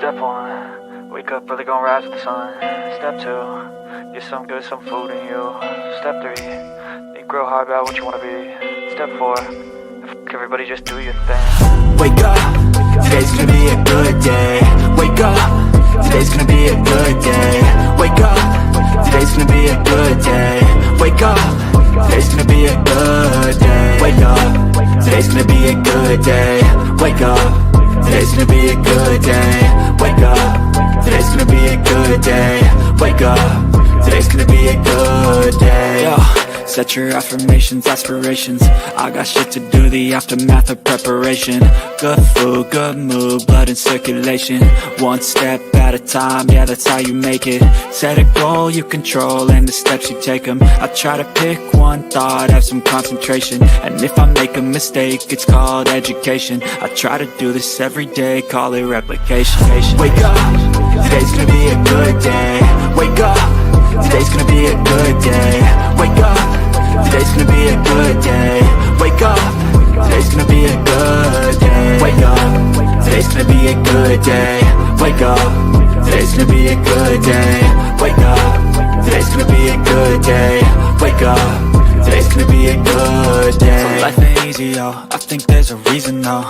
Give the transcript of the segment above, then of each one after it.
Step 1, wake up early, gonna rise with the sun. Step 2, get some good, some food in you. Step 3, think real hard about what you wanna be. Step 4, everybody just do your thing. Wake up, today's gonna be a good day. Wake up, today's gonna be a good day. Wake up, today's gonna be a good day. Wake up, today's gonna be a good day. Wake up, today's gonna be a good day. Wake up, today's gonna be a good day. Wake up, today's gonna be a good day. Wake up, today's gonna be a good day. Yo, set your affirmations, aspirations. I got shit to do, the aftermath of preparation. Good food, good mood, blood in circulation. One step at a time, yeah, that's how you make it. Set a goal you control and the steps you take them. I try to pick one thought, have some concentration. And if I make a mistake, it's called education. I try to do this every day, call it replication. Wake up, today's gonna be a good day. Wake up, today's gonna be a good day. Wake up, today's gonna be a good day. Wake up, today's gonna be a good day. Wake up, today's gonna be a good day. Wake up, today's gonna be a good day. Wake up, today's gonna be a good day. Wake up, today's gonna be a good day. So life ain't easy, yo, I think there's a reason, though.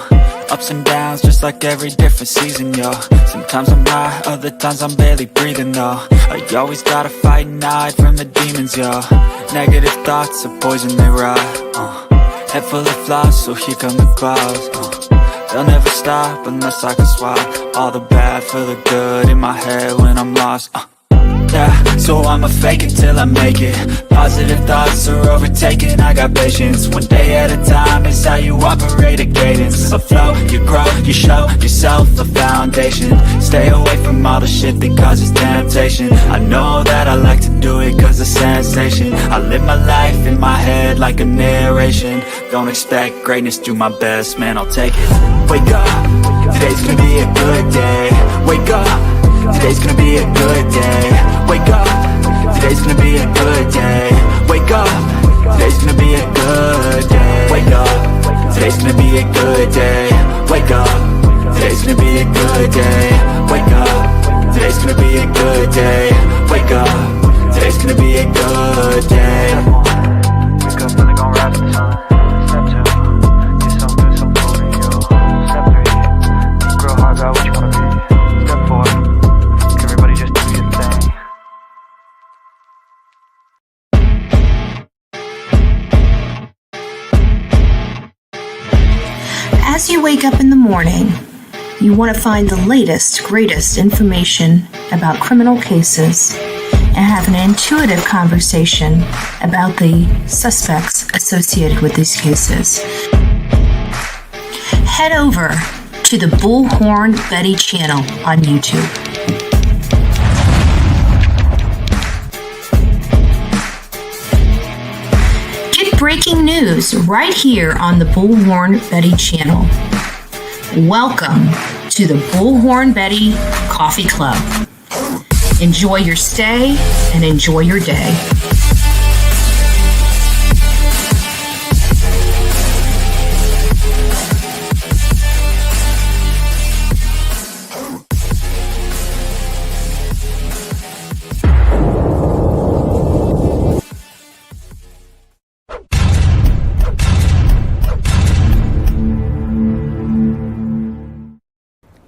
Ups and downs, just like every different season, yo. Sometimes I'm high, other times I'm barely breathing, though. I always gotta fight and hide from the demons, yo. Negative thoughts are poison, they rot. Head full of flies, so here come the clouds. They'll never stop unless I can swap all the bad for the good in my head when I'm lost. Yeah, so I'ma fake it till I make it. Positive thoughts are overtaken, I got patience. One day at a time is how you operate a cadence. A flow, you grow, you show yourself a foundation. Stay away from all the shit that causes temptation. I know that I like to do it cause it's sensation. I live my life in my head like a narration. Don't expect greatness, do my best, man, I'll take it. Wake up, today's gonna be a good day. Wake up, today's gonna be a good day. Wake up, today's gonna be a good day. Wake up, today's gonna be a good day. Wake up, today's gonna be a good day. Wake up, today's gonna be a good day. Wake up, today's gonna be a good day. Wake up, today's gonna be a good day. Wake up early, gonna rise with the sun. Step 2, get some good, some food in you. Step 3, think real hard about what you wanna be. Step 4, everybody just do your thing. As you wake up in the morning, you want to find the latest, greatest information about criminal cases and have an intuitive conversation about the suspects associated with these cases. Head over to the Bullhorn Betty channel on YouTube. Get breaking news right here on the Bullhorn Betty channel. Welcome to the Bullhorn Betty Coffee Club. Enjoy your stay and enjoy your day.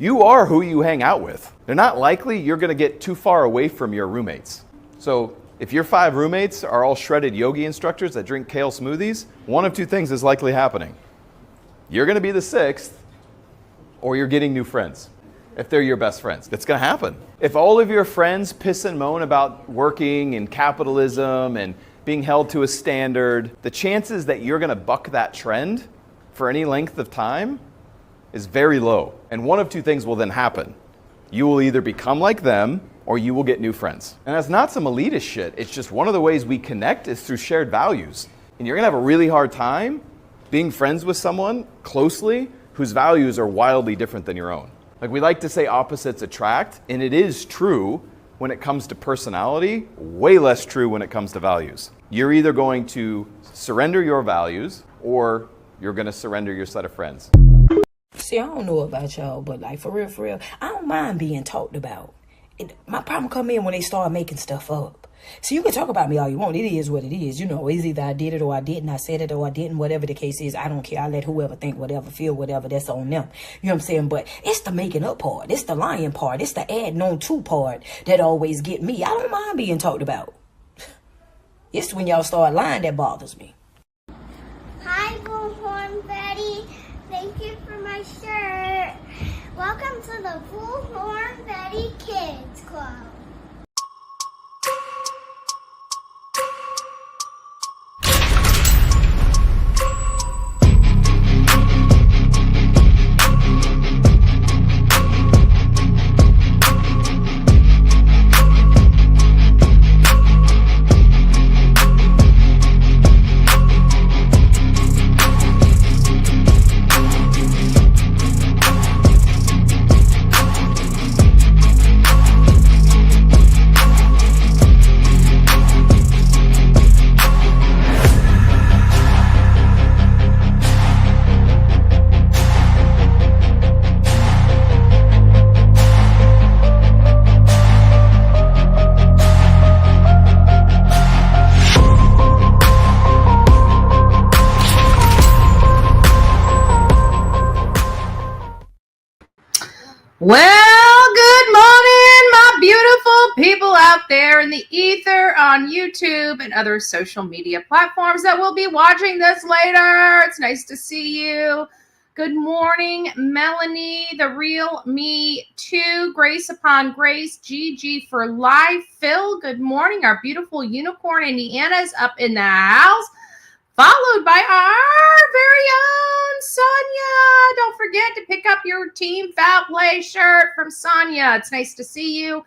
You are who you hang out with. They're not likely you're gonna get too far away from your roommates. So if your 5 roommates are all shredded yogi instructors that drink kale smoothies, one of 2 things is likely happening. You're gonna be the 6th, or you're getting new friends, if they're your best friends. That's gonna happen. If all of your friends piss and moan about working and capitalism and being held to a standard, the chances that you're gonna buck that trend for any length of time is very low. And one of 2 things will then happen. You will either become like them or you will get new friends. And that's not some elitist shit. It's just one of the ways we connect is through shared values. And you're gonna have a really hard time being friends with someone closely whose values are wildly different than your own. Like we like to say opposites attract, and it is true when it comes to personality, way less true when it comes to values. You're either going to surrender your values or you're gonna surrender your set of friends. See, I don't know about y'all, but like for real, I don't mind being talked about. My problem come in when they start making stuff up. So you can talk about me all you want. It is what it is. It's either I did it or I didn't. I said it or I didn't. Whatever the case is, I don't care. I let whoever think whatever, feel whatever. That's on them. You know what I'm saying? But it's the making up part. It's the lying part. It's the adding on to part that always get me. I don't mind being talked about. It's when y'all start lying that bothers me. Hi, Bullhorn Betty. Thank you for my shirt. Welcome to the Bullhorn Betty Kids Club. Well, good morning, my beautiful people out there in the ether on YouTube and other social media platforms that will be watching this later. It's nice to see you. Good morning, Melanie, the real me too. Grace upon grace, Gigi for life. Phil, good morning. Our beautiful unicorn Indiana's up in the house. Followed by our very own Sonia. Don't forget to pick up your Team Foul Play shirt from Sonia. It's nice to see you.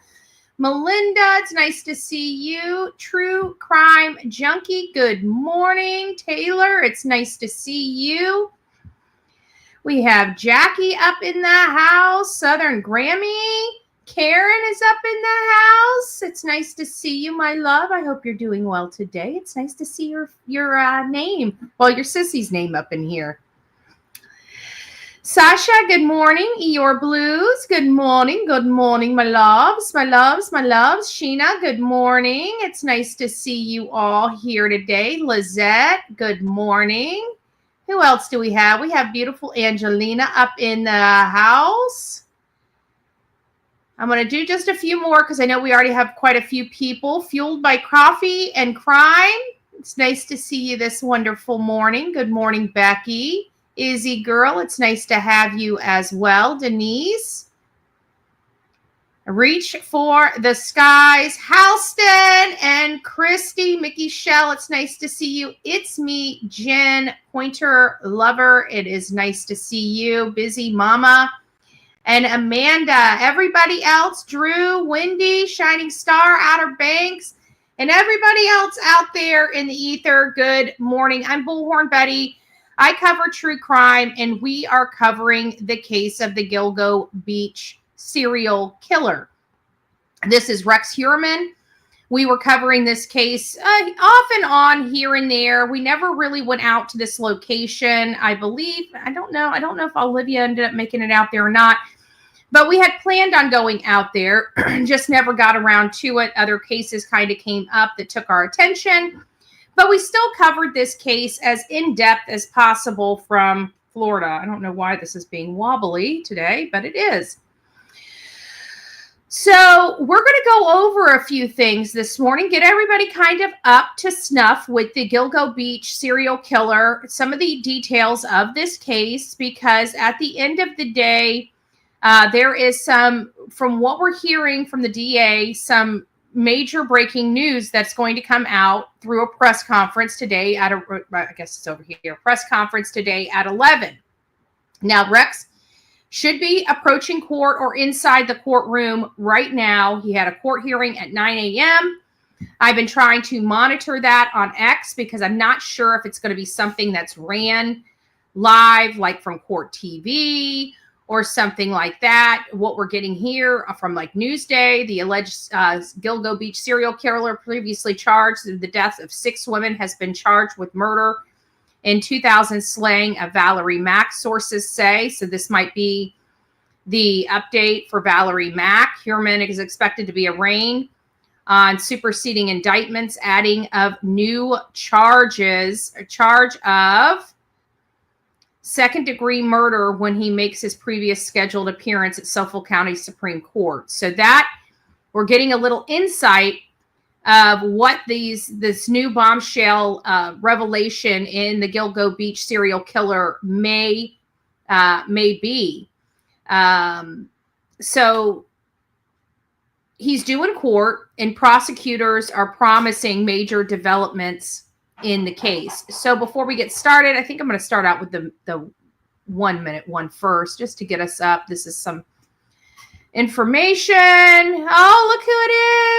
Melinda, it's nice to see you. True Crime Junkie, good morning. Taylor, it's nice to see you. We have Jackie up in the house. Southern Grammy. Karen is up in the house. It's nice to see you, my love. I hope you're doing well today. It's nice to see your name. Well, your sissy's name up in here. Sasha, good morning. Eeyore Blues, good morning. Good morning, my loves, my loves, my loves. Sheena, good morning. It's nice to see you all here today. Lizette, good morning. Who else do we have? We have beautiful Angelina up in the house. I'm going to do just a few more because I know we already have quite a few people. Fueled by Coffee and Crime. It's nice to see you this wonderful morning. Good morning, Becky. Izzy Girl, it's nice to have you as well. Denise. Reach for the Skies. Halston and Christy. Mickey Shell, it's nice to see you. It's me, Jen, Pointer Lover. It is nice to see you. Busy Mama. And Amanda, everybody else, Drew, Wendy, Shining Star, Outer Banks, and everybody else out there in the ether, good morning. I'm Bullhorn Betty. I cover true crime, and we are covering the case of the Gilgo Beach serial killer. This is Rex Heuermann. We were covering this case off and on here and there. We never really went out to this location, I believe. I don't know if Olivia ended up making it out there or not. But we had planned on going out there, just never got around to it. Other cases kind of came up that took our attention. But we still covered this case as in-depth as possible from Florida. I don't know why this is being wobbly today, but it is. So we're going to go over a few things this morning, get everybody kind of up to snuff with the Gilgo Beach serial killer, some of the details of this case, because at the end of the day, there is some, from what we're hearing from the DA, some major breaking news that's going to come out through a press conference today I guess it's over here, press conference today at 11. Now, Rex should be approaching court or inside the courtroom right now. He had a court hearing at 9 a.m. I've been trying to monitor that on X because I'm not sure if it's going to be something that's ran live, like from Court TV or something like that. What we're getting here from like Newsday, the alleged Gilgo Beach serial killer previously charged in the death of 6 women has been charged with murder in 2000 slaying of Valerie Mack, sources say. So this might be the update for Valerie Mack. Heuermann is expected to be arraigned on superseding indictments, adding of new charges, a charge of second-degree murder when he makes his previous scheduled appearance at Suffolk County Supreme Court. So that we're getting a little insight of what this new bombshell revelation in the Gilgo Beach serial killer may be. So he's due in court, and prosecutors are promising major developments in the case. So before we get started, I think I'm going to start out with the 1 minute one first, just to get us up. This is some information. Oh, look who it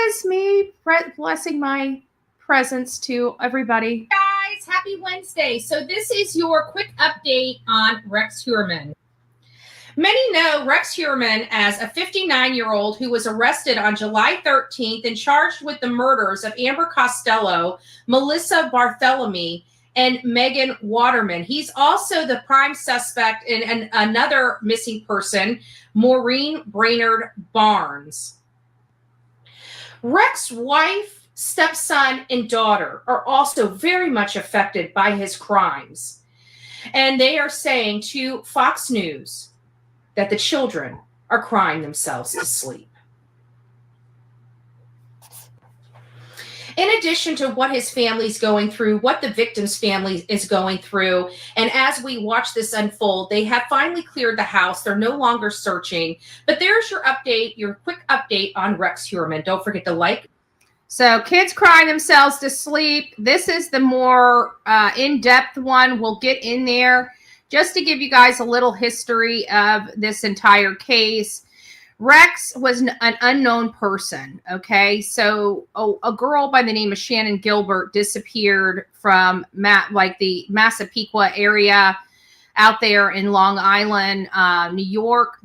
is. Me blessing my presence to everybody. Guys, happy Wednesday. So this is your quick update on Rex Heuermann. Many know Rex Heuermann as a 59-year-old who was arrested on July 13th and charged with the murders of Amber Costello, Melissa Bartholomew, and Megan Waterman. He's also the prime suspect in another missing person, Maureen Brainerd Barnes. Rex's wife, stepson, and daughter are also very much affected by his crimes. And they are saying to Fox News that the children are crying themselves to sleep. In addition to what his family's going through, what the victim's family is going through, and as we watch this unfold, they have finally cleared the house. They're no longer searching. But there's your update, your quick update on Rex Heuermann. Don't forget to like. So kids crying themselves to sleep. This is the more in-depth one. We'll get in there just to give you guys a little history of this entire case. Rex was an unknown person, okay? So a girl by the name of Shannon Gilbert disappeared from the Massapequa area out there in Long Island, New York.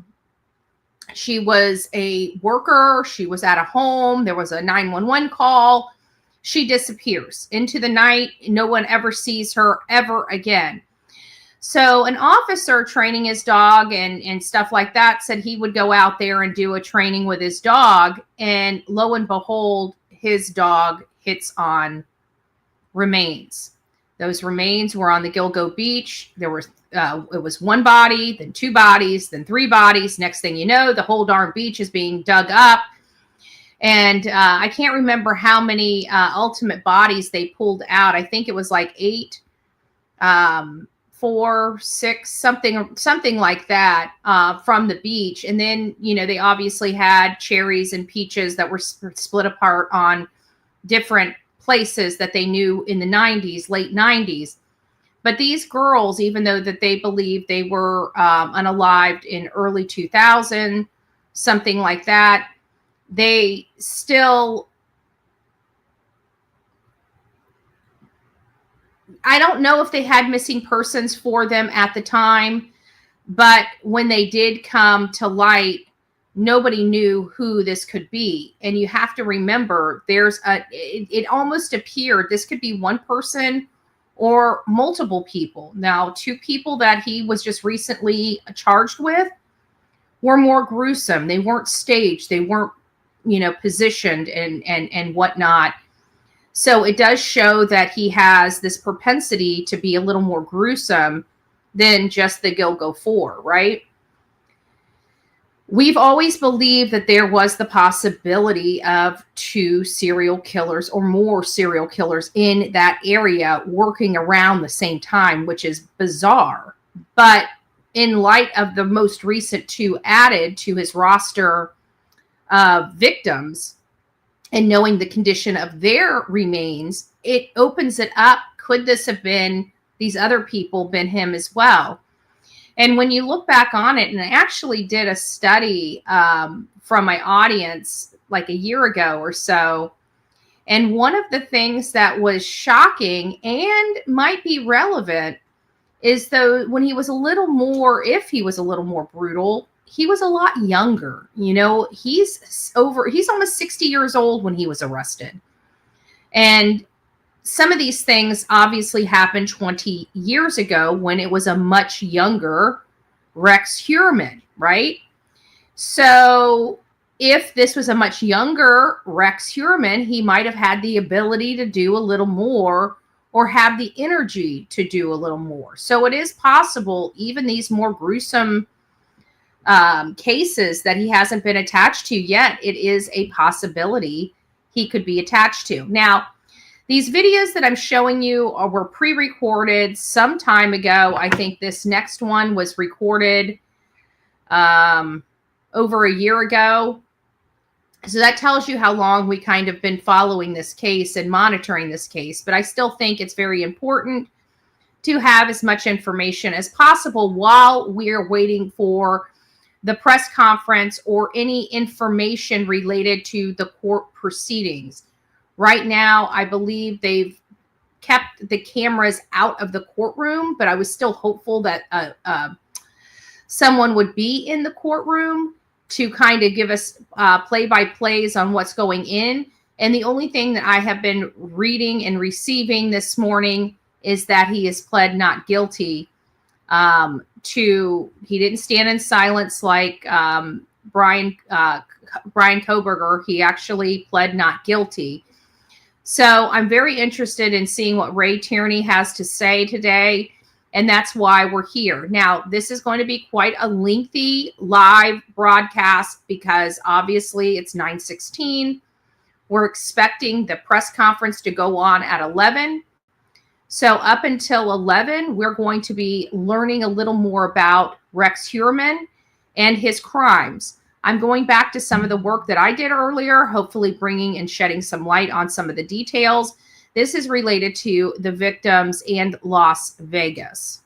She was a worker. She was at a home. There was a 911 call. She disappears into the night. No one ever sees her ever again. So an officer training his dog and stuff like that said he would go out there and do a training with his dog. And lo and behold, his dog hits on remains. Those remains were on the Gilgo Beach. There were it was one body, then two bodies, then three bodies. Next thing you know, the whole darn beach is being dug up. And I can't remember how many ultimate bodies they pulled out. I think it was like 8, 4, 6, something like that from the beach. And then, they obviously had cherries and peaches that were split apart on different places that they knew in the 90s, late 90s. But these girls, even though that they believed they were unalived in early 2000, something like that, they still, I don't know if they had missing persons for them at the time, but when they did come to light, nobody knew who this could be. And you have to remember, it almost appeared this could be one person or multiple people. Now, 2 people that he was just recently charged with were more gruesome. They weren't staged. They weren't, positioned and whatnot. So it does show that he has this propensity to be a little more gruesome than just the Gilgo 4, right? We've always believed that there was the possibility of 2 serial killers or more serial killers in that area working around the same time, which is bizarre. But in light of the most recent 2 added to his roster of victims and knowing the condition of their remains, it opens it up. Could this have been these other people, been him as well? And when you look back on it, and I actually did a study from my audience like a year ago or so, and one of the things that was shocking and might be relevant is though when he was a little more, if he was a little more brutal, he was a lot younger. He's almost 60 years old when he was arrested. And some of these things obviously happened 20 years ago when it was a much younger Rex Heuermann, right? So if this was a much younger Rex Heuermann, he might have had the ability to do a little more or have the energy to do a little more. So it is possible, even these more gruesome cases that he hasn't been attached to yet, it is a possibility he could be attached to. Now, these videos that I'm showing you were pre-recorded some time ago. I think this next one was recorded over a year ago. So that tells you how long we kind of been following this case and monitoring this case. But I still think it's very important to have as much information as possible while we're waiting for the press conference or any information related to the court proceedings. Right now, I believe they've kept the cameras out of the courtroom, but I was still hopeful that someone would be in the courtroom to kind of give us play-by-plays on what's going in. And the only thing that I have been reading and receiving this morning is that he is pled not guilty he didn't stand in silence like Brian Kohberger. He actually pled not guilty. So I'm very interested in seeing what Ray Tierney has to say today, and that's why we're here. Now, this is going to be quite a lengthy live broadcast because obviously it's 9:16. We're expecting the press conference to go on at 11. So up until 11, we're going to be learning a little more about Rex Heuermann and his crimes. I'm going back to some of the work that I did earlier, hopefully bringing and shedding some light on some of the details. This is related to the victims and Las Vegas.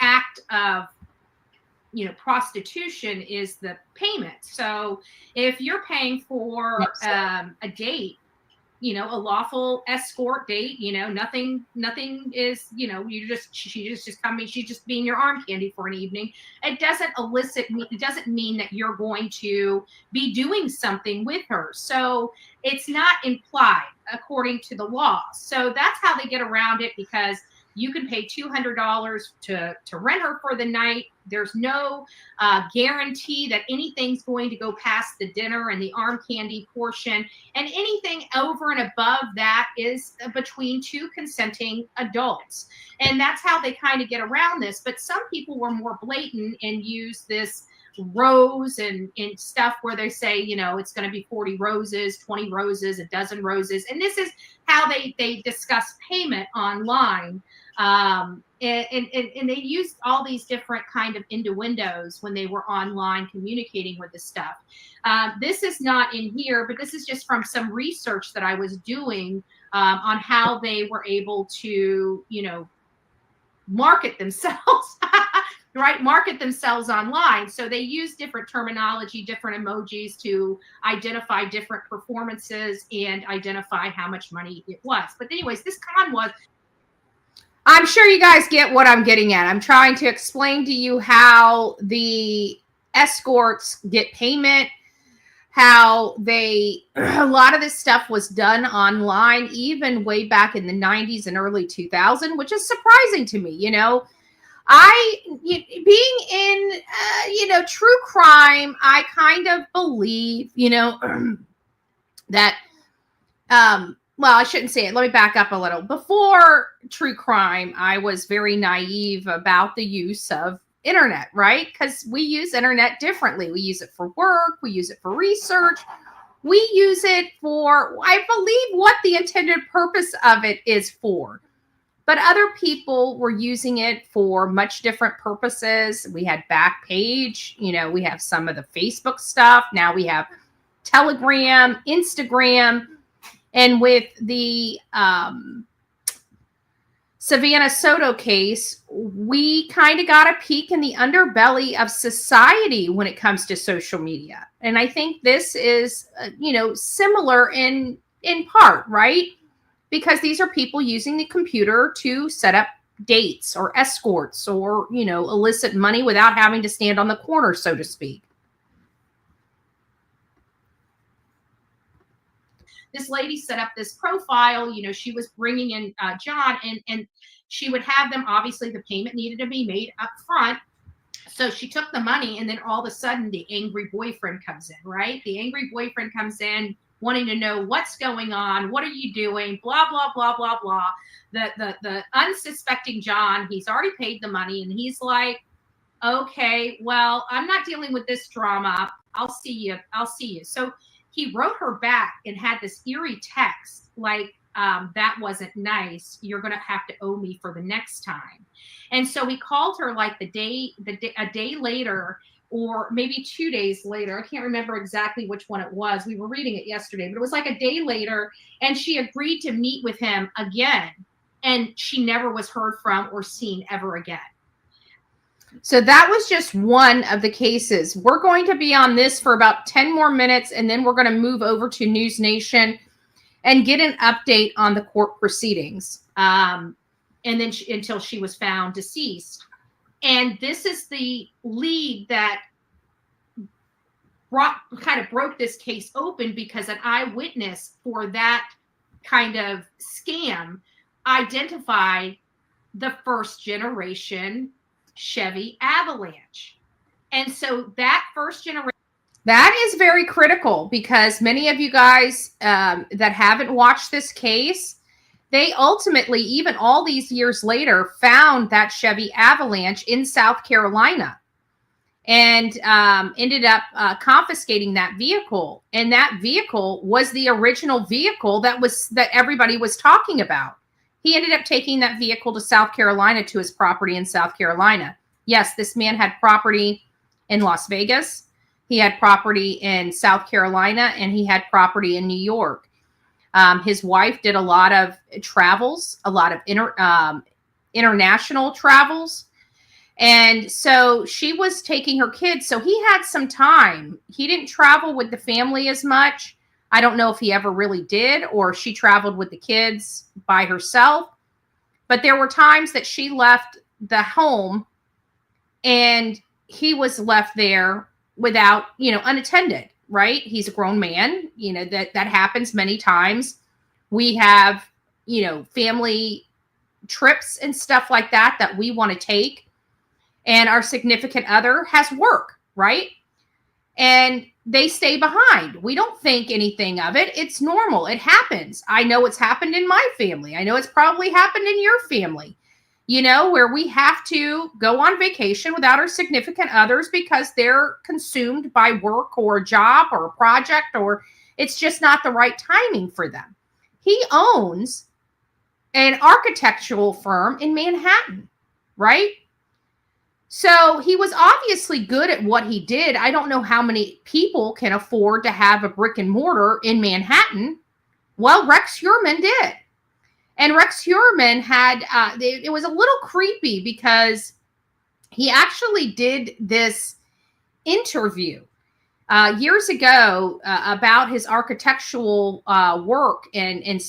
Act of, prostitution is the payment. So if you're paying for a date, a lawful escort date, nothing is, she's just coming, she's just being your arm candy for an evening. It doesn't mean that you're going to be doing something with her. So it's not implied according to the law. So that's how they get around it, because you can pay $200 to rent her for the night. There's no guarantee that anything's going to go past the dinner and the arm candy portion. And anything over and above that is between two consenting adults. And that's how they kind of get around this. But some people were more blatant and use this rose and stuff where they say, it's going to be 40 roses, 20 roses, a dozen roses. And this is how they discuss payment online. And they used all these different kind of innuendos when they were online communicating with this stuff. This is not in here, but this is just from some research that I was doing on how they were able to, market themselves, right? Market themselves online. So they use different terminology, different emojis to identify different performances and identify how much money it was. But anyways, this con was, I'm sure you guys get what I'm getting at. I'm trying to explain to you how the escorts get payment, how a lot of this stuff was done online, even way back in the 90s and early 2000s, which is surprising to me. Being in, true crime, I kind of believe, that, well, I shouldn't say it. Let me back up a little. Before true crime, I was very naive about the use of internet, right? Because we use internet differently. We use it for work. We use it for research. We use it for, I believe, what the intended purpose of it is for. But other people were using it for much different purposes. We had Backpage. We have some of the Facebook stuff. Now we have Telegram, Instagram. And with the Savannah Soto case, we kind of got a peek in the underbelly of society when it comes to social media. And I think this is, similar in part, right? Because these are people using the computer to set up dates or escorts or, elicit money without having to stand on the corner, so to speak. this lady set up this profile. She was bringing in John, and she would have them. Obviously, the payment needed to be made up front. So she took the money, and then all of a sudden the angry boyfriend comes in, right? The angry boyfriend comes in wanting to know what's going on. What are you doing? Blah, blah, blah, blah, blah. The unsuspecting John, he's already paid the money, and he's like, okay, well, I'm not dealing with this drama. I'll see you. I'll see you. So he wrote her back and had this eerie text like, that wasn't nice. You're going to have to owe me for the next time. And so he called her like a day later, or maybe 2 days later. I can't remember exactly which one it was. We were reading it yesterday, but it was like a day later, and she agreed to meet with him again. And she never was heard from or seen ever again. So that was just one of the cases. We're going to be on this for about 10 more minutes, and then we're going to move over to News Nation and get an update on the court proceedings. And then until she was found deceased. And this is the lead that kind of broke this case open, because an eyewitness for that kind of scam identified the first generation Chevy Avalanche. And so that first generation. That is very critical, because many of you guys that haven't watched this case, they ultimately, even all these years later, found that Chevy Avalanche in South Carolina and ended up confiscating that vehicle. And that vehicle was the original vehicle that everybody was talking about. He ended up taking that vehicle to South Carolina, to his property in South Carolina. Yes, this man had property in Las Vegas. He had property in South Carolina, and he had property in New York. His wife did a lot of travels, a lot of international travels. And so she was taking her kids. So he had some time. He didn't travel with the family as much. I don't know if he ever really did, or she traveled with the kids by herself. But there were times that she left the home and he was left there without, unattended, right? He's a grown man, that happens many times. We have, family trips and stuff like that we want to take. And our significant other has work, right? And they stay behind. We don't think anything of it. It's normal. It happens. I know it's happened in my family. I know it's probably happened in your family, where we have to go on vacation without our significant others because they're consumed by work or a job or a project, or it's just not the right timing for them. He owns an architectural firm in Manhattan, right? So he was obviously good at what he did. I don't know how many people can afford to have a brick and mortar in Manhattan. Well, Rex Heuermann did. And Rex Heuermann had, it was a little creepy because he actually did this interview years ago about his architectural work and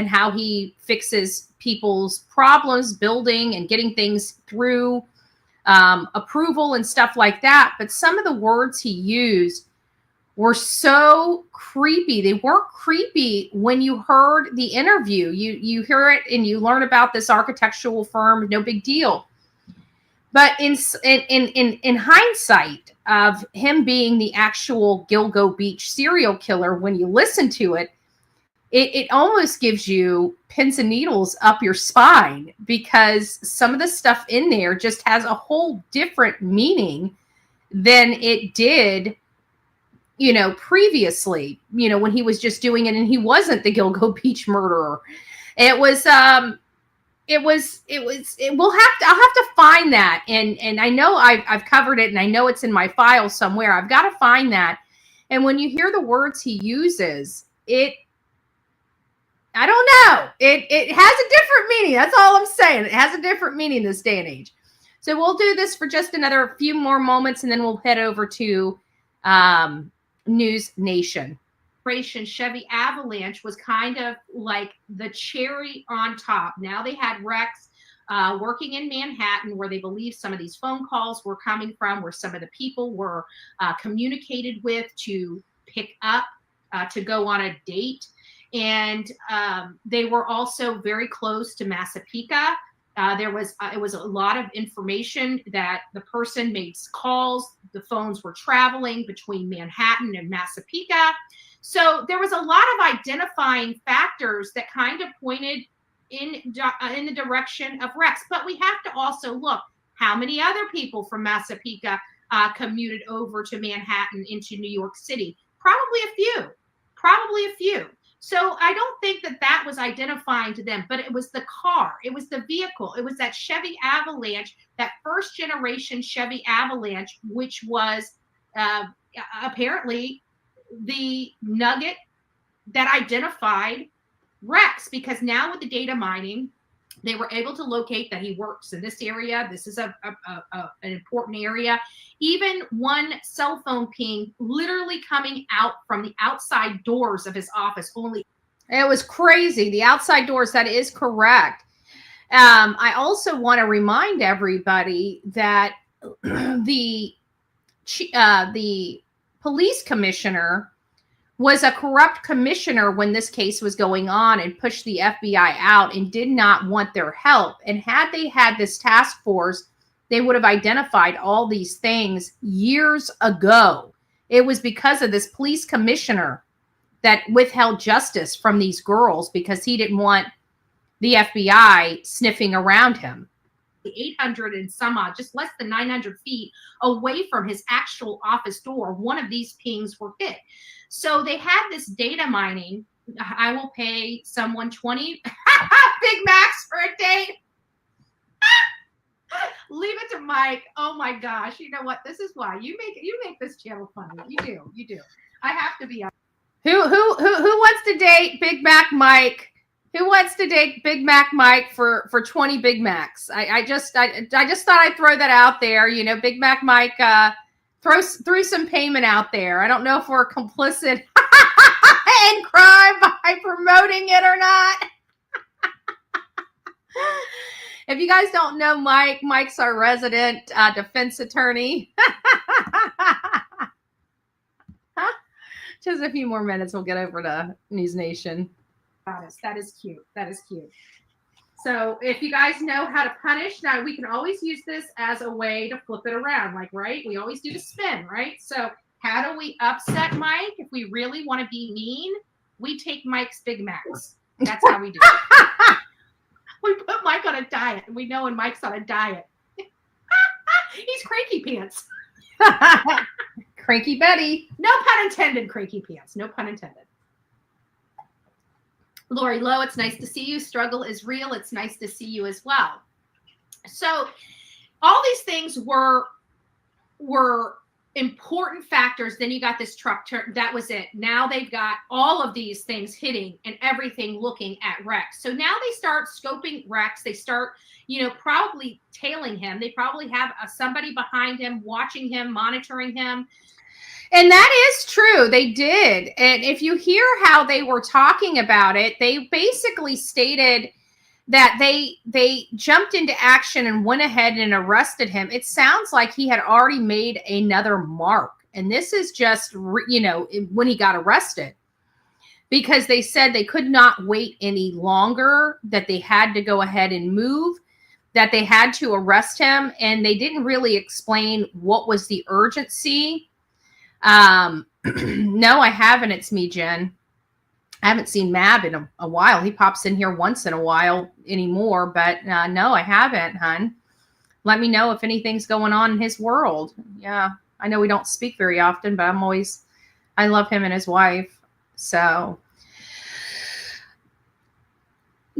how he fixes people's problems, building and getting things through approval and stuff like that. But some of the words he used were so creepy. They weren't creepy when you heard the interview. You hear it and you learn about this architectural firm, no big deal. But in hindsight of him being the actual Gilgo Beach serial killer, when you listen to it, it almost gives you pins and needles up your spine, because some of the stuff in there just has a whole different meaning than it did, previously, when he was just doing it and he wasn't the Gilgo Beach murderer. I'll have to find that. And I know I've covered it, and I know it's in my file somewhere. I've got to find that. And when you hear the words he uses, I don't know. It has a different meaning. That's all I'm saying. It has a different meaning this day and age. So we'll do this for just another few more moments, and then we'll head over to News Nation. Chevy Avalanche was kind of like the cherry on top. Now they had Rex working in Manhattan, where they believe some of these phone calls were coming from, where some of the people were communicated with to pick up, to go on a date. And they were also very close to Massapequa. It was a lot of information that the person made calls. The phones were traveling between Manhattan and Massapequa. So there was a lot of identifying factors that kind of pointed in the direction of Rex. But we have to also look how many other people from Massapequa commuted over to Manhattan into New York City. Probably a few. So I don't think that was identifying to them, but it was the car, it was the vehicle, it was that Chevy Avalanche, that first generation Chevy Avalanche, which was apparently the nugget that identified Rex, because now with the data mining, they were able to locate that he works in this area. This is an important area. Even one cell phone ping literally coming out from the outside doors of his office only. It was crazy. The outside doors, that is correct. I also want to remind everybody that the police commissioner was a corrupt commissioner when this case was going on and pushed the FBI out and did not want their help. And had they had this task force, they would have identified all these things years ago. It was because of this police commissioner that withheld justice from these girls because he didn't want the FBI sniffing around him. 800 and some odd, just less than 900 feet away from his actual office door, one of these pings were hit. So they had this data mining. I will pay someone 20 Big Macs for a date. Leave it to Mike. Oh my gosh. You know what? This is why you make this channel funny. You do. I have to be honest. Who wants to date Big Mac Mike? Who wants to date Big Mac Mike for 20 Big Macs? I just thought I'd throw that out there. You know, Big Mac Mike threw some payment out there. I don't know if we're complicit in crime by promoting it or not. If you guys don't know Mike's our resident defense attorney. Just a few more minutes, we'll get over to News Nation. That is cute. So if you guys know how to punish, now we can always use this as a way to flip it around. Like, right? We always do the spin, right? So how do we upset Mike? If we really want to be mean, we take Mike's Big Macs. That's how we do it. We put Mike on a diet. And we know when Mike's on a diet. He's cranky pants. Cranky Betty. No pun intended, cranky pants. No pun intended. Lori Lowe, it's nice to see you. Struggle is real. It's nice to see you as well. So all these things were important factors. Then you got this truck turn. That was it. Now they've got all of these things hitting and everything looking at Rex. So now they start scoping Rex. They start, probably tailing him. They probably have somebody behind him, watching him, monitoring him. And that is true. They did. And if you hear how they were talking about it, they basically stated that they jumped into action and went ahead and arrested him. It sounds like he had already made another mark. And this is just, when he got arrested, because they said they could not wait any longer, that they had to go ahead and move, that they had to arrest him. And they didn't really explain what was the urgency. No, I haven't. It's me, Jen. I haven't seen Mab in a while. He pops in here once in a while anymore, but no, I haven't, hun. Let me know if anything's going on in his world. Yeah, I know we don't speak very often, but I love him and his wife. So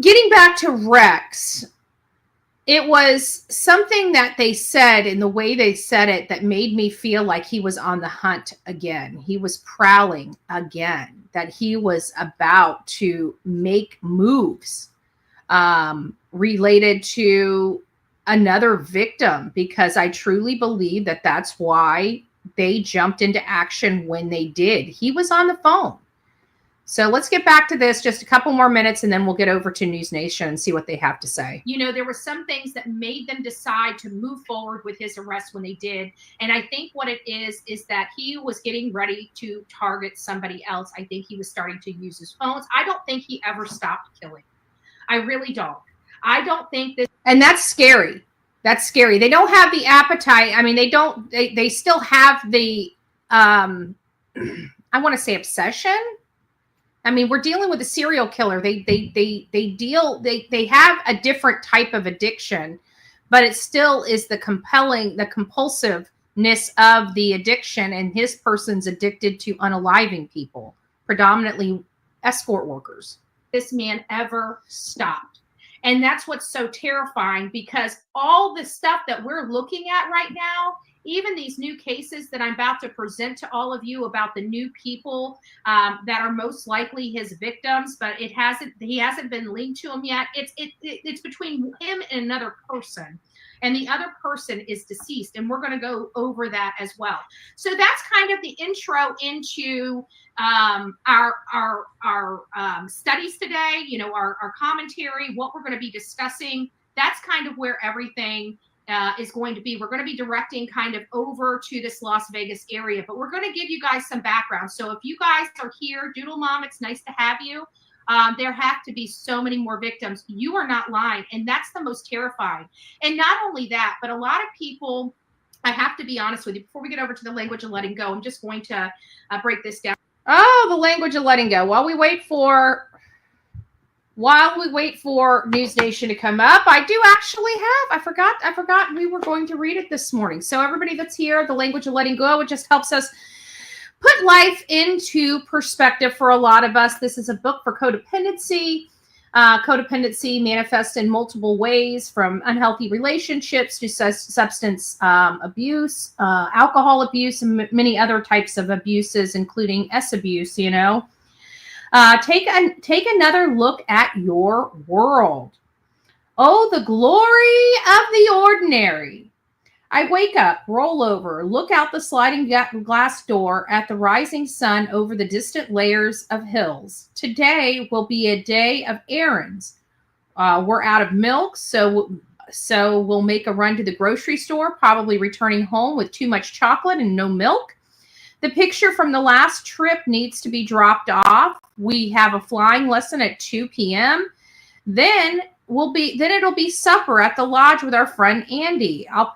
getting back to Rex, it was something that they said in the way they said it that made me feel like he was on the hunt again. He was prowling again, that he was about to make moves related to another victim, because I truly believe that that's why they jumped into action when they did. He was on the phone. So let's get back to this, just a couple more minutes, and then we'll get over to News Nation and see what they have to say. You know, there were some things that made them decide to move forward with his arrest when they did. And I think what it is that he was getting ready to target somebody else. I think he was starting to use his phones. I don't think he ever stopped killing. I really don't. I don't think that. And that's scary. That's scary. They don't have the appetite. I mean, they still have the, I want to say obsession. I mean, we're dealing with a serial killer. They have a different type of addiction, but it still is the compulsiveness of the addiction, and his person's addicted to unaliving people, predominantly escort workers. This man ever stopped. And that's what's so terrifying, because all the stuff that we're looking at right now, even these new cases that I'm about to present to all of you about the new people that are most likely his victims, but he hasn't been linked to them yet. It's between him and another person, and the other person is deceased, and we're going to go over that as well. So that's kind of the intro into our studies today. You know, our commentary, what we're going to be discussing. That's kind of where everything is going to be. We're going to be directing kind of over to this Las Vegas area, but we're going to give you guys some background. So if you guys are here, Doodle Mom, it's nice to have you. There have to be so many more victims. You are not lying. And that's the most terrifying. And not only that, but a lot of people, I have to be honest with you, before we get over to the language of letting go, I'm just going to break this down. Oh, the language of letting go. While we wait for News Nation to come up, I do actually have, I forgot we were going to read it this morning. So everybody that's here, the language of letting go, it just helps us put life into perspective for a lot of us. This is a book for codependency. Codependency manifests in multiple ways, from unhealthy relationships to substance abuse, alcohol abuse, and many other types of abuses, including abuse, you know. Take another look at your world. Oh, the glory of the ordinary. I wake up, roll over, look out the sliding glass door at the rising sun over the distant layers of hills. Today will be a day of errands. We're out of milk, so we'll make a run to the grocery store, probably returning home with too much chocolate and no milk. The picture from the last trip needs to be dropped off. We have a flying lesson at 2 p.m. Then it'll be supper at the lodge with our friend Andy. It'll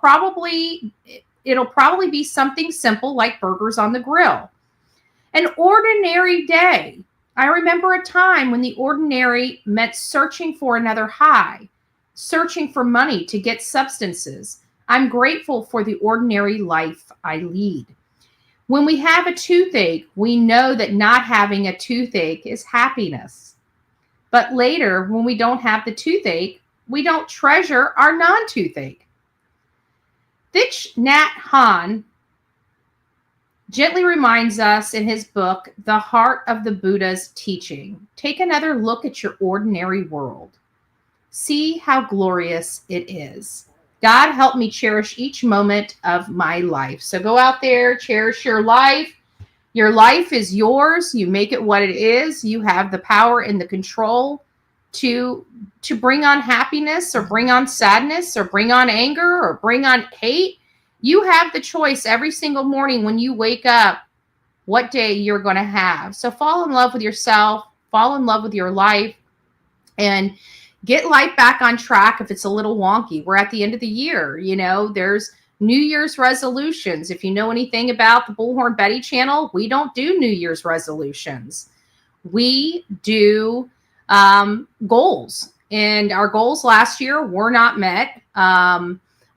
probably be something simple like burgers on the grill. An ordinary day. I remember a time when the ordinary meant searching for another high, searching for money to get substances. I'm grateful for the ordinary life I lead. When we have a toothache, we know that not having a toothache is happiness. But later, when we don't have the toothache, we don't treasure our non-toothache. Thich Nhat Hanh gently reminds us in his book, The Heart of the Buddha's Teaching. Take another look at your ordinary world. See how glorious it is. God, help me cherish each moment of my life. So go out there, cherish your life. Your life is yours. You make it what it is. You have the power and the control to bring on happiness or bring on sadness or bring on anger or bring on hate. You have the choice every single morning when you wake up what day you're going to have. So fall in love with yourself, fall in love with your life, and get life back on track if it's a little wonky. We're at the end of the year. You know, there's New Year's resolutions. If you know anything about the Bullhorn Betty channel, we don't do New Year's resolutions. We do goals. And our goals last year were not met.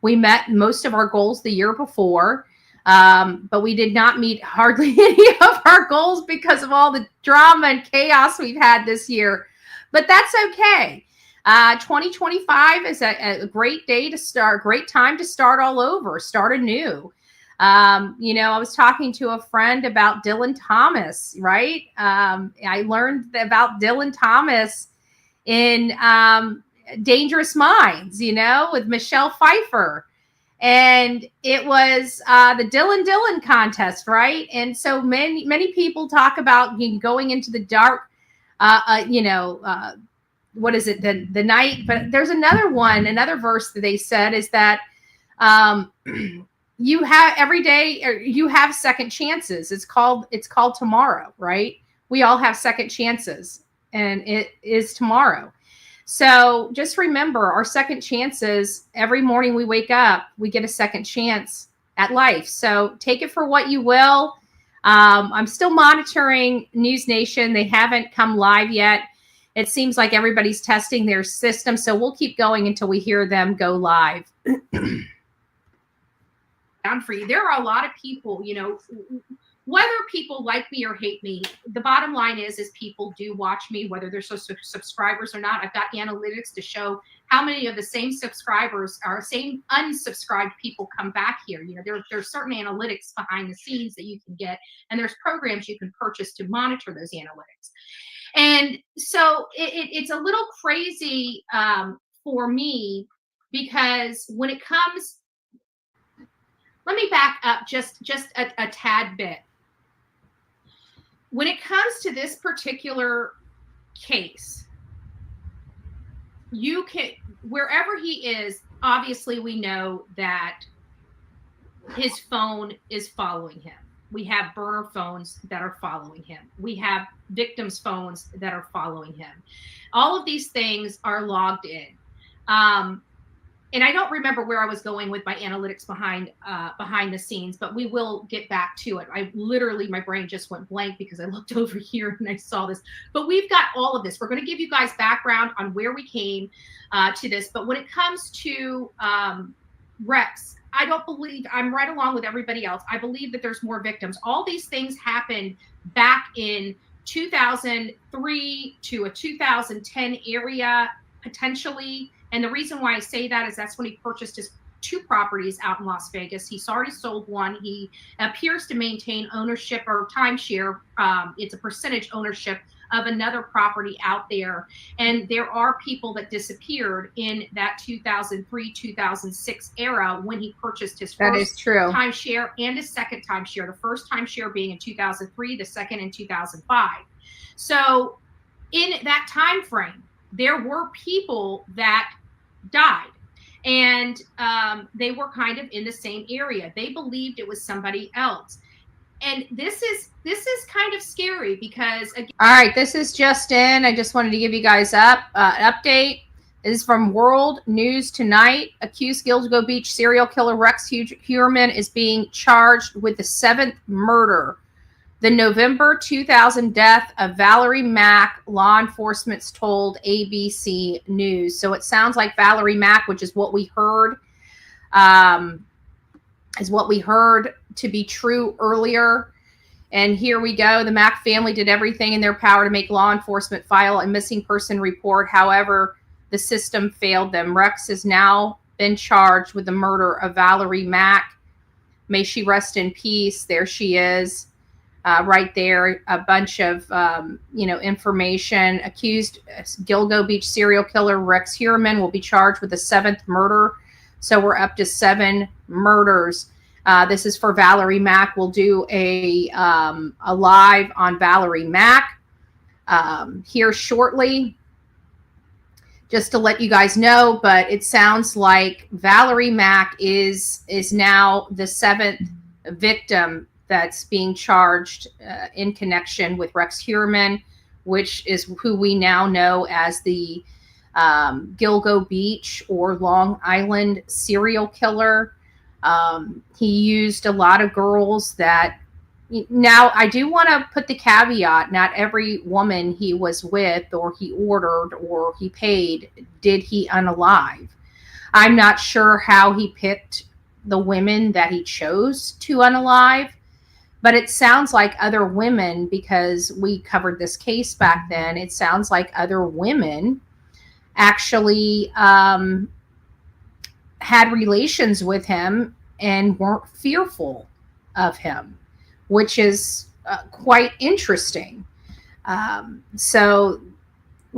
We met most of our goals the year before, but we did not meet hardly any of our goals because of all the drama and chaos we've had this year. But that's okay. 2025 is a great day to start, great time to start all over, start anew. You know, I was talking to a friend about Dylan Thomas, right? I learned about Dylan Thomas in Dangerous Minds, you know, with Michelle Pfeiffer. And it was the Dylan contest, right? And so many people talk about going into the dark, what is it, the night? But there's another verse that they said is that you have every day, or you have second chances. It's called tomorrow, right? We all have second chances, and it is tomorrow. So just remember, our second chances, every morning we wake up, we get a second chance at life. So take it for what you will. I'm still monitoring News Nation. They haven't come live yet. It seems like everybody's testing their system. So we'll keep going until we hear them go live. Down for you. There are a lot of people, whether people like me or hate me, the bottom line is people do watch me, whether they're subscribers or not. I've got analytics to show how many of the same subscribers or same unsubscribed people come back here. There's certain analytics behind the scenes that you can get, and there's programs you can purchase to monitor those analytics. And so it's a little crazy for me, because when it comes, let me back up just a tad bit. When it comes to this particular case, you can, wherever he is, obviously we know that his phone is following him. We have burner phones that are following him. We have victims' phones that are following him. All of these things are logged in. And I don't remember where I was going with my analytics behind the scenes, but we will get back to it. My brain just went blank because I looked over here and I saw this. But we've got all of this. We're going to give you guys background on where we came to this. But when it comes to Rex, I don't believe, I'm right along with everybody else. I believe that there's more victims. All these things happened back in 2003 to a 2010 area, potentially. And the reason why I say that is that's when he purchased his 2 properties out in Las Vegas. He's already sold one. He appears to maintain ownership or timeshare. It's a percentage ownership of another property out there. And there are people that disappeared in that 2003-2006 era when he purchased his first timeshare and his second timeshare. The first timeshare being in 2003, the second in 2005. So in that time frame, there were people that died, and they were kind of in the same area. They believed it was somebody else. And this is kind of scary because, again, all right, this is just in. I just wanted to give you guys an update. This is from World News Tonight. Accused Gilgo Beach serial killer Rex Heuermann is being charged with the 7th murder. The November 2000 death of Valerie Mack, law enforcement's told ABC News. So it sounds like Valerie Mack, which is what we heard, to be true earlier. And here we go. The Mack family did everything in their power to make law enforcement file a missing person report. However, the system failed them. Rex has now been charged with the murder of Valerie Mack. May she rest in peace. There she is. Right there, a bunch of, information. Accused Gilgo Beach serial killer Rex Heuermann will be charged with the 7th murder. So we're up to 7 murders. This is for Valerie Mack. We'll do a live on Valerie Mack here shortly, just to let you guys know. But it sounds like Valerie Mack is now the 7th victim that's being charged in connection with Rex Heuermann, which is who we now know as the Gilgo Beach or Long Island serial killer. He used a lot of girls that, now I do want to put the caveat, not every woman he was with or he ordered or he paid did he unalive. I'm not sure how he picked the women that he chose to unalive. But it sounds like other women, because we covered this case back then, it sounds like other women actually had relations with him and weren't fearful of him, which is quite interesting. So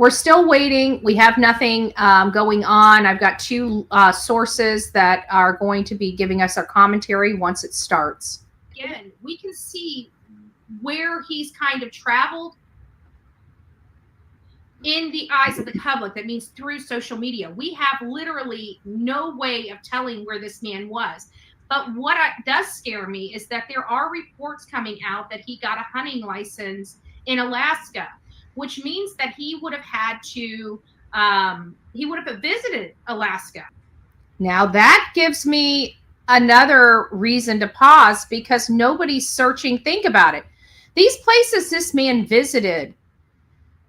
we're still waiting. We have nothing going on. I've got two sources that are going to be giving us our commentary once it starts. Again, we can see where he's kind of traveled in the eyes of the public. That means through social media. We have literally no way of telling where this man was. But what does scare me is that there are reports coming out that he got a hunting license in Alaska, which means that he would have had to, he would have visited Alaska. Now that gives me another reason to pause, because nobody's searching. Think about it. These places this man visited,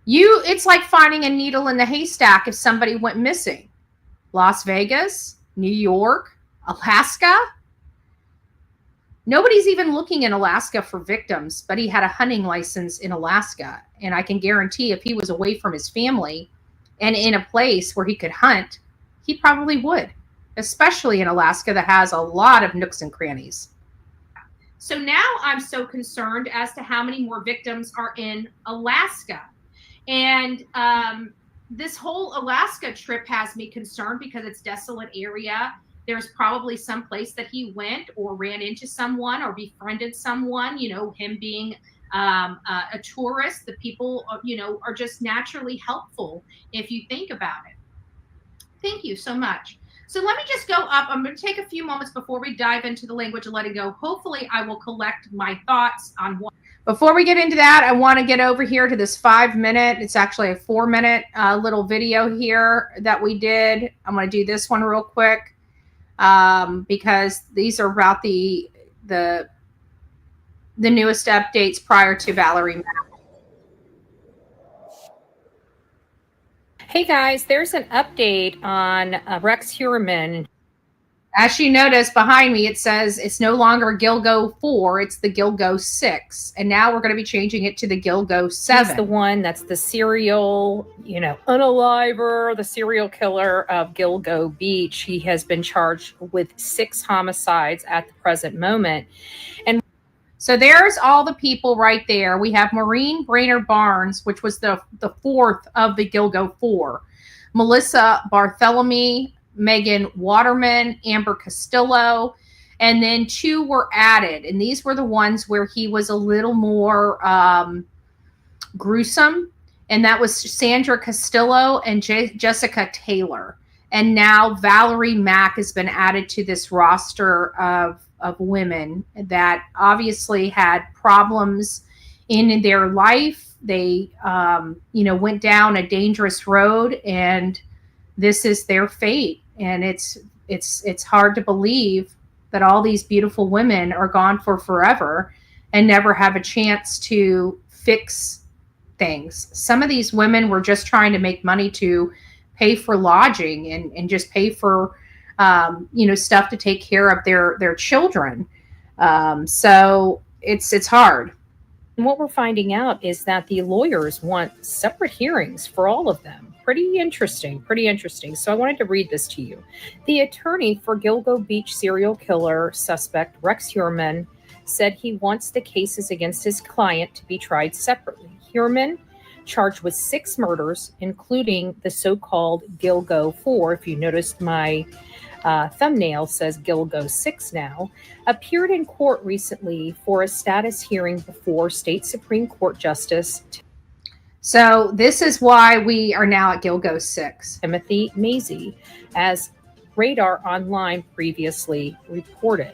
it's like finding a needle in the haystack if somebody went missing. Las Vegas, New York, Alaska. Nobody's even looking in Alaska for victims, but he had a hunting license in Alaska. And I can guarantee if he was away from his family and in a place where he could hunt, he probably would, especially in Alaska that has a lot of nooks and crannies. So now I'm so concerned as to how many more victims are in Alaska. And this whole Alaska trip has me concerned because it's a desolate area. There's probably some place that he went or ran into someone or befriended someone, you know, him being a tourist. The people, you know, are just naturally helpful if you think about it. Thank you so much. So let me just go up. I'm going to take a few moments before we dive into the language of letting go. Hopefully I will collect my thoughts on what. Before we get into that, I want to get over here to this 5-minute, it's actually a 4-minute little video here that we did. I'm going to do this one real quick because these are about the newest updates prior to Valerie Mack. Hey guys, there's an update on Rex Heuermann. As you notice behind me, it says it's no longer Gilgo 4, it's the Gilgo 6. And now we're going to be changing it to the Gilgo 7. He's the one that's the serial, unaliver, the serial killer of Gilgo Beach. He has been charged with 6 homicides at the present moment. And so there's all the people right there. We have Maureen Brainerd Barnes, which was the 4th of the Gilgo 4. Melissa Bartholomew, Megan Waterman, Amber Castillo, and then 2 were added. And these were the ones where he was a little more gruesome. And that was Sandra Castillo and Jessica Taylor. And now Valerie Mack has been added to this roster of women that obviously had problems in their life. They, went down a dangerous road, and this is their fate. And it's hard to believe that all these beautiful women are gone for forever and never have a chance to fix things. Some of these women were just trying to make money to pay for lodging and just pay for, stuff to take care of their children. So it's hard. And what we're finding out is that the lawyers want separate hearings for all of them. Pretty interesting. So I wanted to read this to you. The attorney for Gilgo Beach serial killer suspect Rex Heuermann said he wants the cases against his client to be tried separately. Heuermann, charged with 6 murders, including the so-called Gilgo 4, if you noticed my thumbnail says Gilgo 6 now, appeared in court recently for a status hearing before State Supreme Court Justice. So this is why we are now at Gilgo 6. Timothy Mazie, as Radar Online previously reported.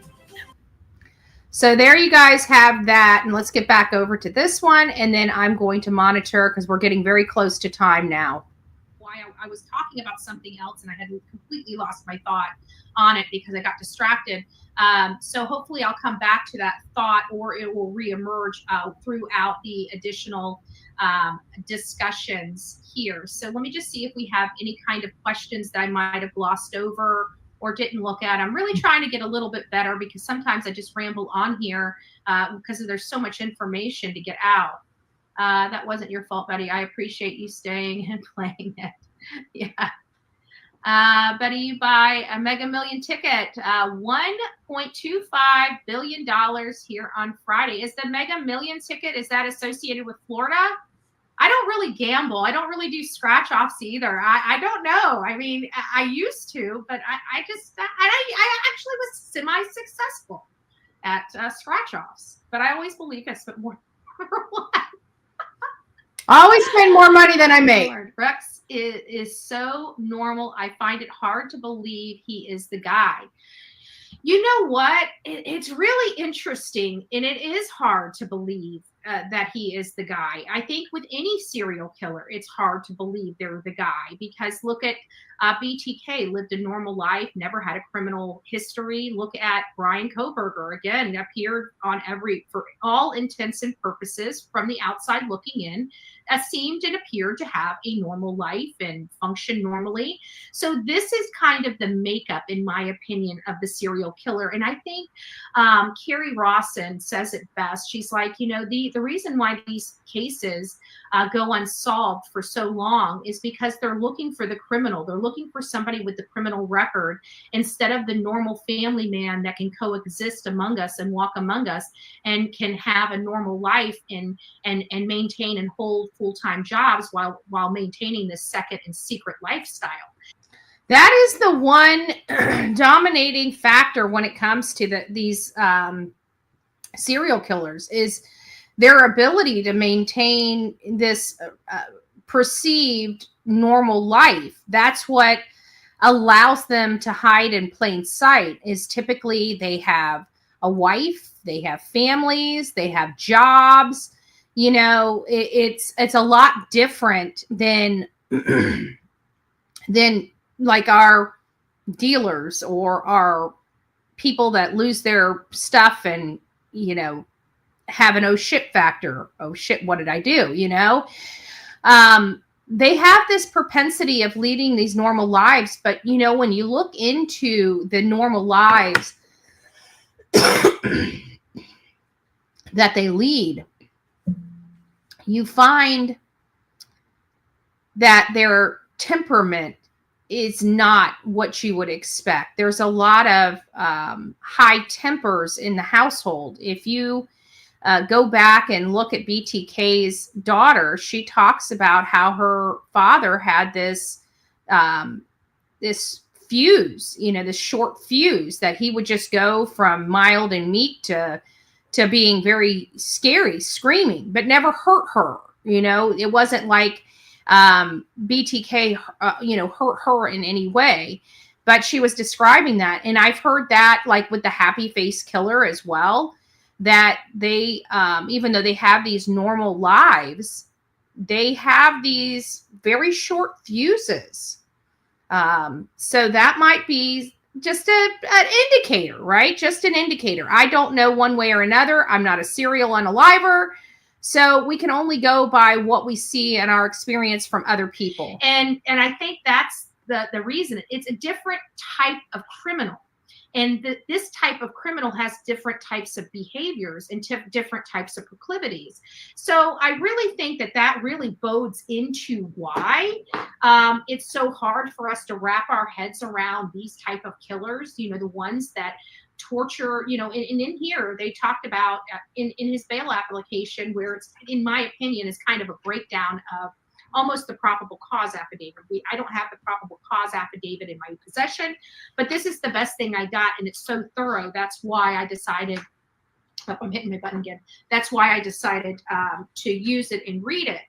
So there you guys have that. And let's get back over to this one. And then I'm going to monitor because we're getting very close to time now. Why I was talking about something else and I had completely lost my thought on it because I got distracted. So hopefully I'll come back to that thought, or it will reemerge throughout the additional discussions here. So let me just see if we have any kind of questions that I might have glossed over or didn't look at. I'm really trying to get a little bit better because sometimes I just ramble on here because there's so much information to get out. That wasn't your fault, Betty. I appreciate you staying and playing it. Yeah. Betty, you buy a Mega Million ticket, $1.25 billion here on Friday. Is the Mega Million ticket, is that associated with Florida? I don't really gamble. I don't really do scratch offs either. I don't know. I mean, I used to, but I actually was semi-successful at scratch offs. But I always believe I spent more. I always spend more money than I make. Rex is so normal. I find it hard to believe he is the guy. You know what? It's really interesting, and it is hard to believe that he is the guy. I think with any serial killer, it's hard to believe they're the guy, because look at BTK, lived a normal life, never had a criminal history. Look at Brian Koberger, again, appeared on for all intents and purposes, from the outside looking in, seemed and appeared to have a normal life and function normally. So this is kind of the makeup, in my opinion, of the serial killer. And I think Carrie Rawson says it best. She's like, you know, the reason why these cases go unsolved for so long is because they're looking for the criminal. They're looking for somebody with the criminal record instead of the normal family man that can coexist among us and walk among us and can have a normal life and maintain and hold full-time jobs while maintaining this second and secret lifestyle. That is the one dominating factor when it comes to these serial killers, is their ability to maintain this perceived normal life. That's what allows them to hide in plain sight. Is typically they have a wife, they have families, they have jobs. You know, it's a lot different than than like our dealers or our people that lose their stuff and, you know, have an oh shit factor. Oh shit, what did I do? You know, they have this propensity of leading these normal lives. But, you know, when you look into the normal lives that they lead, you find that their temperament is not what you would expect. There's a lot of high tempers in the household. If you go back and look at BTK's daughter, she talks about how her father had this fuse, you know, this short fuse that he would just go from mild and meek to being very scary, screaming, but never hurt her. You know, it wasn't like BTK, you know, hurt her in any way, but she was describing that. And I've heard that like with the happy face killer as well, that they, even though they have these normal lives, they have these very short fuses. So that might be just an indicator, right? Just an indicator. I don't know one way or another. I'm not a serial unaliver. So we can only go by what we see and our experience from other people. And I think that's the reason. It's a different type of criminal. And this type of criminal has different types of behaviors and different types of proclivities. So I really think that really bodes into why it's so hard for us to wrap our heads around these type of killers, you know, the ones that torture, you know, and in here they talked about in his bail application, where it's, in my opinion, is kind of a breakdown of almost the probable cause affidavit. I don't have the probable cause affidavit in my possession, but this is the best thing I got, and it's so thorough. That's why I decided, oh, I'm hitting my button again. That's why I decided to use it and read it.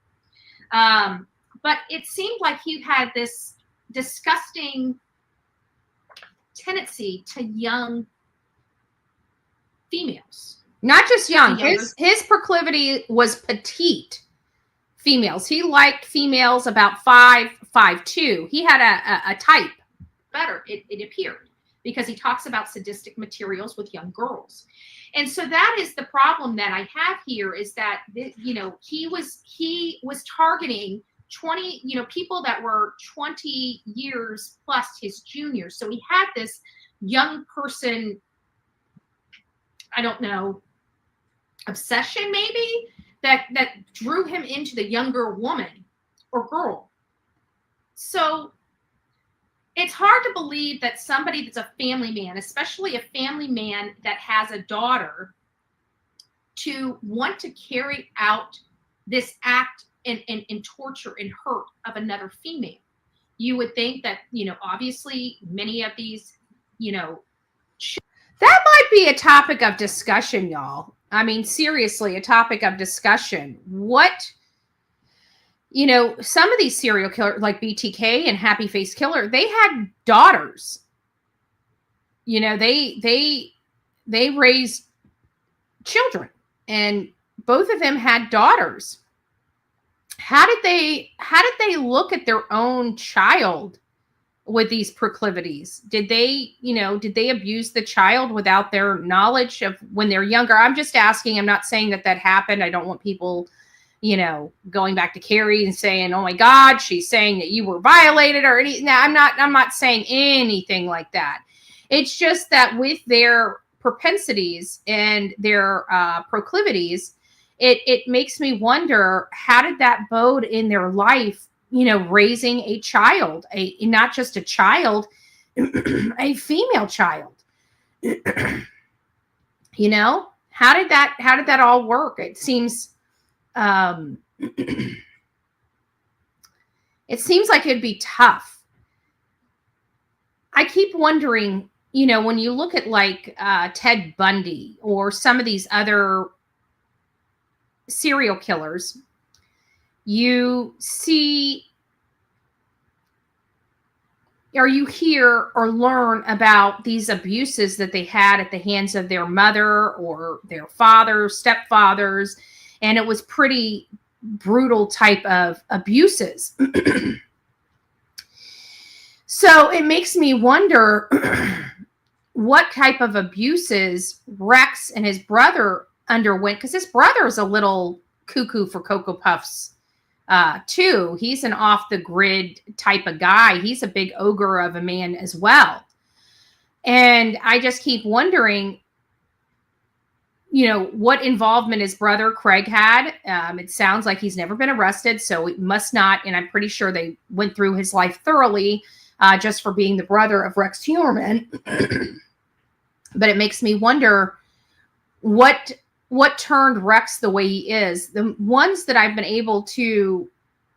But it seemed like he had this disgusting tendency to young females. Not just young. His proclivity was petite females. He liked females about 5'2". He had a type. Better, it appeared, because he talks about sadistic materials with young girls. And so that is the problem that I have here, is that, you know, he was targeting 20, you know, people that were 20 years plus his juniors. So he had this young person, I don't know, obsession maybe, that drew him into the younger woman or girl. So it's hard to believe that somebody that's a family man, especially a family man that has a daughter, to want to carry out this act and torture and hurt of another female. You would think that, obviously many of these, that might be a topic of discussion, y'all. I mean, seriously, a topic of discussion. What, some of these serial killers like BTK and Happy Face Killer, they had daughters. They raised children, and both of them had daughters. How did they look at their own child with these proclivities? Did they abuse the child without their knowledge of when they're younger? I'm just asking. I'm not saying that happened. I don't want people, going back to Carrie and saying, "Oh my God, she's saying that you were violated," or anything. No, I'm not saying anything like that. It's just that with their propensities and their proclivities, it makes me wonder, how did that bode in their life, raising a child, not just a child, a female child. How did that all work? It seems like it'd be tough. I keep wondering, when you look at like Ted Bundy or some of these other serial killers, you see, or you hear or learn about these abuses that they had at the hands of their mother or their father, stepfathers, and it was pretty brutal type of abuses. So it makes me wonder what type of abuses Rex and his brother underwent, because his brother is a little cuckoo for Cocoa Puffs too. He's an off the grid type of guy. He's a big ogre of a man as well. And I just keep wondering, what involvement his brother Craig had. It sounds like he's never been arrested, so it must not. And I'm pretty sure they went through his life thoroughly just for being the brother of Rex Heuermann. But it makes me wonder what turned Rex the way he is. The ones that I've been able to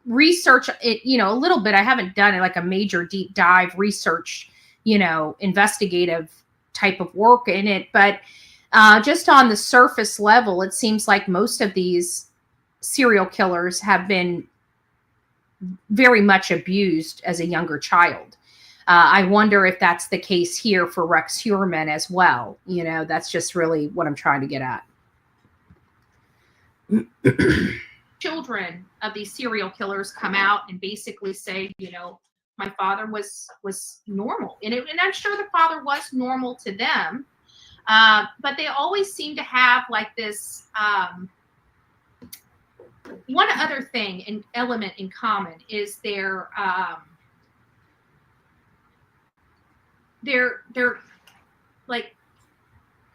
research it, a little bit, I haven't done it like a major deep dive research, investigative type of work in it. But just on the surface level, it seems like most of these serial killers have been very much abused as a younger child. I wonder if that's the case here for Rex Heuermann as well. That's just really what I'm trying to get at. Children of these serial killers come out and basically say, my father was normal. And I'm sure the father was normal to them. But they always seem to have like this one other thing, an element in common is their like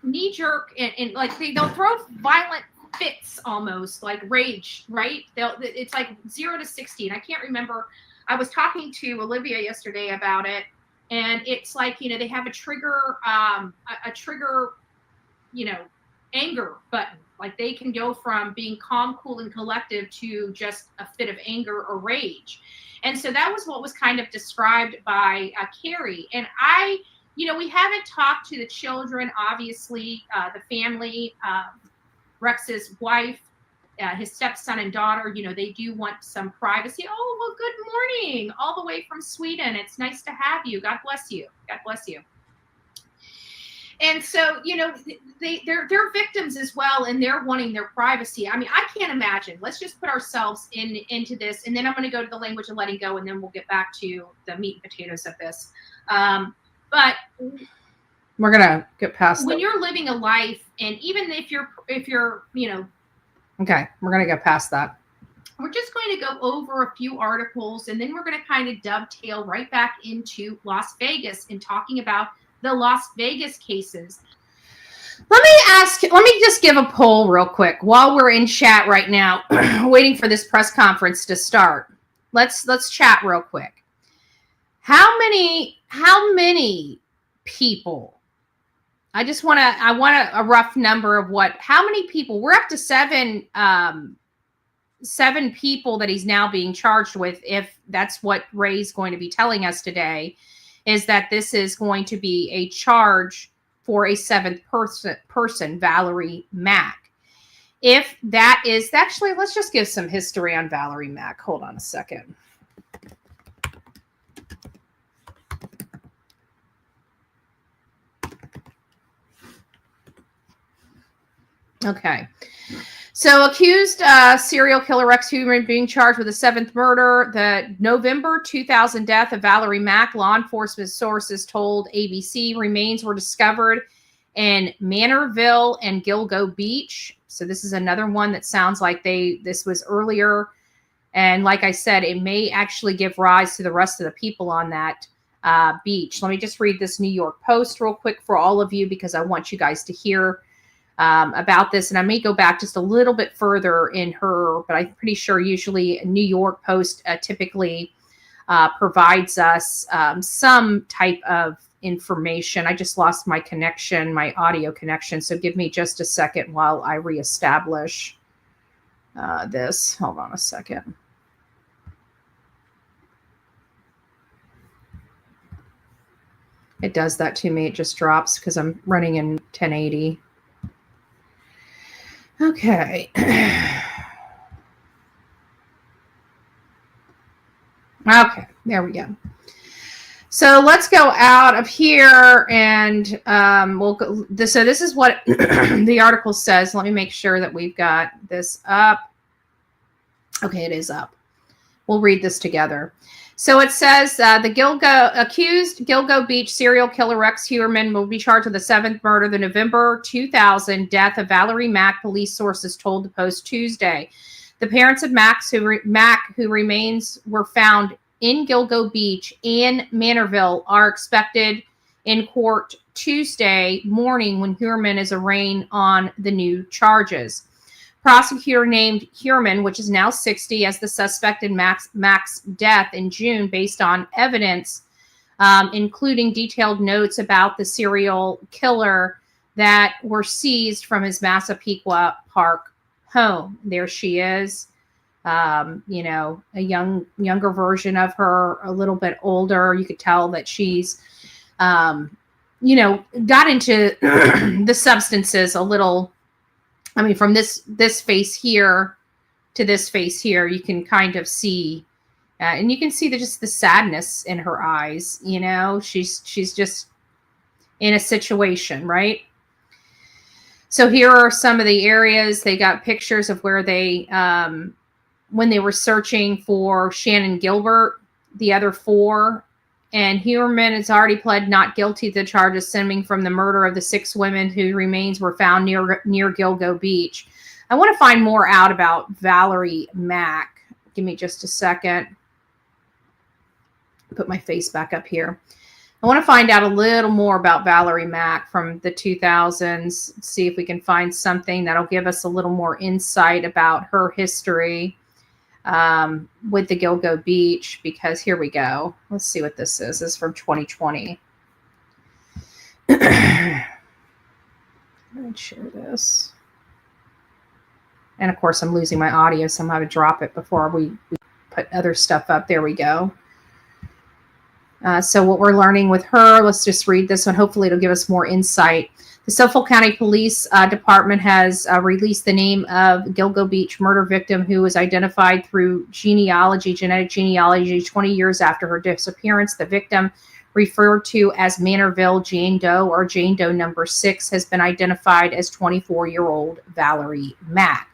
knee jerk and like they'll throw violent fits, almost like rage, right? It's like 0 to 60, and I can't remember. I was talking to Olivia yesterday about it, and it's like, they have a trigger, anger button. Like they can go from being calm, cool, and collective to just a fit of anger or rage. And so that was what was kind of described by Carrie. And we haven't talked to the children, obviously, the family, Rex's wife, his stepson and daughter, they do want some privacy. Oh, well, good morning, all the way from Sweden. It's nice to have you. God bless you. God bless you. And so, they're victims as well, and they're wanting their privacy. I mean, I can't imagine. Let's just put ourselves into this, and then I'm going to go to the language of letting go, and then we'll get back to the meat and potatoes of this. But we're going to get past when you're living a life, and even if you're, okay, we're going to get past that. We're just going to go over a few articles, and then we're going to kind of dovetail right back into Las Vegas and talking about the Las Vegas cases. Let me just give a poll real quick while we're in chat right now, waiting for this press conference to start. Let's chat real quick. How many people? I want a rough number of how many people. We're up to seven 7 people that he's now being charged with, if that's what Ray's going to be telling us today, is that this is going to be a charge for a 7th person, Valerie Mack. If that is, actually, let's just give some history on Valerie Mack. Hold on a second. Okay. So accused serial killer Rex Heuermann being charged with a 7th murder. The November 2000 death of Valerie Mack, law enforcement sources told ABC, remains were discovered in Manorville and Gilgo Beach. So this is another one that sounds like this was earlier. And like I said, it may actually give rise to the rest of the people on that beach. Let me just read this New York Post real quick for all of you, because I want you guys to hear about this. And I may go back just a little bit further in her, but I'm pretty sure usually New York Post typically provides us some type of information. I just lost my connection, my audio connection. So give me just a second while I reestablish this. Hold on a second. It does that to me. It just drops because I'm running in 1080. Okay. Okay, there we go. So let's go out of here and we'll go. So this is what the article says. Let me make sure that we've got this up. Okay, it is up. We'll read this together. So it says the accused Gilgo Beach serial killer Rex Heuermann will be charged with the 7th murder, the November 2000 death of Valerie Mack, police sources told the Post Tuesday. The parents of Mack, who remains were found in Gilgo Beach and Manorville, are expected in court Tuesday morning when Heuermann is arraigned on the new charges. Prosecutor named Heuermann, which is now 60, as the suspect in Mack's death in June based on evidence, including detailed notes about the serial killer that were seized from his Massapequa Park home. There she is, you know, a younger version of her, a little bit older. You could tell that she's, you know, got into the substances a little. I mean, from this face here to this face here, you can kind of see, and you can see just the sadness in her eyes. You know, she's just in a situation, right? So here are some of the areas. They got pictures of where they, when they were searching for Shannon Gilbert, the other 4. And Heuermann has already pled not guilty to the charges stemming from the murder of the 6 women whose remains were found near Gilgo Beach. I want to find more out about Valerie Mack. Give me just a second. Put my face back up here. I want to find out a little more about Valerie Mack from the 2000s. See if we can find something that'll give us a little more insight about her history with the Gilgo Beach, because here we go. Let's see what this is. This is from 2020. Let me share this. And of course, I'm losing my audio, so I'm going to drop it before we put other stuff up. There we go. So what we're learning with her, let's just read this one. Hopefully it'll give us more insight. The Suffolk County Police Department has released the name of Gilgo Beach murder victim, who was identified through genetic genealogy 20 years after her disappearance. The victim, referred to as Manorville Jane Doe or Jane Doe number 6, has been identified as 24-year-old Valerie Mack.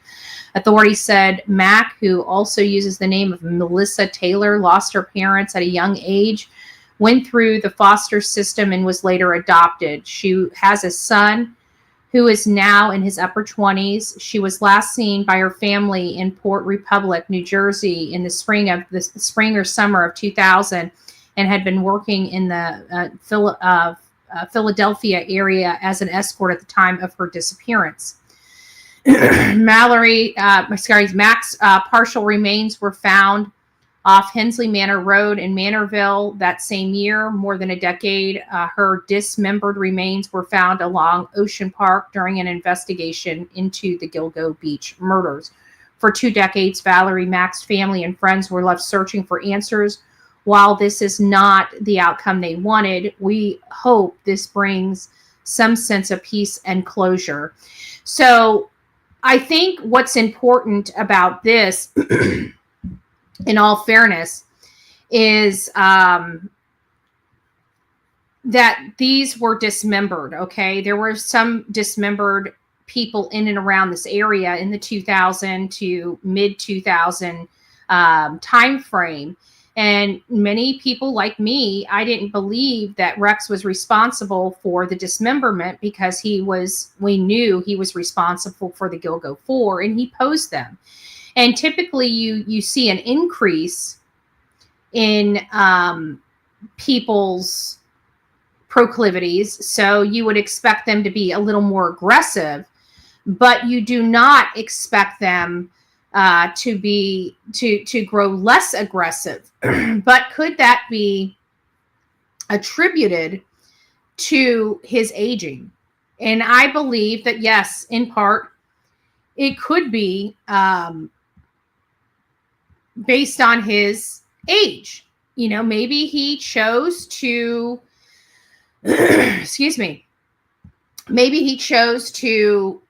Authorities said Mack, who also uses the name of Melissa Taylor, lost her parents at a young age, went through the foster system, and was later adopted. She has a son who is now in his upper 20s. She was last seen by her family in Port Republic, New Jersey, in the spring or summer of 2000, and had been working in the Philadelphia area as an escort at the time of her disappearance. Mack's partial remains were found off Hensley Manor Road in Manorville that same year. More than a decade, her dismembered remains were found along Ocean Park during an investigation into the Gilgo Beach murders. For 2 decades, Valerie Mack's family and friends were left searching for answers. While this is not the outcome they wanted, we hope this brings some sense of peace and closure. So I think what's important about this, in all fairness, is that these were dismembered, okay? There were some dismembered people in and around this area in the 2000 to mid 2000 time frame. And many people like me, I didn't believe that Rex was responsible for the dismemberment because we knew he was responsible for the Gilgo 4 and he posed them. And typically you see an increase in people's proclivities. So you would expect them to be a little more aggressive, but you do not expect them to grow less aggressive. But could that be attributed to his aging? And I believe that yes, in part, it could be based on his age. You know, maybe he chose to, excuse me, maybe he chose to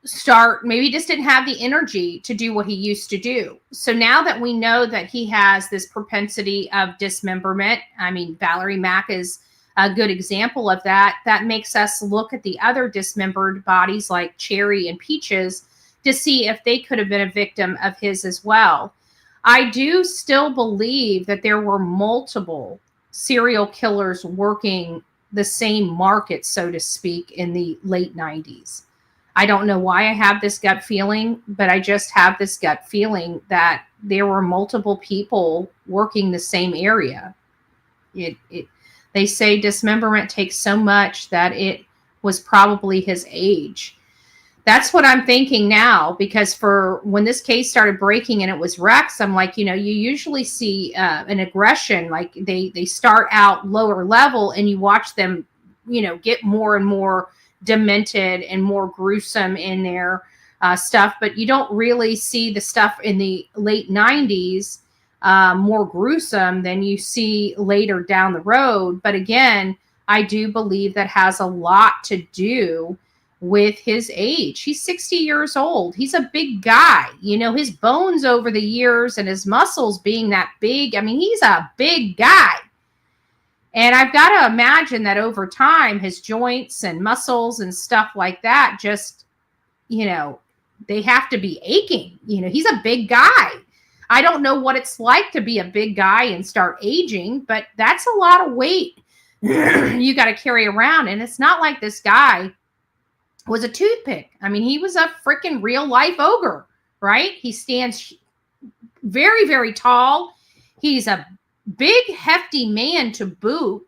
start, maybe he just didn't have the energy to do what he used to do. So now that we know that he has this propensity of dismemberment, I mean, Valerie Mack is a good example of that. That makes us look at the other dismembered bodies like Cherry and Peaches to see if they could have been a victim of his as well. I do still believe that there were multiple serial killers working the same market, so to speak, in the late 90s. I don't know why I have this gut feeling, but I just have this gut feeling that there were multiple people working the same area. They say dismemberment takes so much that it was probably his age. That's what I'm thinking now, because for when this case started breaking and it was Rex, I'm like, you know, you usually see an aggression, like they start out lower level and you watch them, you know, get more and more demented and more gruesome in their stuff, but you don't really see the stuff in the late 90s more gruesome than you see later down the road. But again, I do believe that has a lot to do with his age. He's 60 years old. He's a big guy. You know, his bones over the years and his muscles being that big. I mean, he's a big guy. And I've got to imagine that over time, his joints and muscles and stuff like that just, you know, they have to be aching. You know, he's a big guy. I don't know what it's like to be a big guy and start aging, but that's a lot of weight you got to carry around. And it's not like this guy was a toothpick. I mean, he was a freaking real life ogre, right? He stands very, very tall. He's a big, hefty man to boot.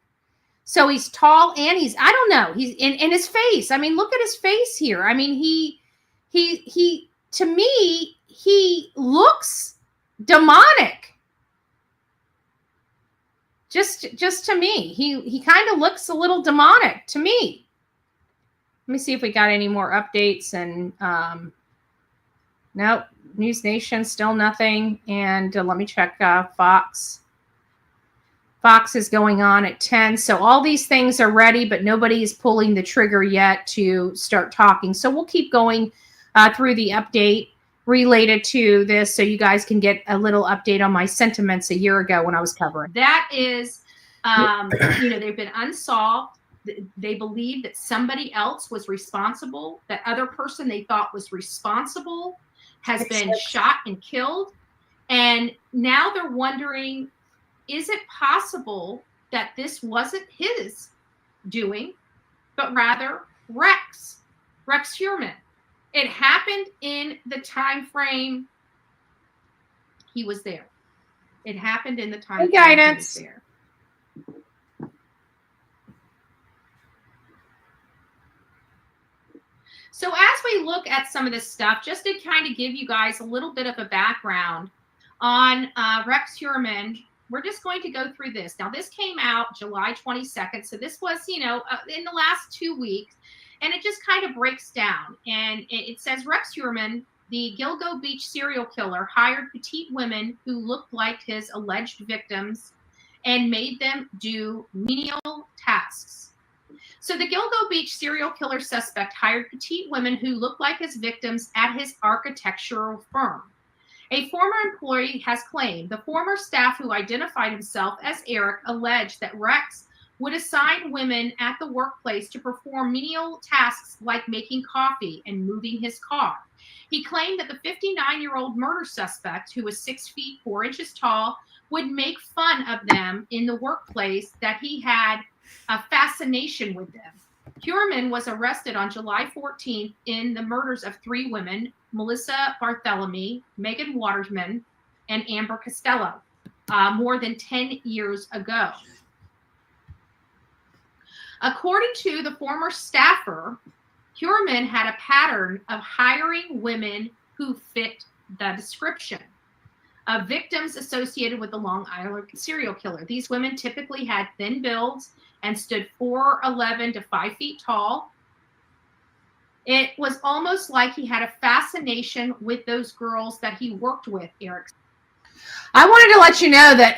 So he's tall and he's, I don't know, he's in his face. I mean, look at his face here. I mean, he, to me, he looks demonic. Just to me, he kind of looks a little demonic to me. Let me see if we got any more updates. And nope, News Nation, still nothing. And let me check Fox. Fox is going on at 10. So all these things are ready, but nobody is pulling the trigger yet to start talking. So we'll keep going through the update related to this so you guys can get a little update on my sentiments a year ago when I was covering. That is, you know, they've been unsolved. They believe that somebody else was responsible. That other person they thought was responsible has been shot and killed. And now they're wondering, is it possible that this wasn't his doing, but rather Rex Heuermann? It happened in the time frame he was there. It happened in the time frame he was there. So as we look at some of this stuff, just to kind of give you guys a little bit of a background on Rex Heuermann, we're just going to go through this. Now, this came out July 22nd. So this was, you know, in the last 2 weeks. And it just kind of breaks down. And it says Rex Heuermann, the Gilgo Beach serial killer hired petite women who looked like his alleged victims and made them do menial tasks. So the Gilgo Beach serial killer suspect hired petite women who looked like his victims at his architectural firm. A former employee has claimed the former staff who identified himself as Eric alleged that Rex would assign women at the workplace to perform menial tasks like making coffee and moving his car. He claimed that the 59-year-old murder suspect, who was 6 feet 4 inches tall, would make fun of them in the workplace, that he had a fascination with them. Heuermann was arrested on July 14th in the murders of 3 women, Melissa Barthelemy, Megan Waterman, and Amber Costello, more than 10 years ago. According to the former staffer, Heuermann had a pattern of hiring women who fit the description of victims associated with the Long Island serial killer. These women typically had thin builds and stood 4'11" to 5 feet tall. It was almost like he had a fascination with those girls that he worked with, Eric. I wanted to let you know that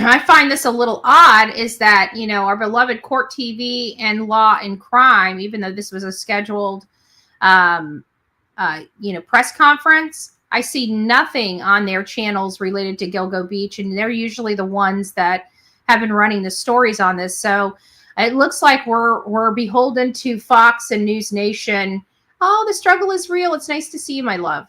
I find this a little odd, is that, you know, our beloved Court TV and Law and Crime, even though this was a scheduled, press conference, I see nothing on their channels related to Gilgo Beach, and they're usually the ones that have been running the stories on this. So it looks like we're beholden to Fox and News Nation. Oh, the struggle is real. It's nice to see you, my love.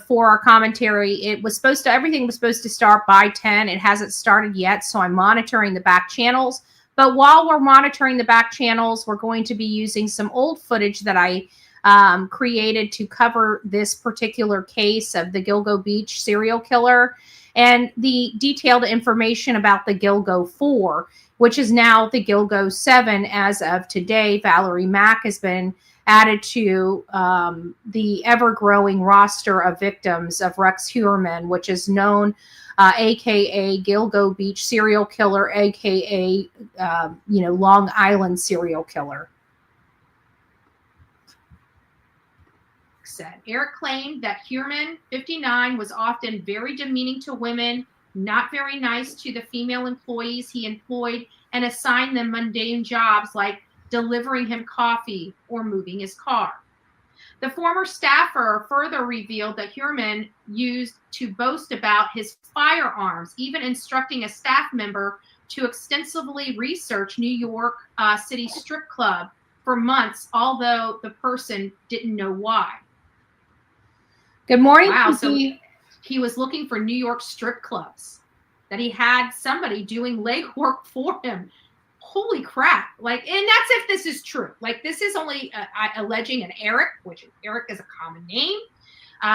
For our commentary, everything was supposed to start by 10. It hasn't started yet, so I'm monitoring the back channels. But while we're monitoring the back channels, we're going to be using some old footage that I created to cover this particular case of the Gilgo Beach serial killer and the detailed information about the Gilgo 4, which is now the Gilgo 7 as of today. Valerie Mack has been added to the ever-growing roster of victims of Rex Heuermann, which is known, a.k.a. Gilgo Beach serial killer, a.k.a. Long Island serial killer. Said Eric claimed that Heuermann, 59, was often very demeaning to women, not very nice to the female employees he employed, and assigned them mundane jobs like delivering him coffee or moving his car. The former staffer further revealed that Heuermann used to boast about his firearms, even instructing a staff member to extensively research New York City strip club for months, although the person didn't know why. Good morning. Wow, so he was looking for New York strip clubs, that he had somebody doing legwork for him. Holy crap. And that's if this is true. This is only alleging an Eric, which Eric is a common name.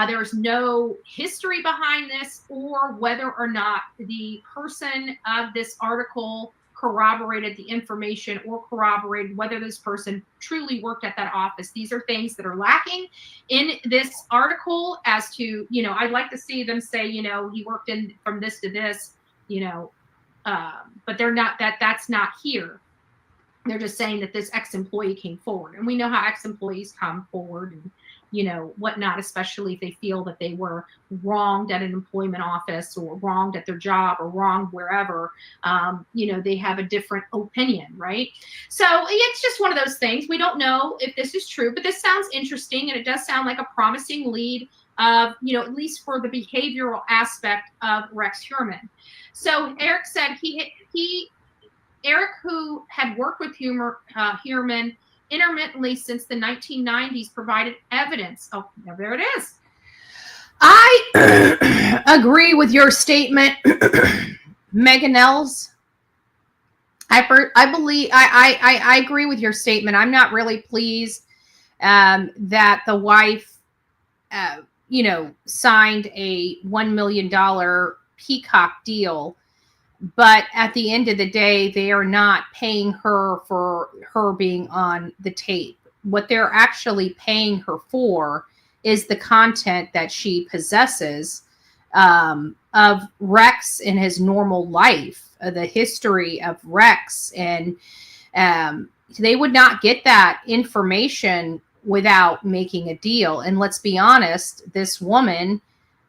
There's no history behind this, or whether or not the person of this article corroborated the information or corroborated whether this person truly worked at that office. These are things that are lacking in this article as to, I'd like to see them say, he worked in from this to this, but they're not, that's not here. They're just saying that this ex-employee came forward, and we know how ex-employees come forward and, whatnot, especially if they feel that they were wronged at an employment office or wronged at their job or wronged wherever, they have a different opinion, right? So it's just one of those things. We don't know if this is true, but this sounds interesting, and it does sound like a promising lead of, at least for the behavioral aspect of Rex Heuermann. So Eric said Eric, who had worked with Heuermann intermittently since the 1990s, provided evidence. Oh, there it is. I agree with your statement, Megan Els. I agree with your statement. I'm not really pleased that the wife, signed a $1 million Peacock deal. But at the end of the day, they are not paying her for her being on the tape. What they're actually paying her for is the content that she possesses of Rex in his normal life, the history of Rex. And they would not get that information without making a deal. And let's be honest, this woman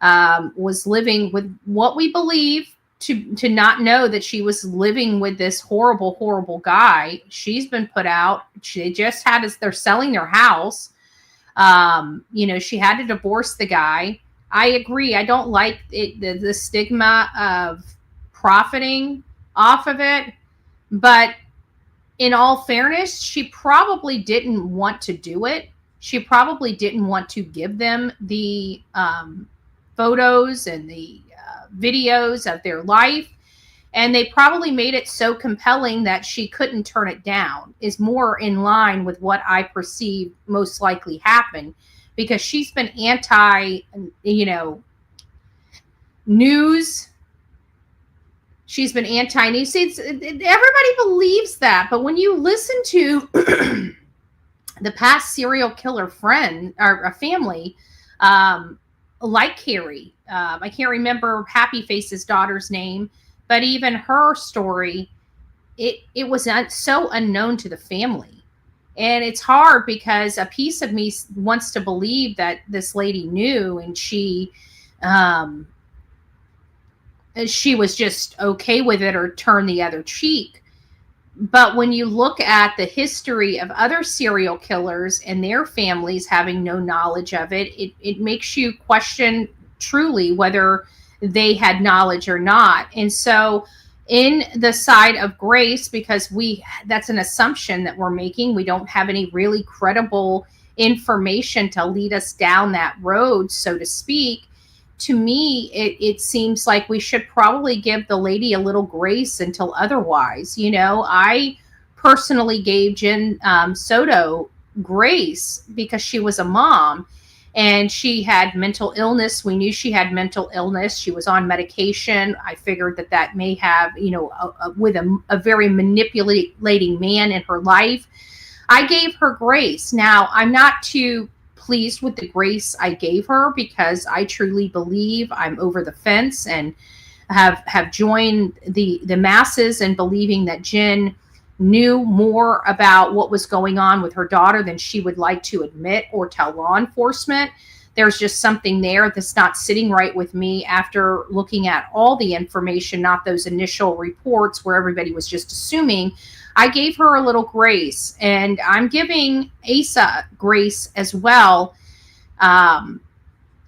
was living with what we believe to not know that she was living with this horrible, horrible guy. She's been put out. They just they're selling their house. She had to divorce the guy. I agree. I don't like the stigma of profiting off of it. But in all fairness, she probably didn't want to do it. She probably didn't want to give them the photos and the videos of their life. And they probably made it so compelling that she couldn't turn it down, is more in line with what I perceive most likely happened, because she's been anti, news. She's been anti-news. Everybody believes that. But when you listen to the past serial killer friend or a family, like Carrie, I can't remember Happy Face's daughter's name, but even her story, it was so unknown to the family. And it's hard because a piece of me wants to believe that this lady knew, and she was just okay with it or turn the other cheek. But when you look at the history of other serial killers and their families having no knowledge of it, it makes you question truly whether they had knowledge or not. And so in the side of Grace, because that's an assumption that we're making, we don't have any really credible information to lead us down that road, so to speak. To me, it seems like we should probably give the lady a little grace until otherwise. I personally gave Jen Soto grace because she was a mom and she had mental illness. We knew she had mental illness. She was on medication. I figured that may have, with a very manipulating man in her life. I gave her grace. Now, I'm not too pleased with the grace I gave her, because I truly believe I'm over the fence and have joined the masses in believing that Jen knew more about what was going on with her daughter than she would like to admit or tell law enforcement. There's just something there that's not sitting right with me after looking at all the information, not those initial reports where everybody was just assuming. I gave her a little grace, and I'm giving Asa grace as well,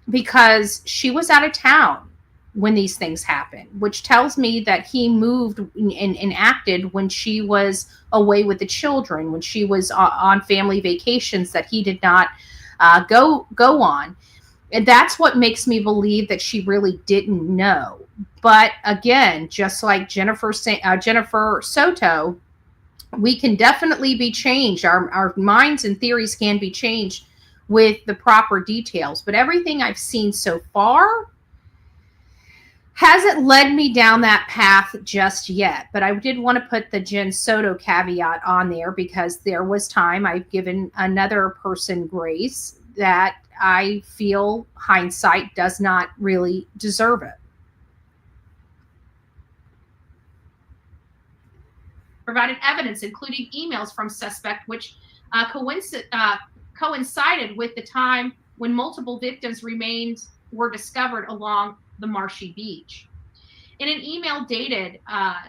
because she was out of town when these things happened, which tells me that he moved and acted when she was away with the children, when she was on family vacations that he did not go on. And that's what makes me believe that she really didn't know. But again, just like Jennifer Soto, we can definitely be changed. Our minds and theories can be changed with the proper details. But everything I've seen so far hasn't led me down that path just yet. But I did want to put the Jen Soto caveat on there, because there was time I've given another person grace that I feel hindsight does not really deserve it. Provided evidence, including emails from suspect, which coincided with the time when multiple victims' remains were discovered along the marshy beach. In an email dated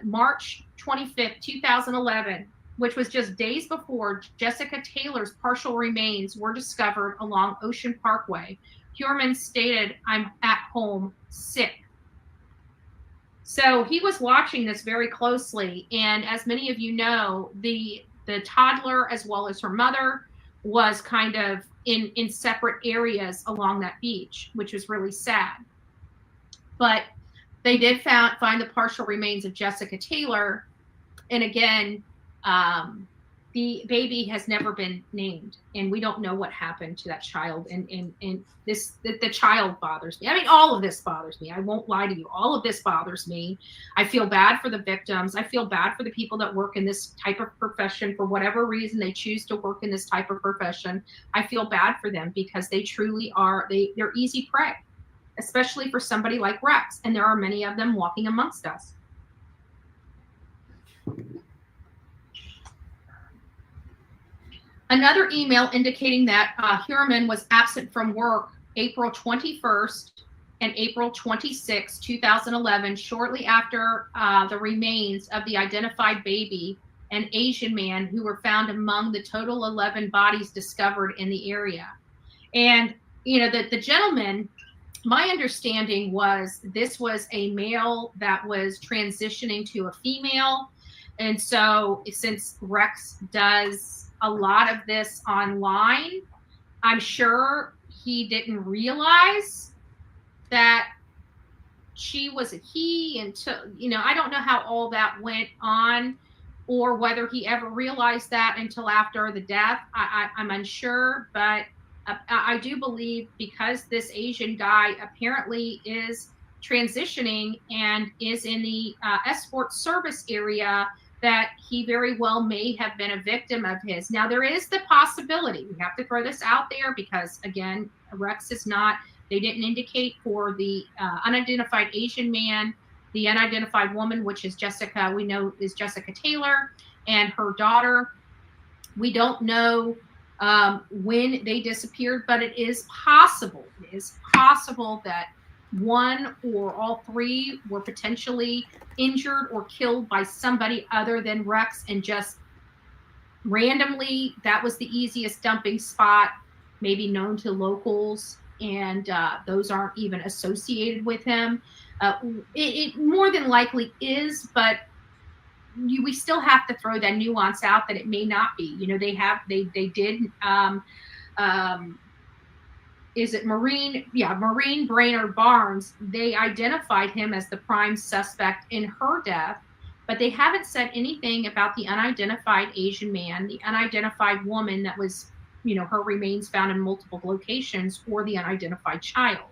March 25th, 2011, which was just days before Jessica Taylor's partial remains were discovered along Ocean Parkway, Heuermann stated, "I'm at home sick." So he was watching this very closely. And as many of you know, the toddler, as well as her mother, was kind of in separate areas along that beach, which was really sad. But they did find the partial remains of Jessica Taylor. And again, the baby has never been named, and we don't know what happened to that child. And the child bothers me. I mean, all of this bothers me. I won't lie to you. All of this bothers me. I feel bad for the victims. I feel bad for the people that work in this type of profession. For whatever reason they choose to work in this type of profession, I feel bad for them, because they truly are, they're easy prey, especially for somebody like Rex. And there are many of them walking amongst us. Another email indicating that Heuermann was absent from work April 21st and April 26, 2011, shortly after the remains of the identified baby and Asian man who were found among the total 11 bodies discovered in the area. And, you know, the gentleman, my understanding was this was a male that was transitioning to a female. And so since Rex does a lot of this online, I'm sure he didn't realize that she was a he until, you know, I don't know how all that went on or whether he ever realized that until after the death. I'm unsure, but I do believe because this Asian guy apparently is transitioning and is in the escort service area, that he very well may have been a victim of his. Now, there is the possibility, we have to throw this out there because, again, Rex is not, they didn't indicate for the unidentified Asian man, the unidentified woman, which is Jessica, we know is Jessica Taylor, and her daughter. We don't know when they disappeared, but it is possible. It is possible that one or all three were potentially injured or killed by somebody other than Rex, and just randomly, that was the easiest dumping spot, maybe known to locals, and those aren't even associated with him. It more than likely is, but we still have to throw that nuance out that it may not be. You know, they did is it Maureen? Yeah, Maureen Brainerd Barnes. They identified him as the prime suspect in her death, but they haven't said anything about the unidentified Asian man, the unidentified woman that was, you know, her remains found in multiple locations, or the unidentified child.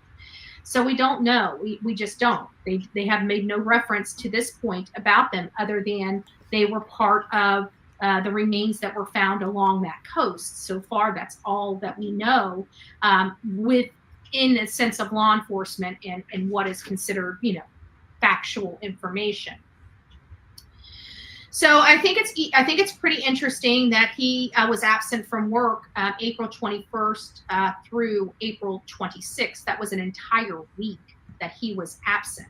So we don't know. We just don't. They have made no reference to this point about them other than they were part of the remains that were found along that coast. So far, that's all that we know within the sense of law enforcement and what is considered, you know, factual information. So I think it's pretty interesting that he was absent from work April 21st through April 26th. That was an entire week that he was absent.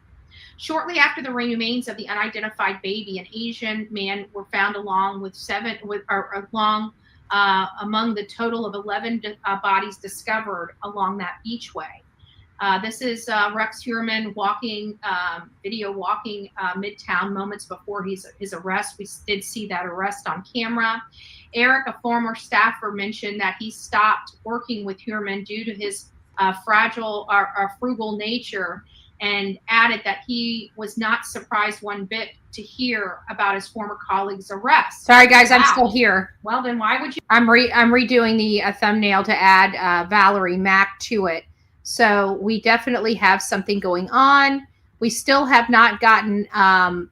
Shortly after the remains of the unidentified baby, an Asian man were found among the total of 11 bodies discovered along that beachway. This is Rex Heuermann video walking Midtown moments before his arrest. We did see that arrest on camera. Eric, a former staffer, mentioned that he stopped working with Heuermann due to his frugal nature, and added that he was not surprised one bit to hear about his former colleague's arrest. Sorry, guys, Wow. I'm still here. Well, then why would you? I'm redoing the thumbnail to add Valerie Mack to it. So we definitely have something going on. We still have not gotten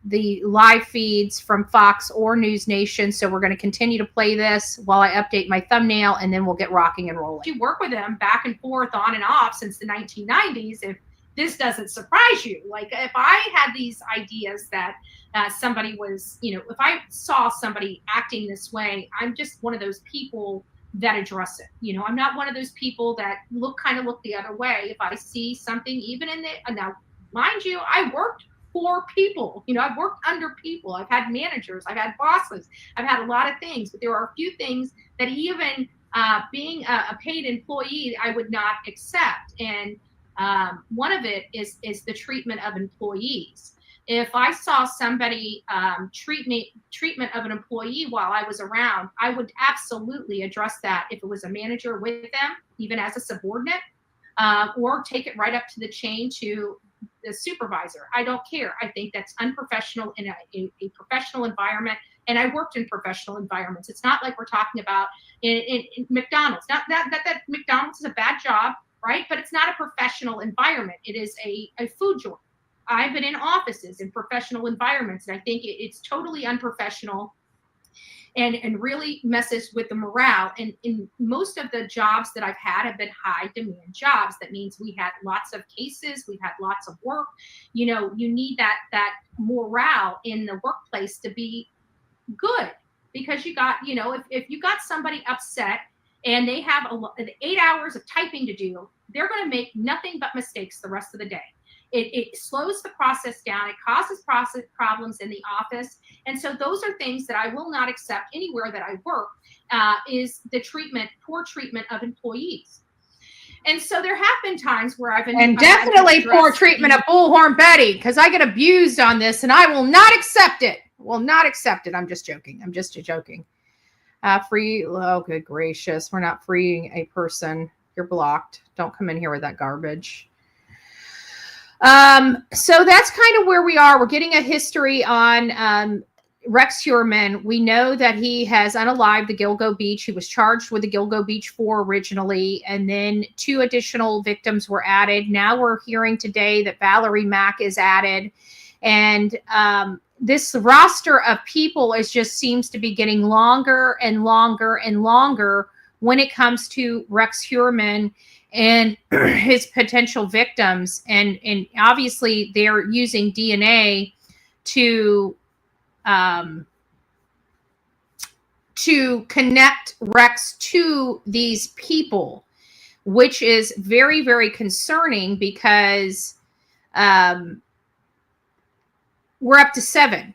the live feeds from Fox or News Nation. So we're going to continue to play this while I update my thumbnail, and then we'll get rocking and rolling. You work with them back and forth on and off since the 1990s. If this doesn't surprise you, like if I had these ideas that somebody was, you know, if I saw somebody acting this way, I'm just one of those people that address it. You know, I'm not one of those people that look the other way. If I see something, even in the, now, mind you, I worked for people, you know, I've worked under people. I've had managers, I've had bosses, I've had a lot of things, but there are a few things that even being a paid employee, I would not accept. And one of it is the treatment of employees. If I saw somebody treatment of an employee while I was around, I would absolutely address that if it was a manager with them, even as a subordinate, or take it right up to the chain to the supervisor. I don't care. I think that's unprofessional in a professional environment. And I worked in professional environments. It's not like we're talking about in McDonald's. Not that McDonald's is a bad job, right? But it's not a professional environment. It is a food joint. I've been in offices in professional environments, and I think it's totally unprofessional and really messes with the morale. And in most of the jobs that I've had have been high demand jobs. That means we had lots of cases, we had lots of work. You know, you need that morale in the workplace to be good, because you got, if you got somebody upset and they have 8 hours of typing to do, they're going to make nothing but mistakes the rest of the day. It slows the process down. It causes process problems in the office. And so those are things that I will not accept anywhere that I work, is the poor treatment of employees. And so there have been times where I've been... And definitely poor treatment of Bullhorn Betty, because I get abused on this and I will not accept it. Will not accept it. I'm just joking. I'm just joking. Oh, good gracious. We're not freeing a person. You're blocked. Don't come in here with that garbage. So that's kind of where we are. We're getting a history on Rex Heuermann. We know that he has unalived the Gilgo Beach. He was charged with the Gilgo Beach 4 originally, and then 2 additional victims were added. Now we're hearing today that Valerie Mack is added. And this roster of people seems to be getting longer and longer and longer when it comes to Rex Heuermann and his potential victims. And obviously they're using DNA to connect Rex to these people, which is very, very concerning, because we're up to 7.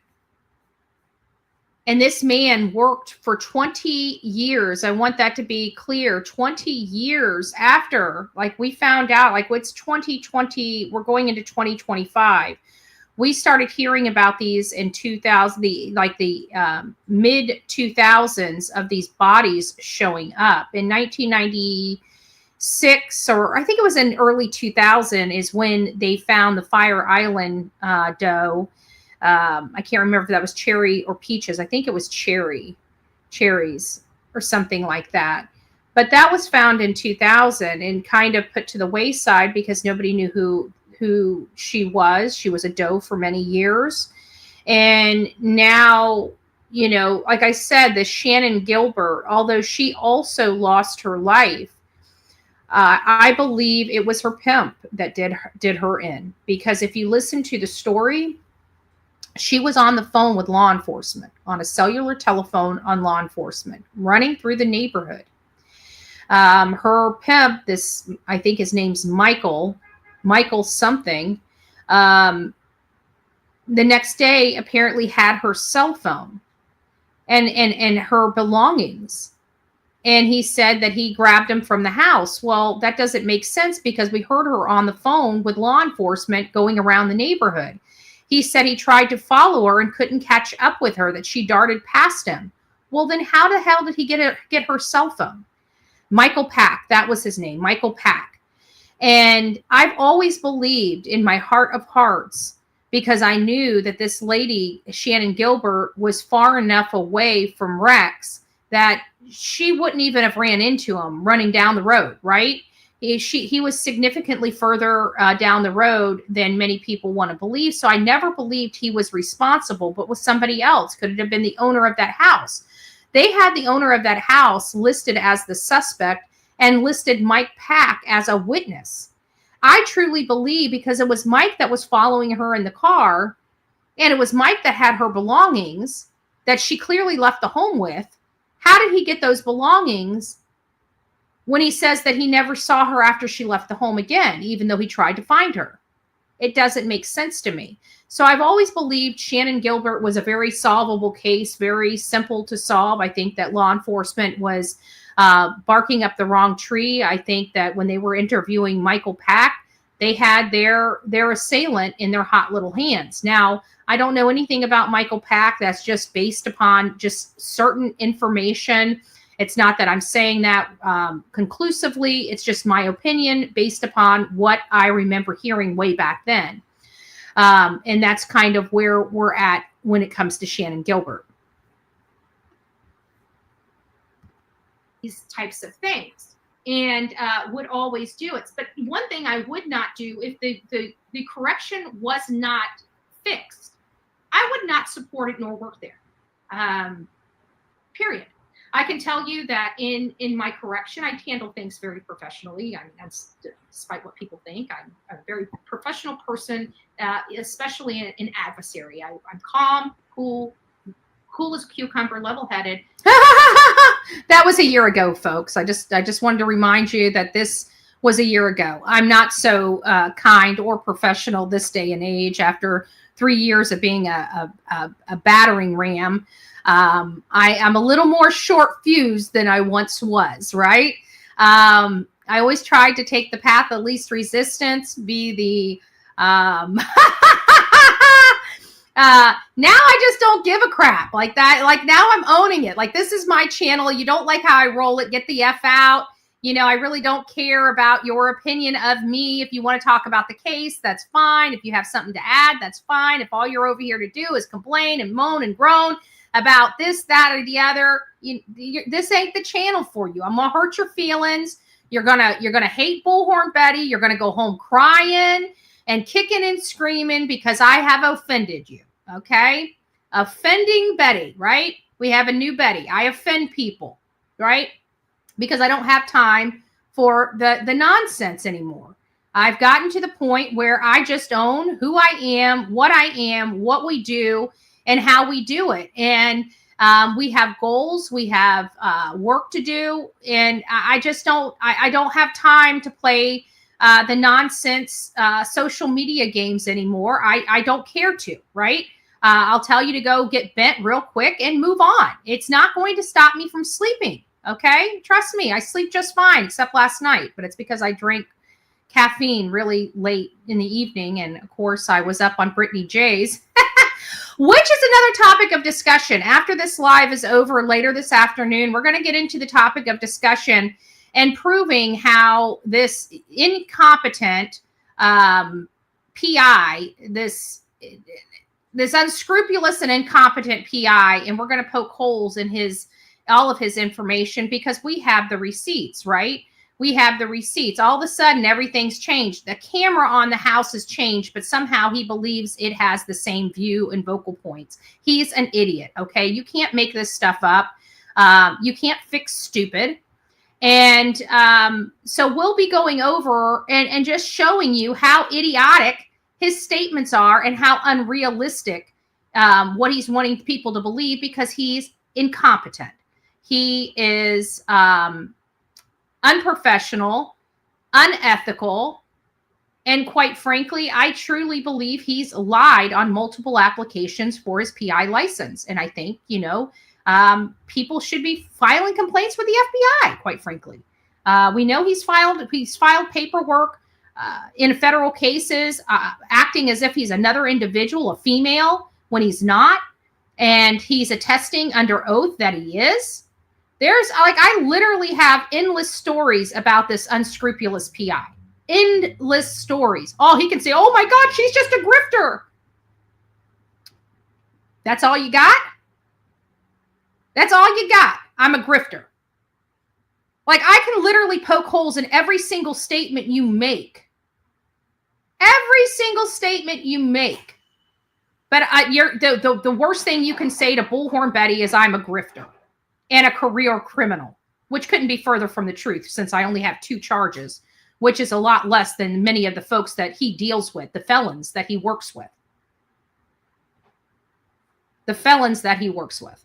And this man worked for 20 years. I want that to be clear. 20 years after, like, we found out, like, it's 2020, we're going into 2025. We started hearing about these in 2000, the mid 2000s, of these bodies showing up. In 1996, or I think it was in early 2000, is when they found the Fire Island doe. I can't remember if that was cherry or peaches. I think it was cherries or something like that. But that was found in 2000 and kind of put to the wayside because nobody knew who she was. She was a doe for many years. And now, like I said, the Shannon Gilbert, although she also lost her life, I believe it was her pimp that did her in. Because if you listen to the story, she was on the phone with law enforcement, on a cellular telephone on law enforcement, running through the neighborhood. Her pimp, I think his name's Michael something, the next day apparently had her cell phone and her belongings. And he said that he grabbed him from the house. Well, that doesn't make sense, because we heard her on the phone with law enforcement going around the neighborhood. He said he tried to follow her and couldn't catch up with her, that she darted past him. Well, then how the hell did he get her cell phone? Michael Pack, that was his name, Michael Pack. And I've always believed in my heart of hearts, because I knew that this lady, Shannon Gilbert, was far enough away from Rex that she wouldn't even have ran into him running down the road, right? He was significantly further down the road than many people want to believe. So I never believed he was responsible, but was somebody else. Could it have been the owner of that house? They had the owner of that house listed as the suspect and listed Mike Pack as a witness. I truly believe, because it was Mike that was following her in the car, and it was Mike that had her belongings that she clearly left the home with. How did he get those belongings when he says that he never saw her after she left the home again, even though he tried to find her? It doesn't make sense to me. So I've always believed Shannon Gilbert was a very solvable case, very simple to solve. I think that law enforcement was barking up the wrong tree. I think that when they were interviewing Michael Pack, they had their assailant in their hot little hands. Now, I don't know anything about Michael Pack. That's just based upon just certain information. It's not that I'm saying that conclusively. It's just my opinion based upon what I remember hearing way back then. And that's kind of where we're at when it comes to Shannon Gilbert. These types of things, and would always do it. But one thing I would not do, if the correction was not fixed, I would not support it nor work there. Period. I can tell you that in my correction, I handle things very professionally. I mean, that's despite what people think. I'm a very professional person, especially in adversary. I'm calm, cool, cool as a cucumber, level-headed. That was a year ago, folks. I just wanted to remind you that this was a year ago. I'm not so kind or professional this day and age after 3 years of being a battering ram. I am a little more short fused than I once was, right? I always tried to take the path of least resistance, be the now I just don't give a crap like that. Like now I'm owning it. Like this is my channel. You don't like how I roll it, get the F out. You know, I really don't care about your opinion of me. If you want to talk about the case, that's fine. If you have something to add, that's fine. If all you're over here to do is complain and moan and groan about this, that, or the other, this ain't the channel for you. I'm gonna hurt your feelings. You're gonna hate Bullhorn Betty. You're gonna go home crying and kicking and screaming because I have offended you. Okay, offending Betty, right? We have a new Betty. I offend people, right? Because I don't have time for the nonsense anymore. I've gotten to the point where I just own who I am, what we do, and how we do it. And we have goals, we have work to do, and I don't have time to play the nonsense social media games anymore. I don't care to, right? I'll tell you to go get bent real quick and move on. It's not going to stop me from sleeping. Okay, trust me, I sleep just fine, except last night, but it's because I drank caffeine really late in the evening. And of course, I was up on Brittany J's, which is another topic of discussion. After this live is over later this afternoon, we're going to get into the topic of discussion and proving how this incompetent PI, this unscrupulous and incompetent PI, and we're going to poke holes in all of his information because we have the receipts, right? We have the receipts. All of a sudden, everything's changed. The camera on the house has changed, but somehow he believes it has the same view and vocal points. He's an idiot, okay? You can't make this stuff up. You can't fix stupid. And so we'll be going over and just showing you how idiotic his statements are and how unrealistic what he's wanting people to believe because he's incompetent. He is unprofessional, unethical, and quite frankly, I truly believe he's lied on multiple applications for his PI license. And I think, people should be filing complaints with the FBI, quite frankly. We know he's filed paperwork in federal cases, acting as if he's another individual, a female, when he's not. And he's attesting under oath that he is. I literally have endless stories about this unscrupulous PI. Endless stories. All he can say, oh my God, she's just a grifter. That's all you got? That's all you got. I'm a grifter. Like I can literally poke holes in every single statement you make. Every single statement you make. But the worst thing you can say to Bullhorn Betty is I'm a grifter and a career criminal, which couldn't be further from the truth since I only have 2 charges, which is a lot less than many of the folks that he deals with, the felons that he works with. The felons that he works with.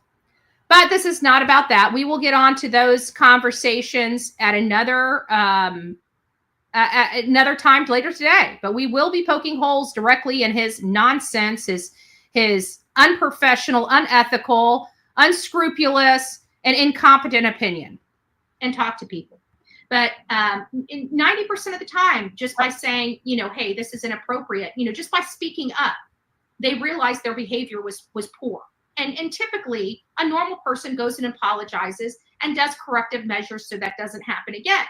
But this is not about that. We will get on to those conversations at another time later today. But we will be poking holes directly in his nonsense, his unprofessional, unethical, unscrupulous, and incompetent opinion, and talk to people. But 90% of the time, just by saying, hey, this is inappropriate, just by speaking up, they realize their behavior was poor. And typically, a normal person goes and apologizes and does corrective measures so that doesn't happen again.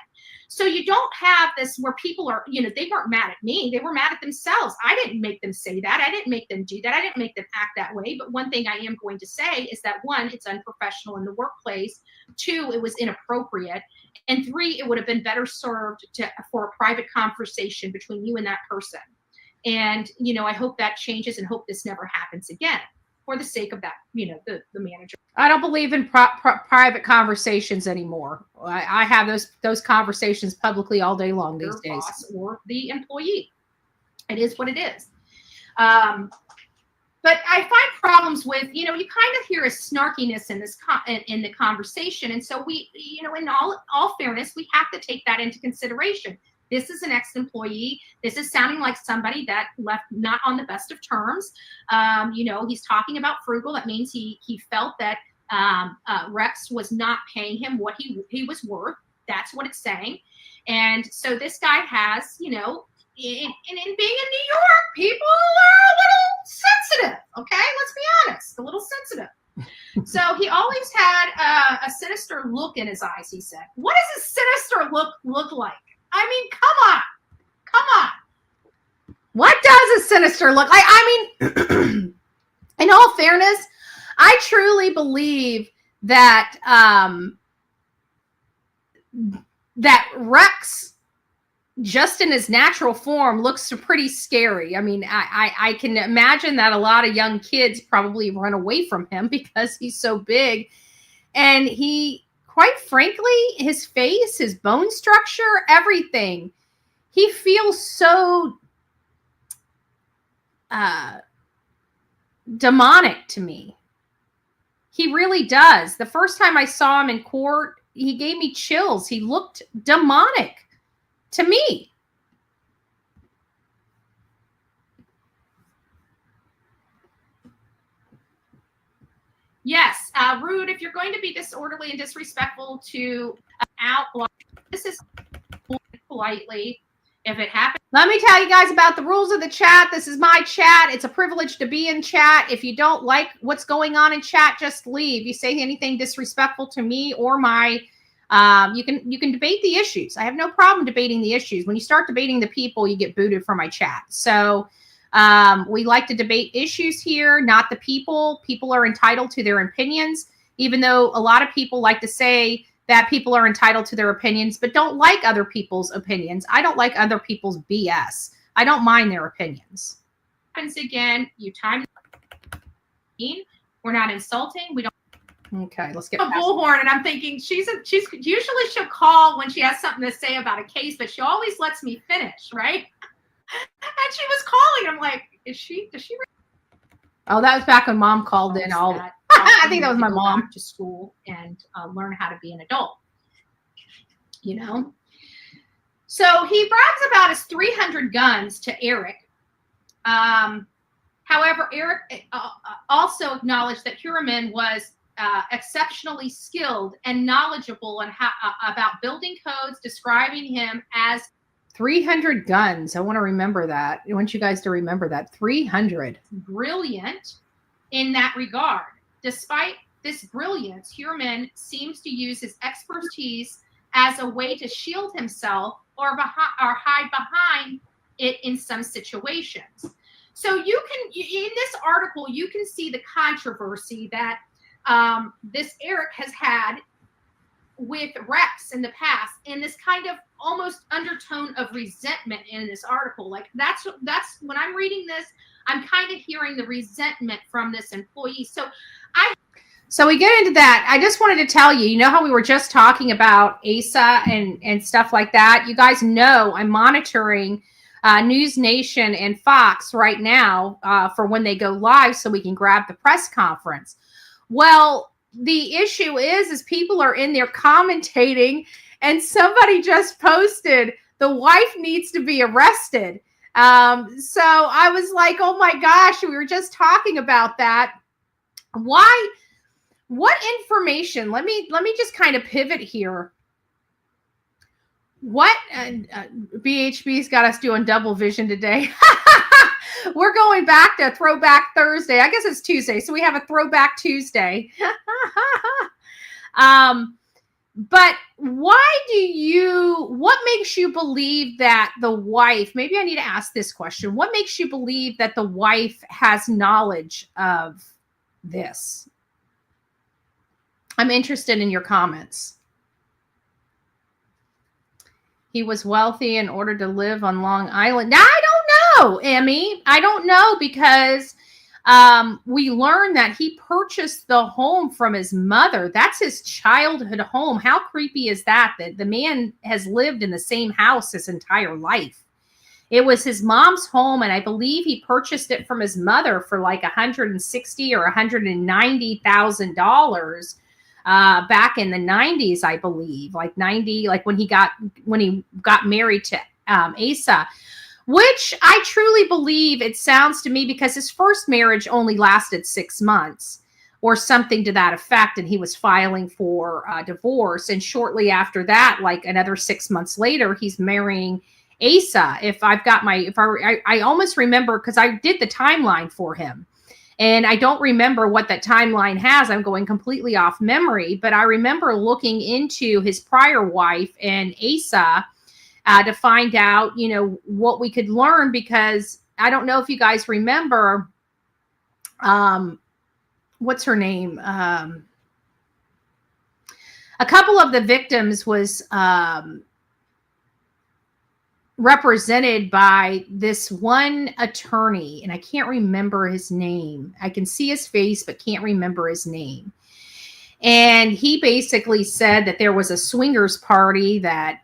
So you don't have this where people are, they weren't mad at me. They were mad at themselves. I didn't make them say that. I didn't make them do that. I didn't make them act that way. But one thing I am going to say is that 1, it's unprofessional in the workplace. 2, it was inappropriate. And 3, it would have been better served for a private conversation between you and that person. And, I hope that changes and hope this never happens again. For the sake of that, the manager. I don't believe in private conversations anymore. I have those conversations publicly all day long these days. Boss or the employee. It is what it is. But But I find problems with, you kind of hear a snarkiness in this in the conversation. And so we, in all fairness, we have to take that into consideration. This is an ex-employee. This is sounding like somebody that left not on the best of terms. He's talking about frugal. That means he felt that Rex was not paying him what he was worth. That's what it's saying. And so this guy has, in being in New York, people are a little sensitive. Okay, let's be honest, a little sensitive. So he always had a sinister look in his eyes. He said, "What does a sinister look like?" I mean, come on. What does a sinister look like? I mean, in all fairness, I truly believe that that Rex, just in his natural form, looks pretty scary. I mean, I can imagine that a lot of young kids probably run away from him because he's so big. And he, quite frankly, his face, his bone structure, everything, he feels so demonic to me. He really does. The first time I saw him in court, he gave me chills. He looked demonic to me. Yes, rude. If you're going to be disorderly and disrespectful to outlaw, this is politely. If it happens, let me tell you guys about the rules of the chat. This is my chat. It's a privilege to be in chat. If you don't like what's going on in chat, just leave. You say anything disrespectful to me or my, you can debate the issues. I have no problem debating the issues. When you start debating the people, you get booted from my chat. So we like to debate issues here, not the people. People are entitled to their opinions, even though a lot of people like to say that people are entitled to their opinions, but don't like other people's opinions. I don't like other people's BS. I don't mind their opinions. Happens again, you time. We're not insulting. We don't. Okay, let's get a Bullhorn. And I'm thinking she's usually she'll call when she has something to say about a case, but she always lets me finish, right? And she was calling. I'm like, does she? Oh, that was back when Mom called in. I think that was my mom. Back to school and learn how to be an adult. So he brags about his 300 guns to Eric. However, Eric also acknowledged that Heuermann was exceptionally skilled and knowledgeable about building codes, describing him as 300 guns. I want to remember that. I want you guys to remember that. 300. Brilliant in that regard. Despite this brilliance, Heuermann seems to use his expertise as a way to shield himself or hide behind it in some situations. So you can, in this article, you can see the controversy that this Eric has had with Rex in the past, and this kind of almost undertone of resentment in this article. Like that's when I'm reading this, I'm kind of hearing the resentment from this employee. So we get into that. I just wanted to tell you, how we were just talking about Asa and stuff like that. You guys know I'm monitoring News Nation and Fox right now for when they go live so we can grab the press conference. Well, the issue is people are in there commentating, and somebody just posted the wife needs to be arrested. So I was like, oh my gosh, we were just talking about that. Why? What information? Let me just kind of pivot here. What BHB's got us doing double vision today. We're going back to Throwback Thursday. I guess it's Tuesday, so we have a Throwback Tuesday. But what makes you believe that the wife, maybe I need to ask this question. What makes you believe that the wife has knowledge of this? I'm interested in your comments. He was wealthy in order to live on Long Island. Now, I don't know, Emmy. I don't know because we learned that he purchased the home from his mother. That's his childhood home. How creepy is that? That the man has lived in the same house his entire life. It was his mom's home, and I believe he purchased it from his mother for like $160,000 or $190,000 back in the 90s, I believe, like 90, like when he got married to Asa, which I truly believe, it sounds to me, because his first marriage only lasted 6 months or something to that effect, and he was filing for divorce. And shortly after that, like another 6 months later, he's marrying Asa. I almost remember, because I did the timeline for him, and I don't remember what that timeline has. I'm going completely off memory, but I remember looking into his prior wife and Asa to find out, what we could learn, because I don't know if you guys remember, what's her name? A couple of the victims was represented by this one attorney, and I can't remember his name. I can see his face, but can't remember his name. And he basically said that there was a swingers party that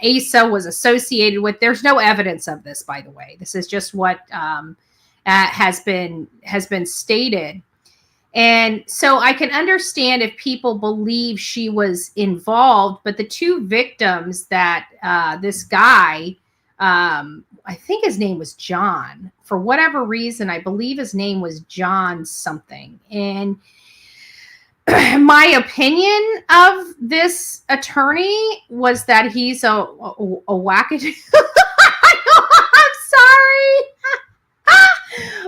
Asa was associated with. There's no evidence of this, by the way. This is just what has been stated. And so I can understand if people believe she was involved, but the two victims that this guy, I think his name was John. For whatever reason, I believe his name was John something. And my opinion of this attorney was that he's a wackadoo. I'm sorry.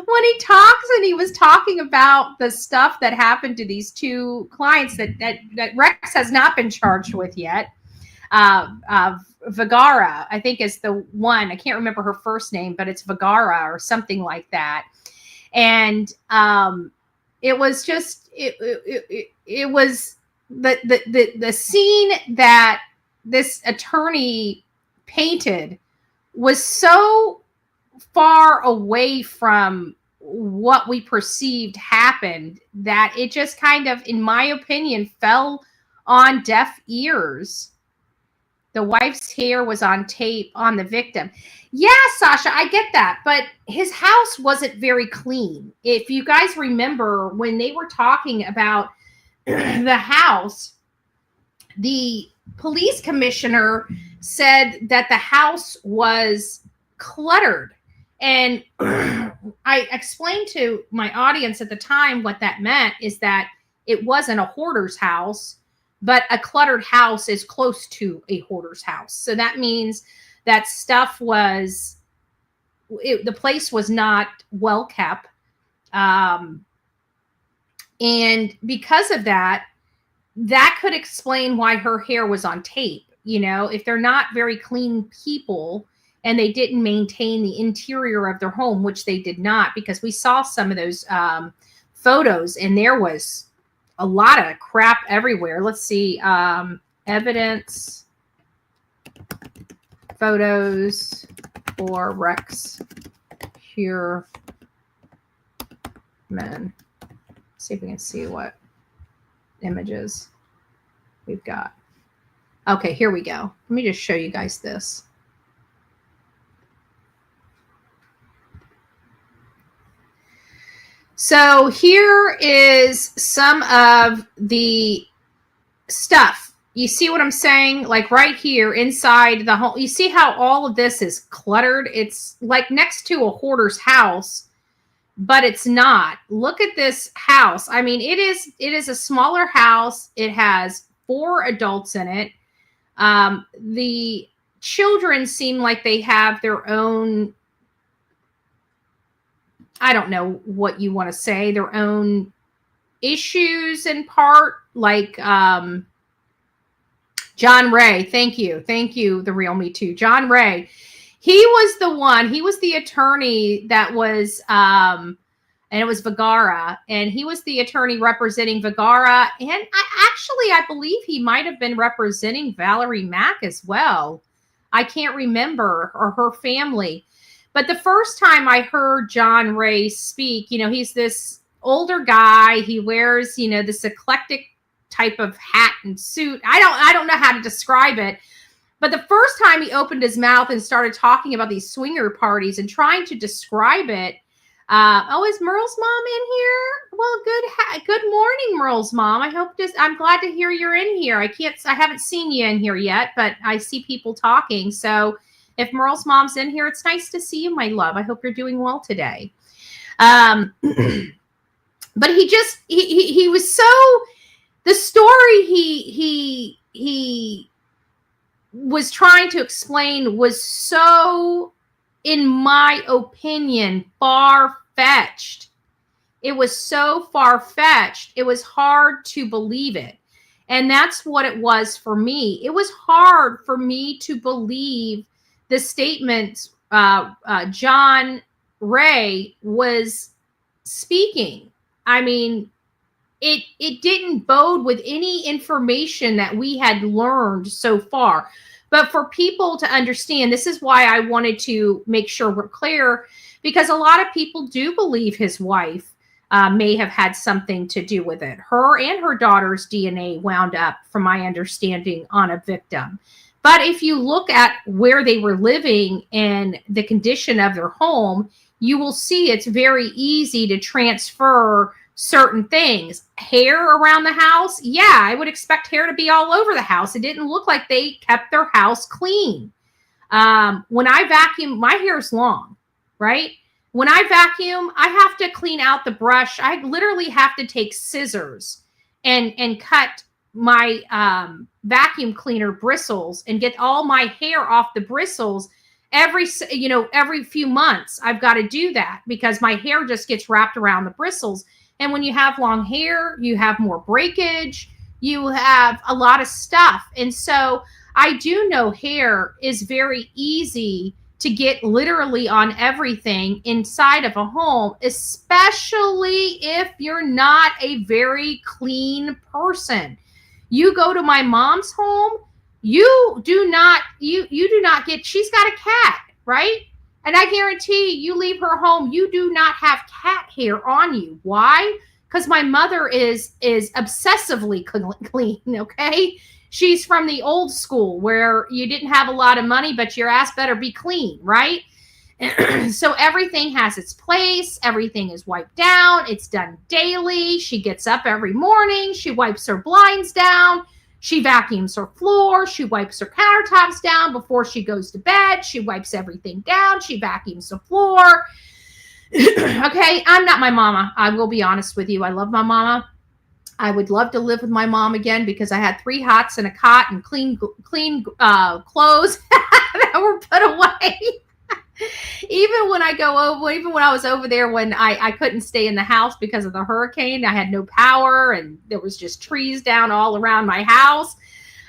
When he talks, and he was talking about the stuff that happened to these two clients that Rex has not been charged with yet. Vergara, I think, is the one. I can't remember her first name, but it's Vergara or something like that. And it was just it was the scene that this attorney painted was so far away from what we perceived happened that it just kind of, in my opinion, fell on deaf ears. The wife's hair was on tape on the victim. Yeah, Sasha, I get that. But his house wasn't very clean. If you guys remember when they were talking about the house, the police commissioner said that the house was cluttered. And I explained to my audience at the time what that meant is that it wasn't a hoarder's house, but a cluttered house is close to a hoarder's house. So that means that stuff was, the place was not well kept. And because of that, that could explain why her hair was on tape. If they're not very clean people and they didn't maintain the interior of their home, which they did not, because we saw some of those photos and there was a lot of crap everywhere. Let's see. Evidence photos for Rex Heuermann. See if we can see what images we've got. Okay, here we go. Let me just show you guys this. So here is some of the stuff. You see what I'm saying? Like right here inside the home, you see how all of this is cluttered? It's like next to a hoarder's house, but it's not. Look at this house. I mean, it is a smaller house. It has 4 adults in it. The children seem like they have their own, I don't know what you want to say, their own issues in part, like John Ray. Thank you, the real Me Too. John Ray. He was the attorney that was, and it was Vergara, and he was the attorney representing Vergara, and I believe he might have been representing Valerie Mack as well. I can't remember, or her family. But the first time I heard John Ray speak, he's this older guy. He wears, this eclectic type of hat and suit. I don't know how to describe it, But the first time he opened his mouth and started talking about these swinger parties and trying to describe it, is Merle's mom in here? Well, good morning, Merle's mom. I'm glad to hear you're in here. I haven't seen you in here yet, but I see people talking. So if Merle's mom's in here, it's nice to see you, my love. I hope you're doing well today. But he was so, the story he was trying to explain was so, in my opinion, far-fetched. It was so far-fetched. It was hard to believe it. And that's what it was for me. It was hard for me to believe the statement John Ray was speaking. I mean, it didn't bode with any information that we had learned so far. But for people to understand, this is why I wanted to make sure we're clear, because a lot of people do believe his wife may have had something to do with it. Her and her daughter's DNA wound up, from my understanding, on a victim. But if you look at where they were living and the condition of their home, you will see it's very easy to transfer certain things. Hair around the house? Yeah, I would expect hair to be all over the house. It didn't look like they kept their house clean. When I vacuum, my hair is long, right? When I vacuum, I have to clean out the brush. I literally have to take scissors and cut my vacuum cleaner bristles and get all my hair off the bristles every few months. I've got to do that because my hair just gets wrapped around the bristles. And when you have long hair, you have more breakage, you have a lot of stuff. And so I do know hair is very easy to get literally on everything inside of a home, especially if you're not a very clean person. You go to my mom's home, you do not get, she's got a cat, right? And I guarantee you leave her home, you do not have cat hair on you. Why? Because my mother is obsessively clean, okay? She's from the old school where you didn't have a lot of money, but your ass better be clean, right? So everything has its place. Everything is wiped down. It's done daily. She gets up every morning. She wipes her blinds down. She vacuums her floor. She wipes her countertops down before she goes to bed. She wipes everything down. She vacuums the floor. Okay, I'm not my mama. I will be honest with you. I love my mama. I would love to live with my mom again because I had 3 hots and a cot and clean clothes that were put away. Even when I was over there when I couldn't stay in the house because of the hurricane, I had no power and there was just trees down all around my house.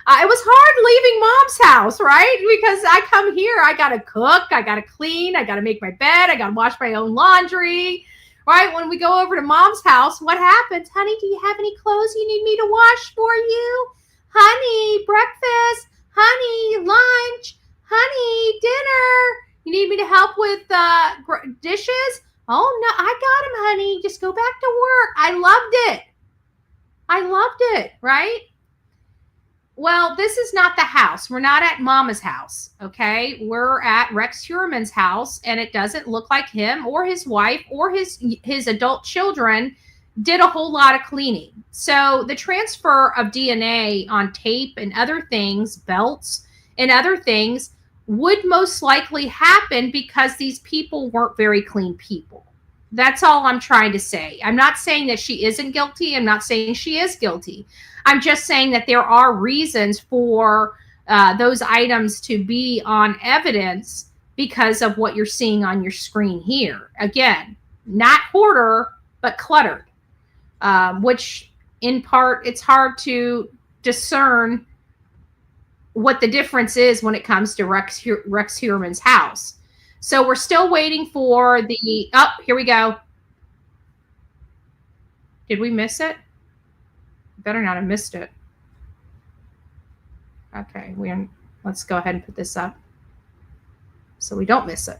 It was hard leaving mom's house, right? Because I come here, I got to cook, I got to clean, I got to make my bed, I got to wash my own laundry, right? When we go over to mom's house, what happens? Honey, do you have any clothes you need me to wash for you? Honey, breakfast. Honey, lunch. Honey, dinner. You need me to help with dishes? Oh, no, I got them, honey. Just go back to work. I loved it, right? Well, this is not the house. We're not at Mama's house, okay? We're at Rex Heuermann's house, and it doesn't look like him or his wife or his adult children did a whole lot of cleaning. So the transfer of DNA on tape and other things, belts and other things, would most likely happen because these people weren't very clean people. That's all I'm trying to say. I'm not saying that she isn't guilty. I'm not saying she is guilty. I'm just saying that there are reasons for those items to be on evidence because of what you're seeing on your screen here. Again, not hoarder, but cluttered, which in part, it's hard to discern what the difference is when it comes to Rex Heuermann's house. So we're still waiting for the, oh, here we go. Did we miss it? Better not have missed it. Okay, let's go ahead and put this up so we don't miss it.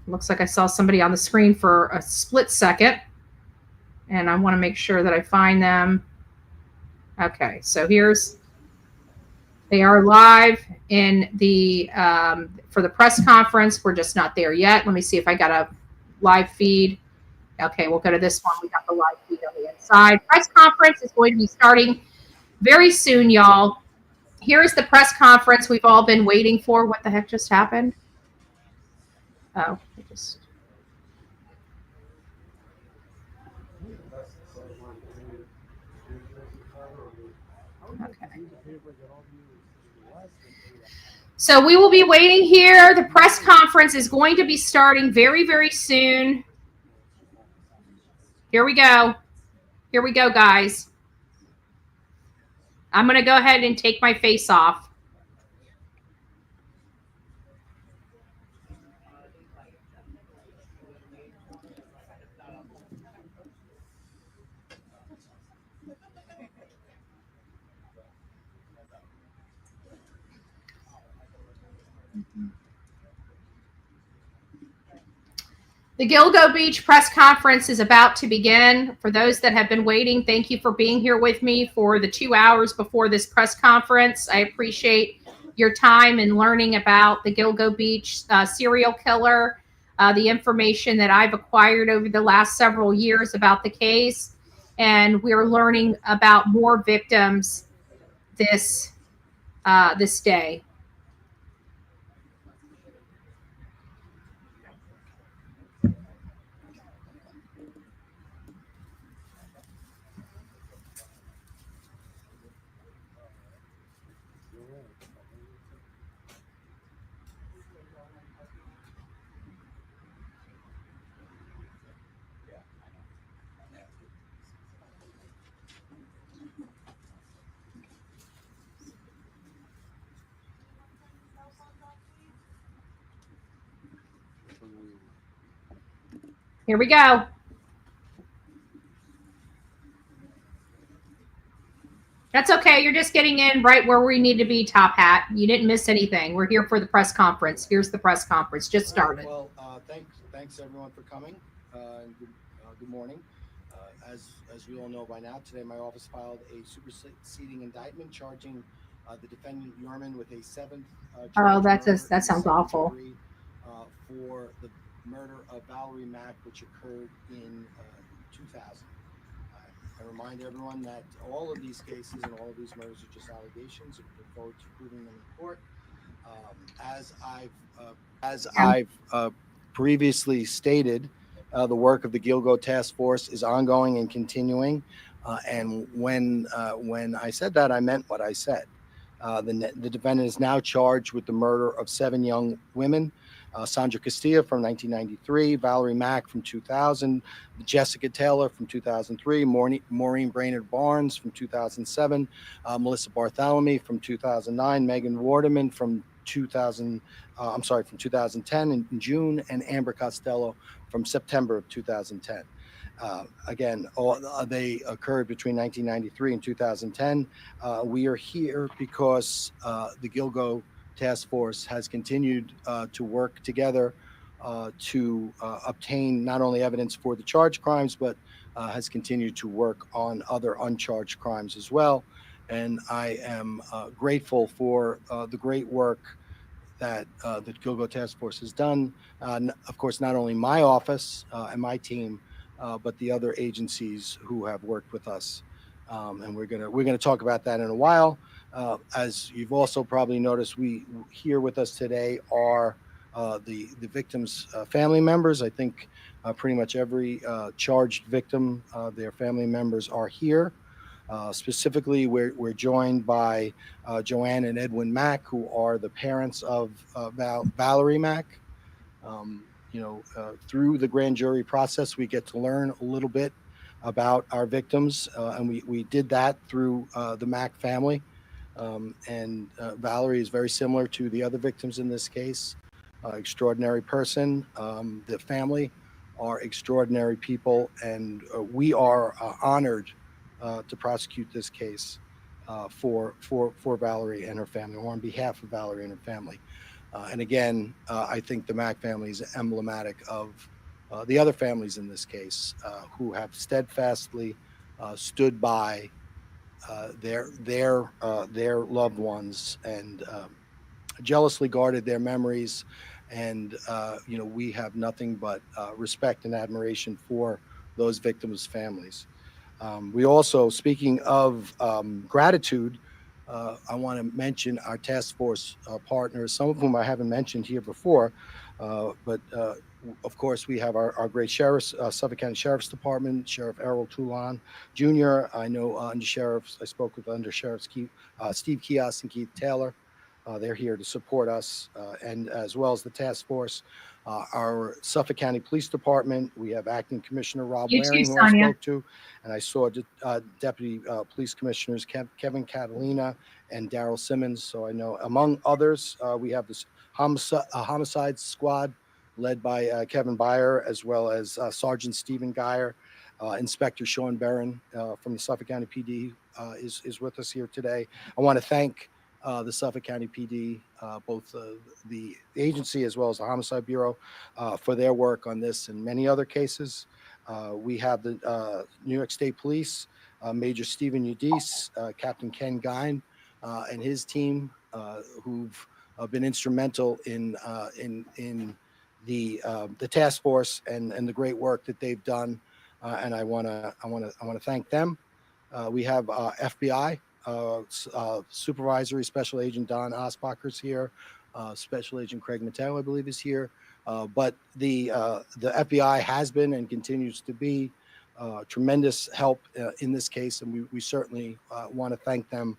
Looks like I saw somebody on the screen for a split second, and I want to make sure that I find them. Okay, so here's They are live in the for the press conference. We're just not there yet. Let me see if I got a live feed. Okay, we'll go to this one. We got the live feed on the inside. Press conference is going to be starting very soon, y'all. Here is the press conference we've all been waiting for. What the heck just happened? Oh, it just. Okay. So we will be waiting here. The press conference is going to be starting very, very soon. Here we go. Here we go, guys. I'm going to go ahead and take my face off. The Gilgo Beach press conference is about to begin. For those that have been waiting, thank you for being here with me for the 2 hours before this press conference. I appreciate your time and learning about the Gilgo Beach serial killer, the information that I've acquired over the last several years about the case. And we're learning about more victims this day. Here we go. That's okay. You're just getting in right where we need to be, Top Hat. You didn't miss anything. We're here for the press conference. Here's the press conference. Just started. Well, thanks everyone for coming. And good morning. As we all know by now, today my office filed a superseding indictment charging the defendant Heuermann with a seventh. That sounds awful. For the murder of Valerie Mack, which occurred in 2000. I remind everyone that all of these cases and all of these murders are just allegations. We look forward to proving them in court. As I've previously stated, the work of the Gilgo Task Force is ongoing and continuing. And when I said that, I meant what I said. The defendant is now charged with the murder of 7 young women. Sandra Castilla from 1993, Valerie Mack from 2000, Jessica Taylor from 2003, Maureen Brainerd Barnes from 2007, Melissa Bartholomew from 2009, Megan Wardeman from 2010 in June, and Amber Costello from September of 2010. Again, they occurred between 1993 and 2010. We are here because the Gilgo Task Force has continued to work together to obtain not only evidence for the charged crimes, but has continued to work on other uncharged crimes as well. And I am grateful for the great work that the Gilgo Task Force has done. Of course, not only my office and my team, but the other agencies who have worked with us. And we're gonna talk about that in a while. As you've also probably noticed, we here with us today are the victims' family members. I think pretty much every charged victim, their family members are here. Specifically, we're joined by Joanne and Edwin Mack, who are the parents of Valerie Mack. Through the grand jury process, we get to learn a little bit about our victims, and we did that through the Mack family. And Valerie is very similar to the other victims in this case. Extraordinary person. The family are extraordinary people, and we are honored to prosecute this case for Valerie and her family, or on behalf of Valerie and her family. And again, I think the Mack family is emblematic of the other families in this case who have steadfastly stood by their loved ones, and jealously guarded their memories. And we have nothing but respect and admiration for those victims' families. We also, speaking of gratitude, I want to mention our task force partners, some of whom I haven't mentioned here before, but of course, we have our great sheriffs, Suffolk County Sheriff's Department, Sheriff Errol Toulon Jr. I know under sheriffs, I spoke with under sheriffs Steve Kios and Keith Taylor. They're here to support us, and as well as the task force. Our Suffolk County Police Department, we have Acting Commissioner Rob You too, Waring, who Sonia. I spoke to, and I saw Deputy Police Commissioners Kevin Catalina and Daryl Simmons. So I know, among others, we have this homicide squad led by Kevin Byer, as well as Sergeant Stephen Geyer. Inspector Sean Barron from the Suffolk County PD is with us here today. I want to thank the Suffolk County PD, both the agency as well as the Homicide Bureau, for their work on this and many other cases. We have the New York State Police, Major Stephen Udise, Captain Ken Gine, and his team, who've been instrumental in the task force and the great work that they've done. And I want to thank them. We have FBI. Supervisory Special Agent Don Osbacher's here. Special Agent Craig Mateo, I believe, is here. But the FBI has been and continues to be tremendous help in this case, and we certainly want to thank them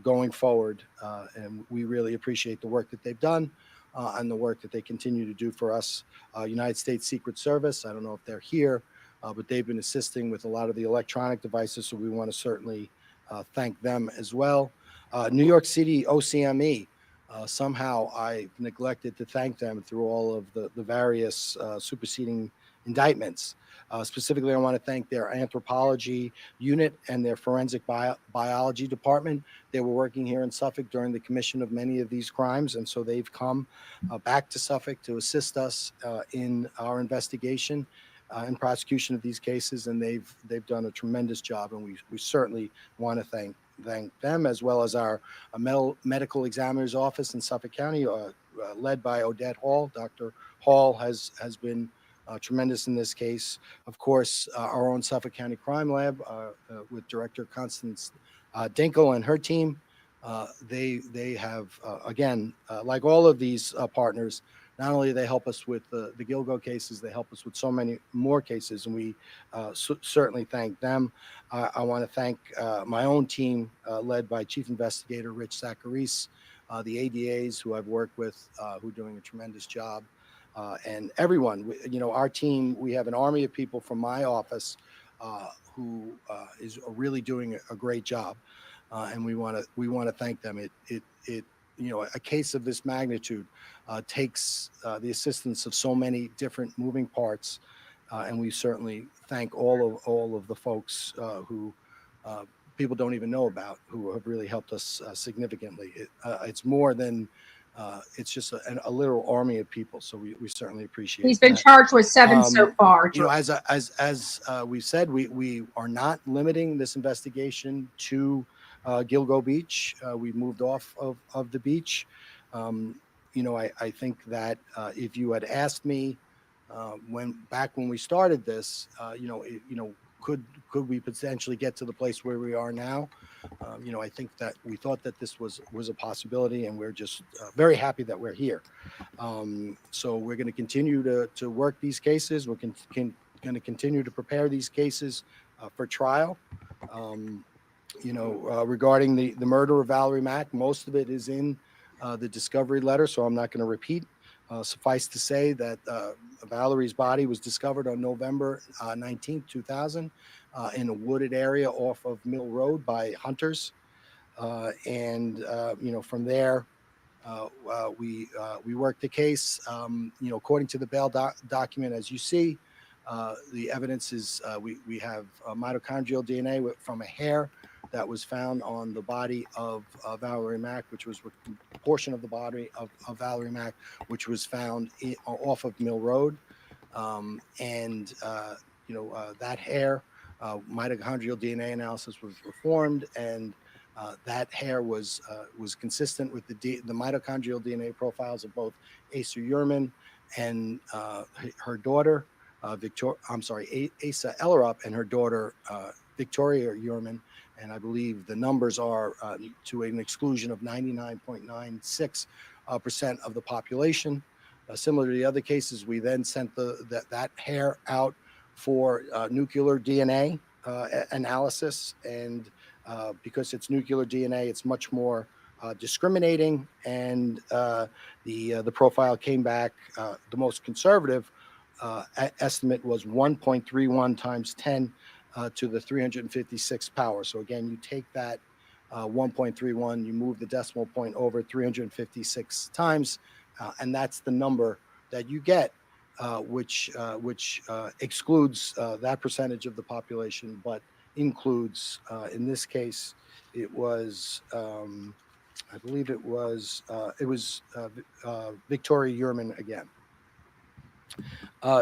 going forward. And we really appreciate the work that they've done and the work that they continue to do for us. United States Secret Service, I don't know if they're here, but they've been assisting with a lot of the electronic devices, so we want to certainly thank them as well. New York City OCME, somehow I neglected to thank them through all of the various superseding indictments. Specifically, I want to thank their anthropology unit and their forensic biology department. They were working here in Suffolk during the commission of many of these crimes, and so they've come back to Suffolk to assist us in our investigation and prosecution of these cases, and they've done a tremendous job, and we certainly want to thank them, as well as our medical examiner's office in Suffolk County, led by Odette Hall. Dr. Hall has been tremendous in this case. Of course, our own Suffolk County Crime Lab with Director Constance Dinkle and her team. They have, again, like all of these partners, not only do they help us with the Gilgo cases, they help us with so many more cases, and we certainly thank them. I want to thank my own team, led by Chief Investigator Rich Zacharis, the ADAs who I've worked with, who are doing a tremendous job, and everyone. Our team, we have an army of people from my office who is really doing a great job, and we want to thank them. A case of this magnitude takes the assistance of so many different moving parts, and we certainly thank all of the folks who people don't even know about, who have really helped us significantly. It's more than it's just a literal army of people. So we certainly appreciate. He's been charged with 7 so far. As we said, we are not limiting this investigation to Gilgo Beach. We moved off of the beach. I think that if you had asked me when we started this, could we potentially get to the place where we are now? I think that we thought that this was a possibility, and we're just very happy that we're here. So we're going to continue to work these cases. We're going to continue to prepare these cases for trial. Regarding the murder of Valerie Mack, most of it is in the discovery letter, so I'm not going to repeat. Suffice to say that Valerie's body was discovered on November 19th, 2000, in a wooded area off of Mill Road by hunters. From there, we worked the case. According to the bail document, as you see, the evidence is we have mitochondrial DNA from a hair that was found on the body of Valerie Mack, which was a portion of the body of Valerie Mack, which was found off of Mill Road. That hair mitochondrial DNA analysis was performed, and that hair was consistent with the mitochondrial DNA profiles of both Asa Heuermann and her daughter, Asa Ellerup, and her daughter, Victoria Heuermann. And I believe the numbers are to an exclusion of 99.96% of the population. Similar to the other cases, we then sent that hair out for nuclear DNA analysis, and because it's nuclear DNA, it's much more discriminating, and the profile came back. The most conservative estimate was 1.31 times 10 to the 356 power. So again, you take that 1.31, you move the decimal point over 356 times, and that's the number that you get, which excludes that percentage of the population, but includes, in this case, it was, I believe it was Victoria Heuermann again.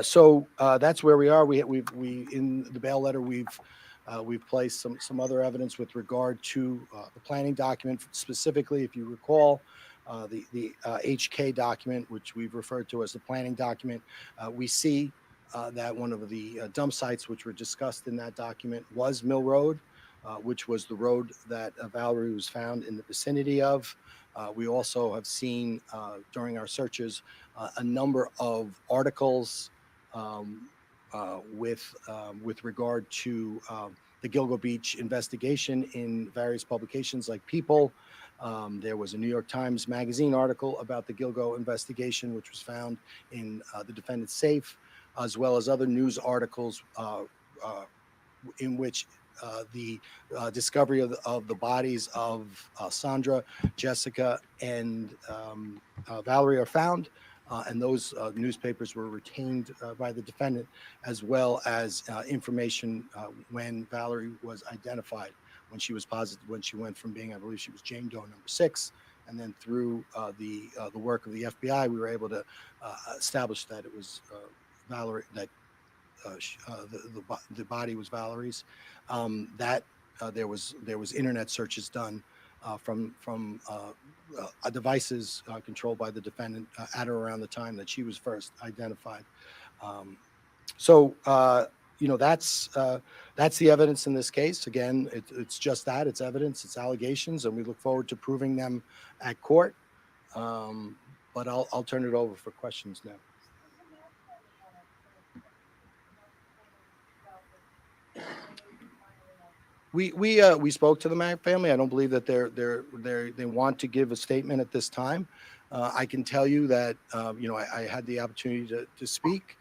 So that's where we are. We in the bail letter we've placed some other evidence with regard to the planning document, specifically, if you recall, the HK document, which we've referred to as the planning document. We see that one of the dump sites which were discussed in that document was Mill Road, which was the road that Valerie was found in the vicinity of. We also have seen during our searches a number of articles with regard to the Gilgo Beach investigation in various publications like People. There was a New York Times Magazine article about the Gilgo investigation, which was found in the defendant's safe, as well as other news articles in which the discovery of the bodies of Sandra, Jessica, and Valerie are found. And those newspapers were retained by the defendant, as well as information when Valerie was identified, when she was positive, when she went from being, I believe she was Jane Doe number 6, and then through the work of the FBI, we were able to establish that it was Valerie, that the body was Valerie's. That there was internet searches done from devices controlled by the defendant at or around the time that she was first identified. So that's the evidence in this case. Again, it's just that, it's evidence, it's allegations, and we look forward to proving them at court. But I'll turn it over for questions now. We spoke to the Mack family. I don't believe that they want to give a statement at this time. I can tell you that I had the opportunity to speak.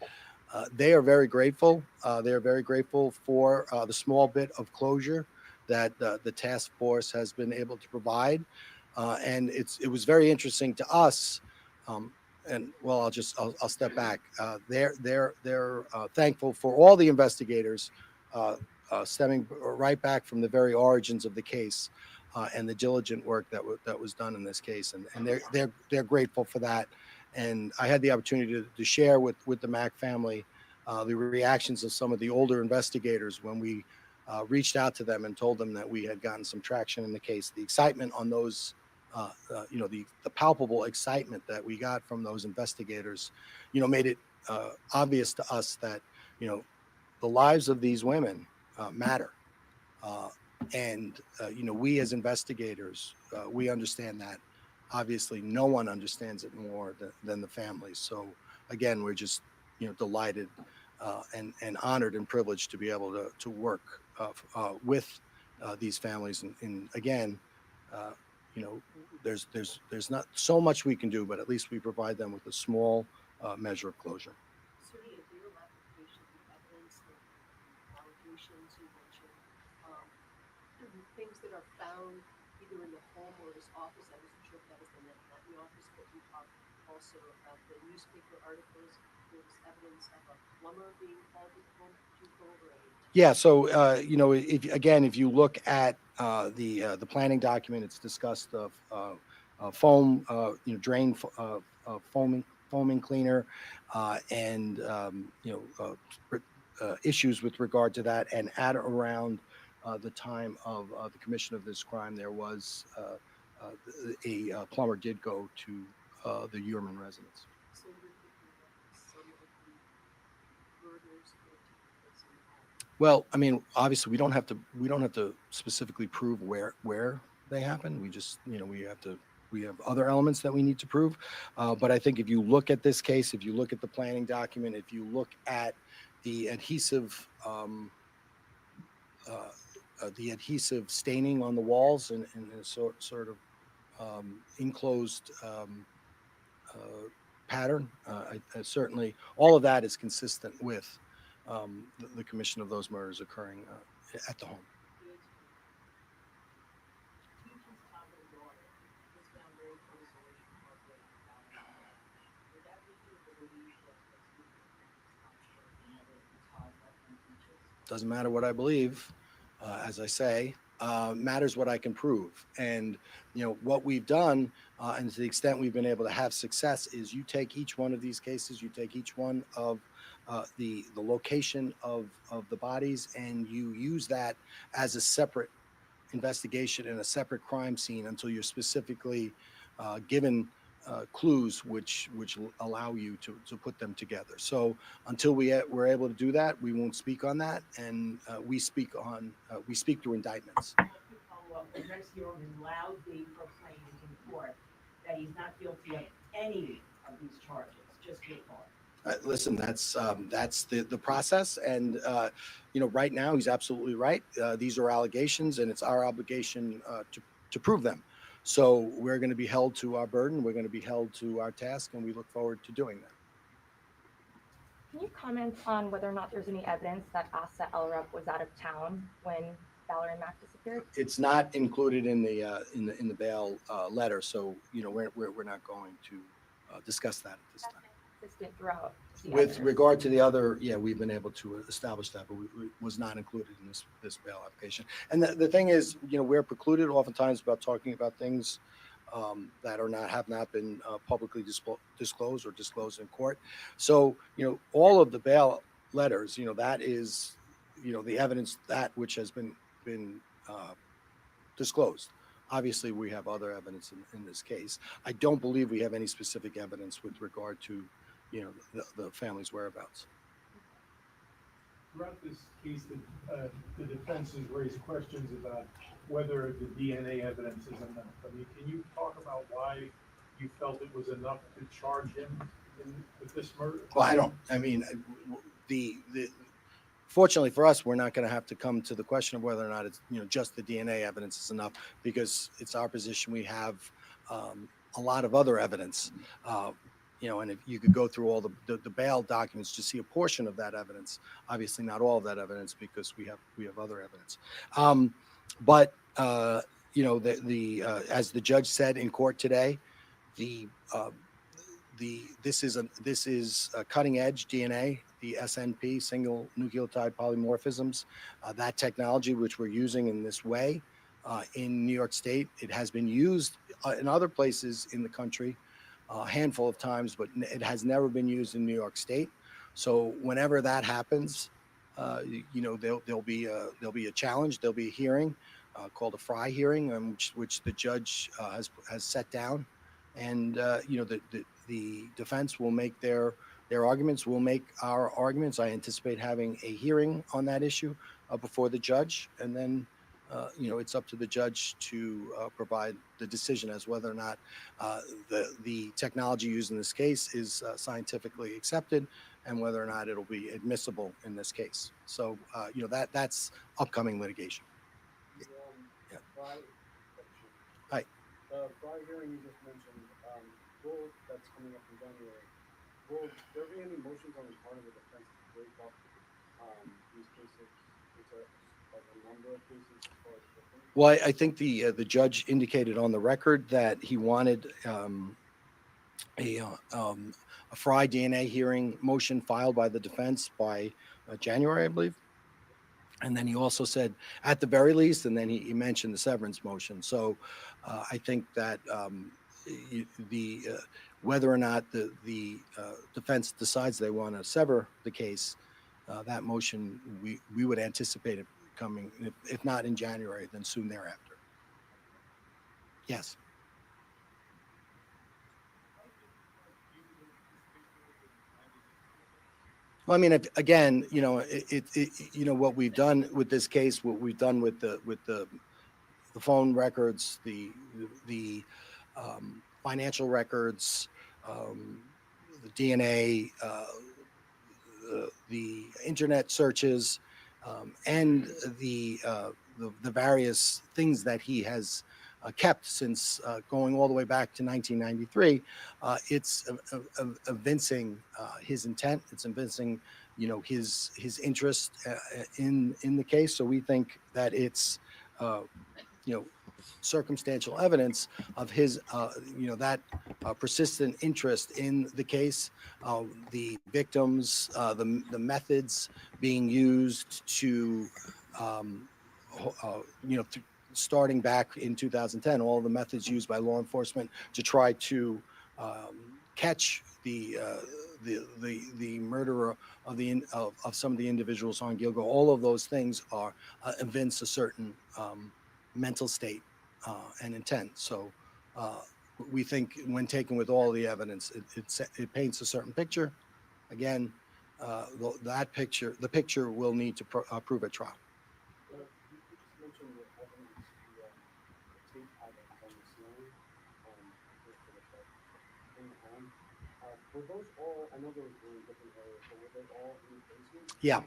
They are very grateful. They are very grateful for the small bit of closure that the task force has been able to provide, and it was very interesting to us. And well, I'll step back. They're thankful for all the investigators. Stemming right back from the very origins of the case and the diligent work that was done in this case, and they're grateful for that. And I had the opportunity to share with the Mack family the reactions of some of the older investigators when we reached out to them and told them that we had gotten some traction in the case. The excitement on those, the palpable excitement that we got from those investigators, made it obvious to us that the lives of these women matter. And we as investigators, we understand that. Obviously, no one understands it more than the families. So again, we're just delighted and honored and privileged to be able to work with these families. And again, there's not so much we can do, but at least we provide them with a small measure of closure. Things that are found either in the home or his office. I wasn't sure if that was the Manhattan office, but we talked also about the newspaper articles. There was evidence of a plumber being called to the home. Could you go over it? Yeah, so if you look at the planning document, it's discussed of foam, drain foaming cleaner, and issues with regard to that. And at around the time of the commission of this crime, there was a plumber did go to the Heuermann residence. So you're thinking that some of the murders could have taken place in the home? Well, I mean, obviously, we don't have to specifically prove where they happen. We just, we have other elements that we need to prove. But I think if you look at this case, if you look at the planning document, if you look at the adhesive staining on the walls and a sort of enclosed pattern, I certainly all of that is consistent with the commission of those murders occurring at the home. Doesn't matter what I believe, as I say, matters what I can prove. And what we've done, and to the extent we've been able to have success, is you take each one of these cases, you take each one of the location of the bodies, and you use that as a separate investigation and a separate crime scene until you're specifically given clues which allow you to put them together. So until we're able to do that, we won't speak on that, and we speak through indictments. Rex Heuermann loudly proclaimed in court that he's not guilty of any of these charges, just your part. Listen, that's the process, and right now he's absolutely right. These are allegations, and it's our obligation to prove them. So we're going to be held to our burden. We're going to be held to our task, and we look forward to doing that. Can you comment on whether or not there's any evidence that Asa Elrup was out of town when Valerie Mack disappeared? It's not included in the bail letter, so we're not going to discuss that at this time. Consistent throughout. With regard to the other, we've been able to establish that, but it was not included in this bail application. And the thing is, we're precluded oftentimes about talking about things that have not been publicly disclosed or disclosed in court. So, all of the bail letters, that is, the evidence that which has been disclosed. Obviously, we have other evidence in this case. I don't believe we have any specific evidence with regard to the family's whereabouts. Throughout this case, the defense has raised questions about whether the DNA evidence is enough. I mean, can you talk about why you felt it was enough to charge him with this murder? Well, fortunately for us, we're not going to have to come to the question of whether or not it's just the DNA evidence is enough, because it's our position we have a lot of other evidence. And if you could go through all the bail documents to see a portion of that evidence, obviously not all of that evidence, because we have other evidence. But as the judge said in court today, this is a cutting edge DNA, the SNP, single nucleotide polymorphisms. That technology which we're using in this way in New York State, it has been used in other places in the country a handful of times, but it has never been used in New York State. So whenever that happens, there'll be a challenge. There'll be a hearing called a Fry hearing, which the judge has set down, and the defense will make their arguments. We'll make our arguments. I anticipate having a hearing on that issue before the judge, and then it's up to the judge to provide the decision as whether or not the technology used in this case is scientifically accepted, and whether or not it'll be admissible in this case. So that's upcoming litigation. Hi. The Fry hearing you just mentioned, that's coming up in January. Will there be any motions on the part of the defense to break up these cases into a number of cases as far as different? Well, I think the judge indicated on the record that he wanted a Fry DNA hearing motion filed by the defense by January, I believe. And then he also said, at the very least, and then he mentioned the severance motion. So I think that whether or not the defense decides they want to sever the case that motion, we would anticipate it coming, if not in January, then soon thereafter. Yes. Well, I mean, again, what we've done with this case, what we've done with the phone records, the financial records, the DNA, the internet searches, and the various things that he has kept since going all the way back to 1993. It's evincing his intent. It's evincing, his interest in the case. So we think that it's, circumstantial evidence of his, that persistent interest in the case, the victims, the methods being used to, starting back in 2010, all the methods used by law enforcement to try to catch the murderer of some of the individuals on Gilgo. All of those things are evince a certain mental state and intent. So we think when taken with all the evidence, it paints a certain picture. Again, the picture will need to prove at trial. You just mentioned the evidence, the tape evidence on the ceiling, in the home. Were those all? I know those were in different areas, but were they all in the basement? Yeah.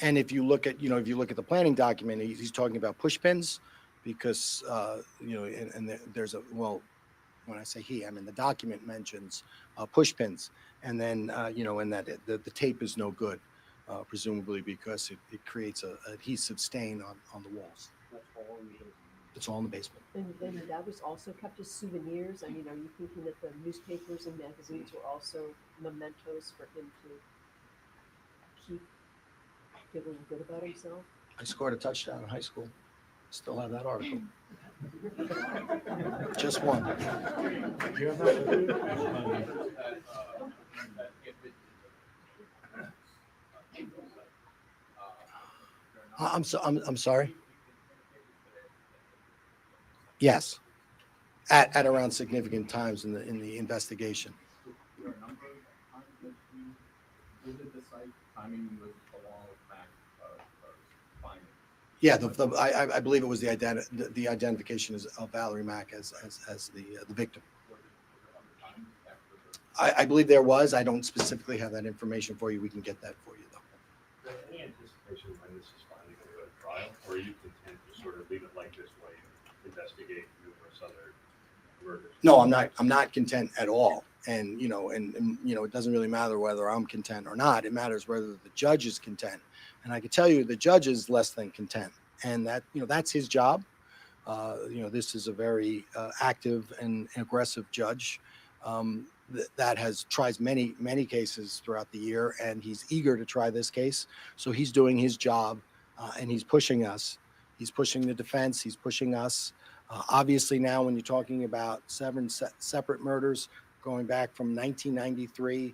And if you look at, the planning document, he's talking about push pins, because and there's when I say he, I mean the document mentions push pins, and then and that the tape is no good, presumably because it creates a adhesive stain on the walls. That's all in the basement. It's all in the basement. And then that was also kept as souvenirs. I mean, are you thinking that the newspapers and magazines were also mementos for him to keep feeling good about himself? I scored a touchdown in high school. Still have that article. Just one. I'm sorry. Yes, at around significant times in the investigation. There are a number of times that you visit the site. Timing was along with Mac finding. Yeah, I believe it was the identification of Valerie Mack as the victim. I believe there was. I don't specifically have that information for you. We can get that for you, though. Any anticipation when this is finally going to go to trial, or are you content to sort of leave it like this way and investigate numerous other murders? No, I'm not content at all. And it doesn't really matter whether I'm content or not. It matters whether the judge is content. And I can tell you the judge is less than content, and that's his job. This is a very active and aggressive judge that tries many cases throughout the year, and he's eager to try this case. So he's doing his job, and he's pushing us. He's pushing the defense. He's pushing us. Obviously, now when you're talking about 7 separate murders going back from 1993,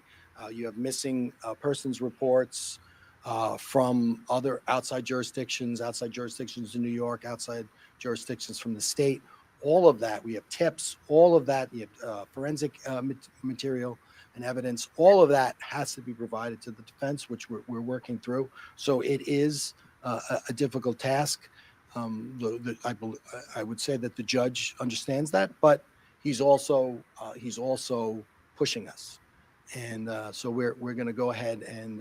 you have missing persons reports from other outside jurisdictions in New York, outside jurisdictions from the state. All of that, we have tips, all of that, you have forensic material and evidence. All of that has to be provided to the defense, which we're working through. So it is a difficult task. I would say that the judge understands that, but he's also pushing us, and so we're going to go ahead and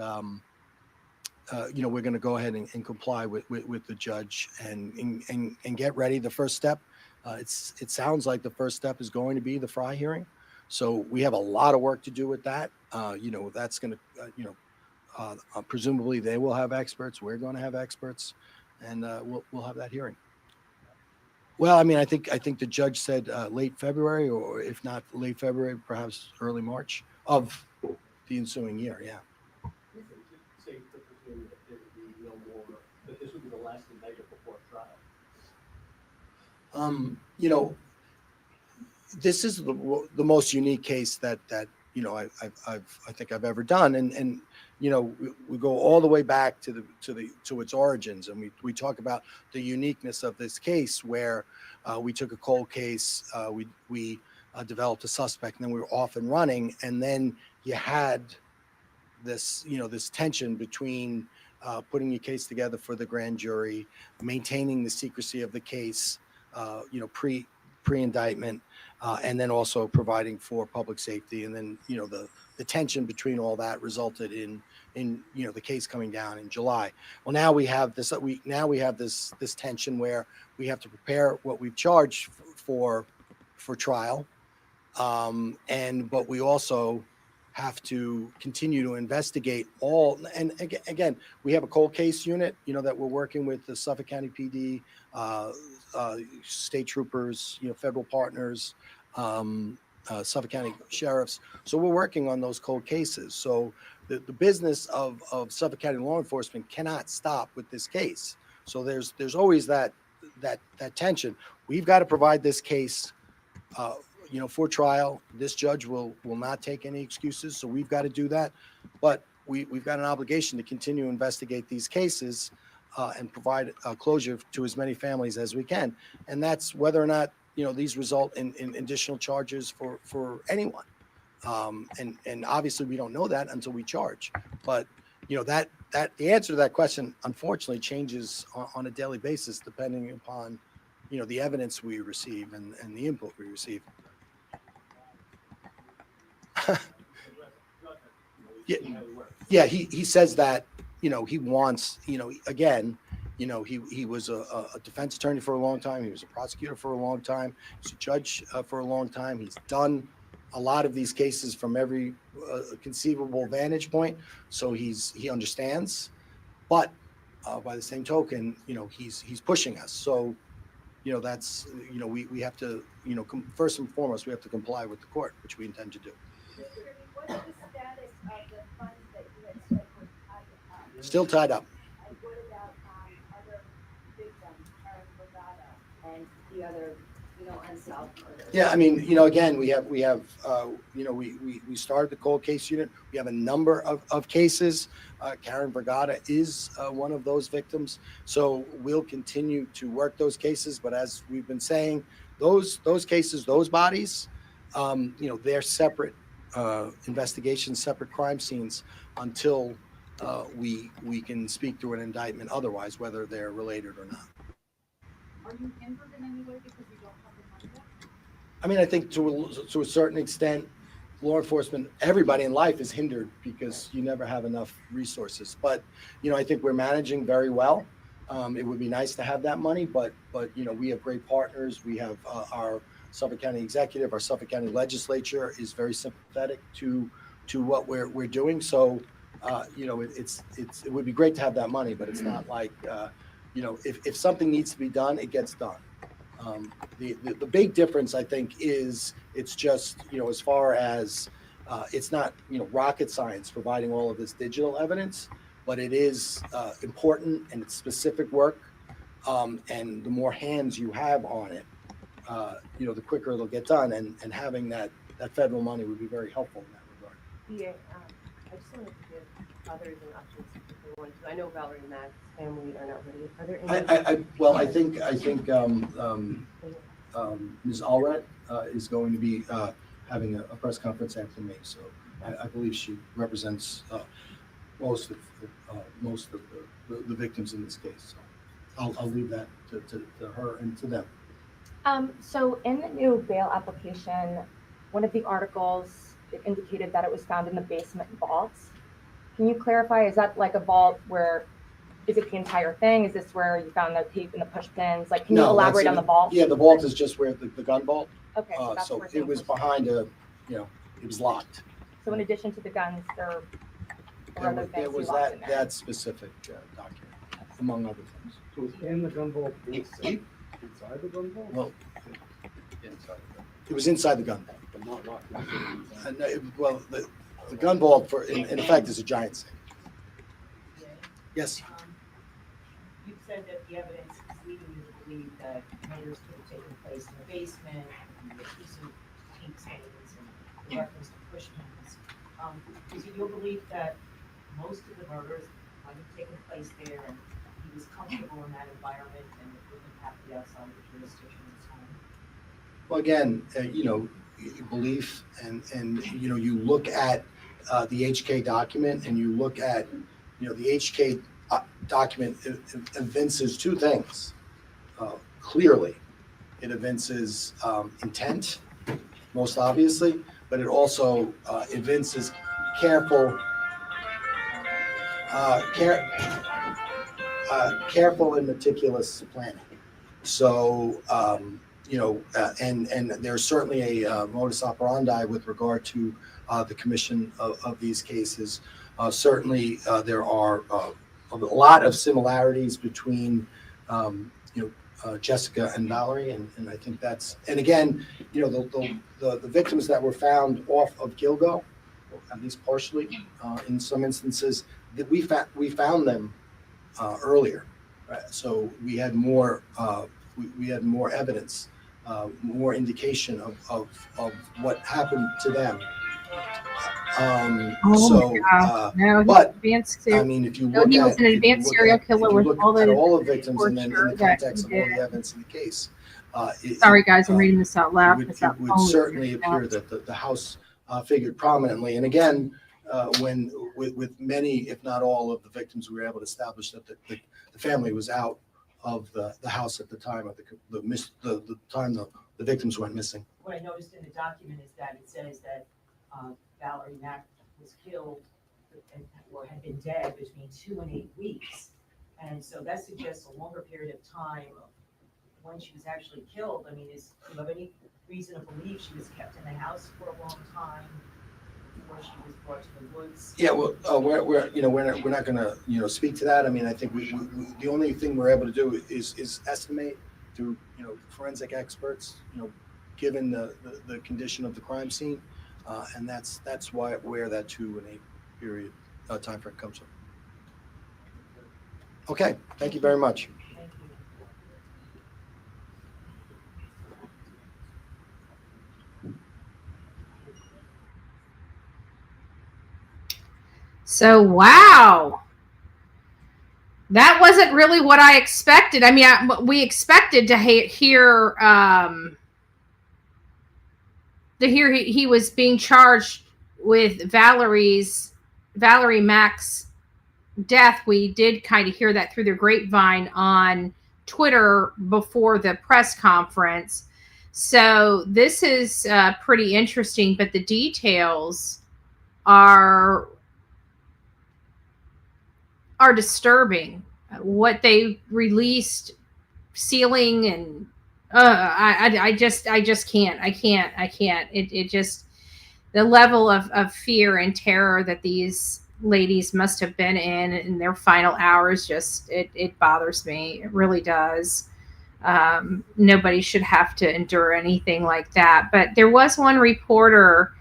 we're going to go ahead and comply with the judge and get ready. The first step, it sounds like the first step is going to be the Fry hearing. So we have a lot of work to do with that. That's going to, presumably they will have experts. We're going to have experts, and we'll have that hearing. Well, I mean, I think the judge said late February, or if not late February, perhaps early March of the ensuing year. Yeah. Is it safe to presume that there would be no more, that this would be the last indictment before trial? This is the most unique case that I think I've ever done, and we go all the way back to its origins, and we talk about the uniqueness of this case where we took a cold case, we developed a suspect, and then we were off and running, and then you had this this tension between putting your case together for the grand jury, maintaining the secrecy of the case, pre-indictment, and then also providing for public safety, and then the tension between all that resulted in the case coming down in July. Well, now we have this this tension where we have to prepare what we've charged for trial, but we also have to continue to investigate all. And again, we have a cold case unit, that we're working with the Suffolk County PD, state troopers, federal partners, Suffolk County sheriffs. So we're working on those cold cases. So the business of Suffolk County law enforcement cannot stop with this case. So there's always that tension. We've got to provide this case, for trial. This judge will not take any excuses, so we've got to do that. But we've got an obligation to continue to investigate these cases and provide closure to as many families as we can. And that's whether or not these result in additional charges for anyone. And obviously we don't know that until we charge. But that the answer to that question unfortunately changes on a daily basis depending upon the evidence we receive and the input we receive. Yeah, he says that he wants again, he was a defense attorney for a long time, he was a prosecutor for a long time, he's a judge for a long time, he's done a lot of these cases from every conceivable vantage point, so he understands, but by the same token he's pushing us, so that's we have to first and foremost we have to comply with the court, which we intend to do. What's the status of the funds that you had said were tied up? Still tied up. And what about other victims, Karen Brigada and the other, unsolved murders? Yeah, I mean, again, we started the cold case unit. We have a number of cases. Karen Brigada is one of those victims. So we'll continue to work those cases. But as we've been saying, those cases, those bodies, they're separate investigations, separate crime scenes until we can speak to an indictment otherwise, whether they're related or not. Are you hindered in any way because you don't have the money yet? I mean, I think to a certain extent, law enforcement, everybody in life is hindered because you never have enough resources. But, I think we're managing very well. It would be nice to have that money, but we have great partners. We have our Suffolk County executive, our Suffolk County legislature is very sympathetic to what we're doing. So, it would be great to have that money, but it's not like, if something needs to be done, it gets done. The big difference, I think, is it's just, as far as it's not, rocket science providing all of this digital evidence, but it is important and it's specific work. And the more hands you have on it, the quicker it'll get done. And having that federal money would be very helpful in that regard. Yeah, I just wanted to give others an option if they want to. I know Valerie and Matt's family are not ready. Are there any? I think Ms. Allred is going to be having a press conference after me. So I believe she represents most of the victims in this case. So I'll leave that to her and to them. So in the new bail application, one of the articles, it indicated that it was found in the basement vaults. Can you clarify, is that like a vault where, is it the entire thing? Is this where you found the tape and the push pins? Like, can you elaborate on the vault? Yeah, the vault is just where the gun vault. Okay, so that's so where it was behind it was locked. So in addition to the guns, there were other things There was you locked in there. that specific document, among other things. So it's in the gun vault itself? Inside the gun vault? Well, Inside the gun. it was inside the gun vault. But not locked inside. Well, the gun vault, in effect, is a giant safe. Yes. You've said that the evidence is leading you to believe that murders could have taken place in the basement, and the piece of tape stains, and the reference to push pins. Is it your belief that most of the murders might have taken place there, and he was comfortable in that environment, and it wouldn't have to be outside of the jurisdiction of his home. Well, again, belief and you look at the HK document and you look at, the HK document evinces two things. Clearly, it evinces intent, most obviously, but it also evinces careful and meticulous planning. So, and there's certainly a modus operandi with regard to the commission of these cases. Certainly, there are a lot of similarities between, Jessica and Valerie, and I think that's, and again, the victims that were found off of Gilgo, at least partially, in some instances, that we found them earlier, right? So we had more evidence, more indication of what happened to them. But I mean, if you look at an advanced serial killer with all the victims, and then in the context of all the evidence in the case, sorry guys, I'm reading this out loud. It would certainly appear that the house figured prominently. And again, when with many, if not all, of the victims, we were able to establish that the family was out of the house at the time of the time the victims went missing. What I noticed in the document is that it says that Valerie Mack was killed or had been dead between 2 and 8 weeks. And so that suggests a longer period of time of when she was actually killed. I mean, do you have any reason to believe she was kept in the house for a long time before she was brought to the woods? Yeah, well, we're not going to speak to that. I mean, I think we the only thing we're able to do is estimate through forensic experts, given the condition of the crime scene, and that's where that 2 and 8 period time frame comes from. Okay, thank you very much. Thank you. So, wow. That wasn't really what I expected. I mean, we expected to hear he was being charged with Valerie Mack's death. We did kind of hear that through the grapevine on Twitter before the press conference. So this is pretty interesting, but the details are disturbing. What they released, sealing, and I just can't. I can't. It just, the level of fear and terror that these ladies must have been in their final hours, just it bothers me. It really does. Nobody should have to endure anything like that. But there was one reporter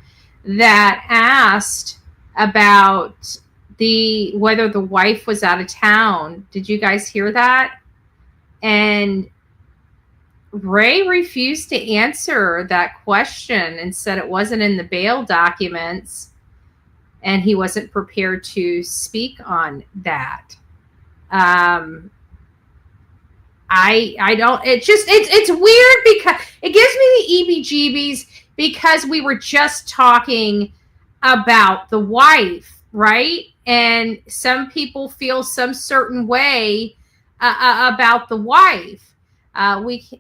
that asked about whether the wife was out of town. Did you guys hear that? And Ray refused to answer that question and said it wasn't in the bail documents, and he wasn't prepared to speak on that. I don't, it's weird because it gives me the EBGBs because we were just talking about the wife, right? And some people feel some certain way about the wife. We can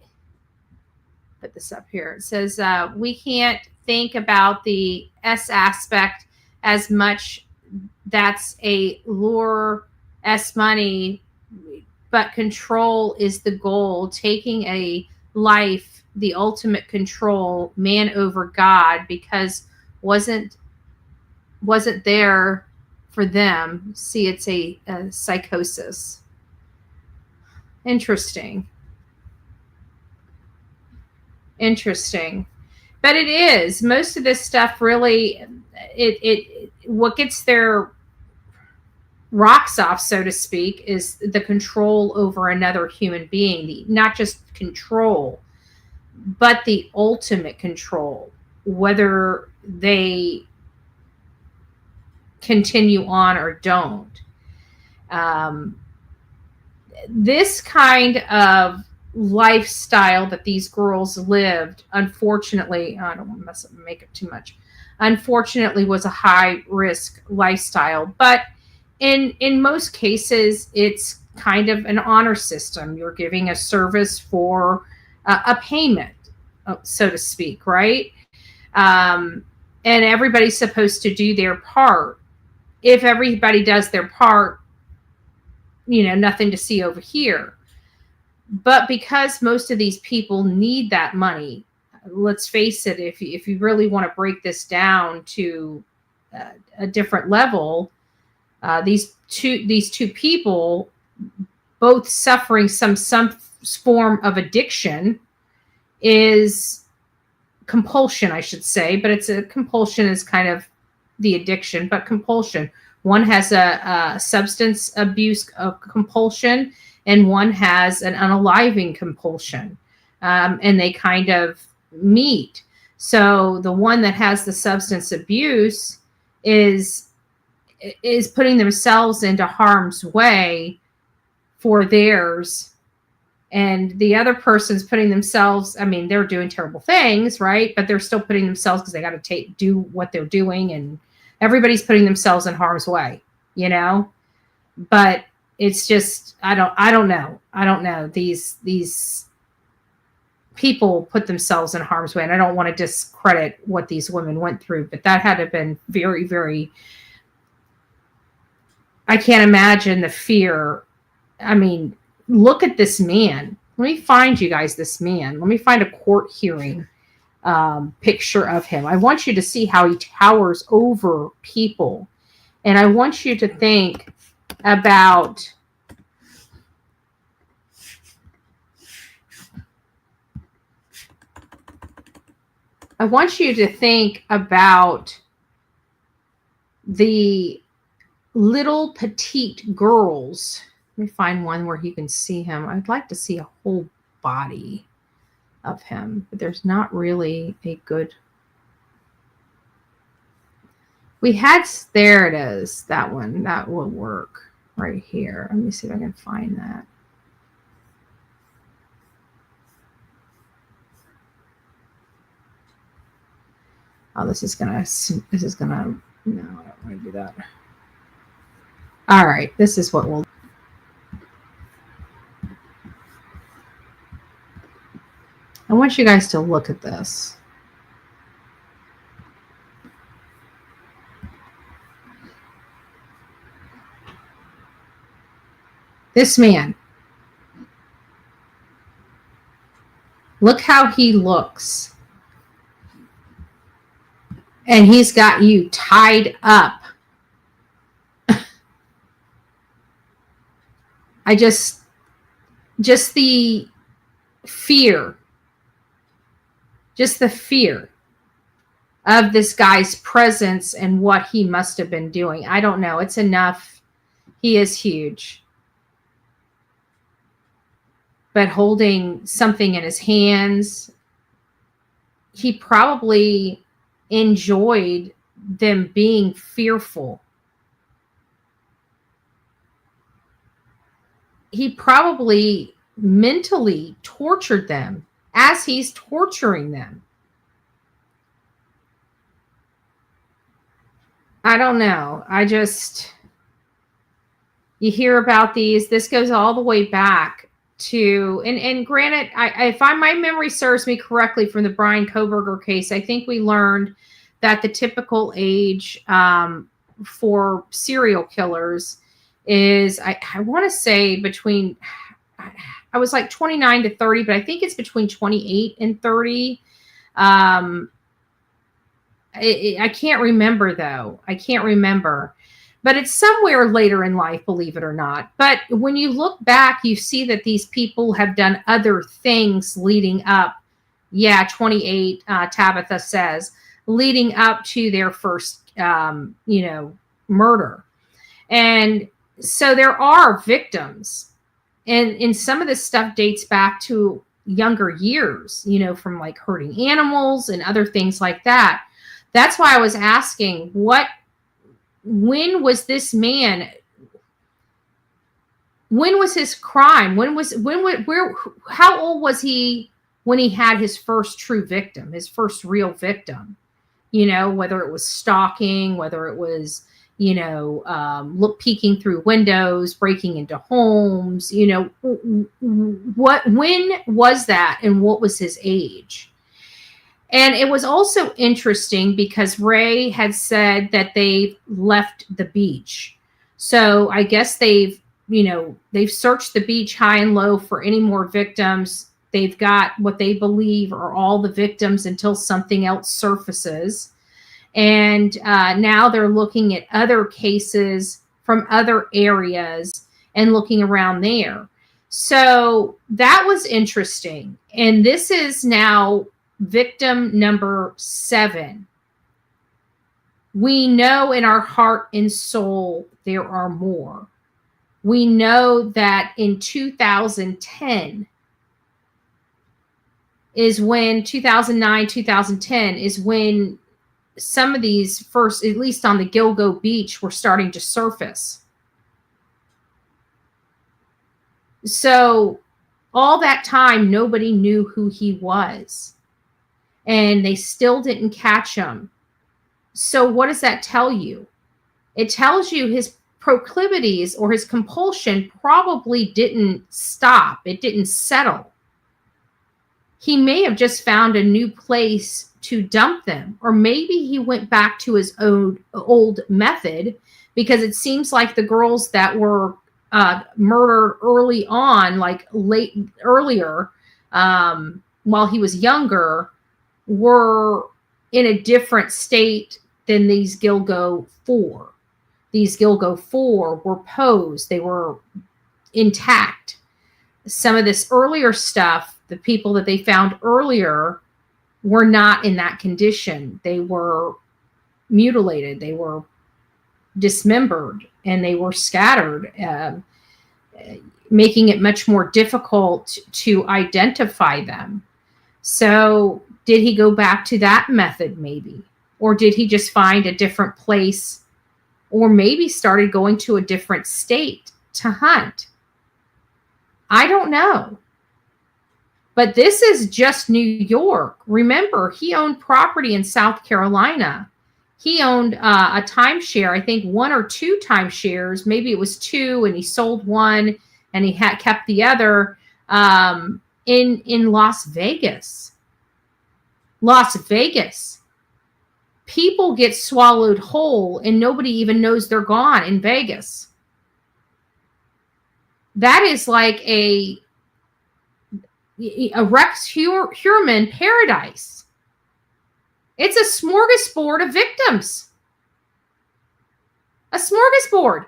put this up here. It says we can't think about the S aspect as much. That's a lure S money, but control is the goal. Taking a life, the ultimate control, man over God, because wasn't there for them. See, it's a psychosis. Interesting. But it is, most of this stuff really, it what gets their rocks off, so to speak, is the control over another human being. Not just control, but the ultimate control. Whether they continue on or don't. This kind of lifestyle that these girls lived, unfortunately, I don't want to mess up and make it too much, unfortunately was a high risk lifestyle. But in most cases, it's kind of an honor system. You're giving a service for a payment, so to speak, right? And everybody's supposed to do their part. If everybody does their part, nothing to see over here. But because most of these people need that money, let's face it, if you really want to break this down to a different level, these two people both suffering some form of addiction is compulsion, I should say, but it's a compulsion is kind of the addiction, but compulsion. One has a substance abuse compulsion, and one has an unaliving compulsion, and they kind of meet. So the one that has the substance abuse is putting themselves into harm's way for theirs, and the other person's putting themselves, I mean, they're doing terrible things, right? But they're still putting themselves, because they got to do what they're doing, and everybody's putting themselves in harm's way, but it's just, I don't know. These people put themselves in harm's way, and I don't want to discredit what these women went through, but that had to have been very, very, I can't imagine the fear. I mean, look at this man. Let me find you guys this man. Let me find a court hearing picture of him. I want you to see how he towers over people. And I want you to think about the little petite girls. Let me find one where you can see him. I'd like to see a whole body of him, but there's not really a good. There it is. That one. That will work right here. Let me see if I can find that. Oh, this is gonna, no, I don't want to do that. All right, this is what we'll. I want you guys to look at this. This man. Look how he looks. And he's got you tied up. just the fear. Just the fear of this guy's presence and what he must have been doing. I don't know. It's enough. He is huge. But holding something in his hands, he probably enjoyed them being fearful. He probably mentally tortured them as he's torturing them. I don't know. You hear about these. This goes all the way back to, and granted, if my memory serves me correctly from the Brian Kohberger case, I think we learned that the typical age for serial killers is, I want to say between, I was like 29 to 30, but I think it's between 28 and 30. I can't remember though. I can't remember. But it's somewhere later in life, believe it or not. But when you look back, you see that these people have done other things leading up. Yeah, 28, Tabitha says, leading up to their first, murder. And so there are victims. And some of this stuff dates back to younger years, from like hurting animals and other things like that. That's why I was asking, what when was this man? When was his crime? How old was he when he had his first true victim, his first real victim? You know, whether it was stalking, whether it was, you know, peeking through windows, breaking into homes, you know, when was that and what was his age? And it was also interesting because Ray had said that they left the beach. So I guess they've searched the beach high and low for any more victims. They've got what they believe are all the victims until something else surfaces. And now they're looking at other cases from other areas and looking around there. So that was interesting. And this is now victim number 7. We know in our heart and soul there are more. We know that in 2010 is when 2009, 2010 is when some of these first, at least on the Gilgo Beach, were starting to surface. So all that time, nobody knew who he was. And they still didn't catch him. So what does that tell you? It tells you his proclivities or his compulsion probably didn't stop. It didn't settle. He may have just found a new place to dump them. Or maybe he went back to his old method, because it seems like the girls that were murdered early on, like earlier, while he was younger, were in a different state than these Gilgo 4. These Gilgo 4 were posed. They were intact. Some of this earlier stuff, the people that they found earlier, were not in that condition. They were mutilated. They were dismembered, and they were scattered, making it much more difficult to identify them. So did he go back to that method maybe? Or did he just find a different place, or maybe started going to a different state to hunt? I don't know. But this is just New York. Remember, he owned property in South Carolina. He owned a timeshare, I think 1 or 2 timeshares. Maybe it was 2, and he sold one, and he kept the other in Las Vegas. Las Vegas. People get swallowed whole, and nobody even knows they're gone in Vegas. That is like a Rex Heuermann paradise. It's a smorgasbord of victims. A smorgasbord.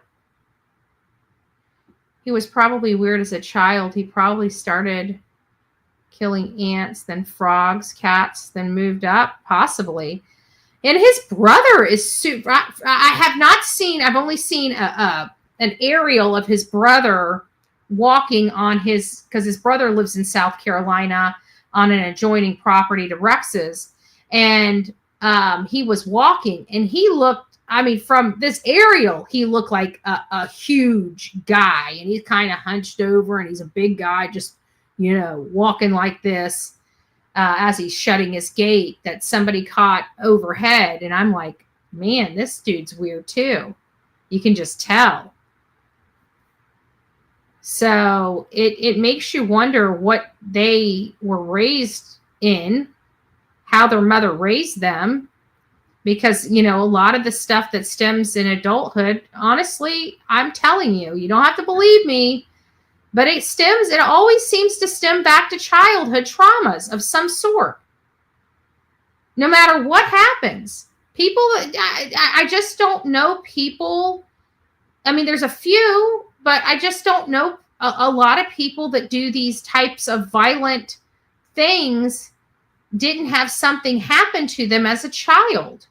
He was probably weird as a child. He probably started killing ants, then frogs, cats, then moved up, possibly. And his brother is super. I have not seen, I've only seen an aerial of his brother walking on his, because his brother lives in South Carolina on an adjoining property to Rex's. And he was walking, and he looked, I mean, from this aerial, he looked like a huge guy, and he's kind of hunched over, and he's a big guy, just, you know, walking like this as he's shutting his gate that somebody caught overhead. And I'm like, man, this dude's weird too. You can just tell. So it makes you wonder what they were raised in, how their mother raised them. Because, you know, a lot of the stuff that stems in adulthood, honestly, I'm telling you, you don't have to believe me, but it always seems to stem back to childhood traumas of some sort. No matter what happens. People, I just don't know people. I mean, there's a few, but I just don't know a lot of people that do these types of violent things didn't have something happen to them as a child.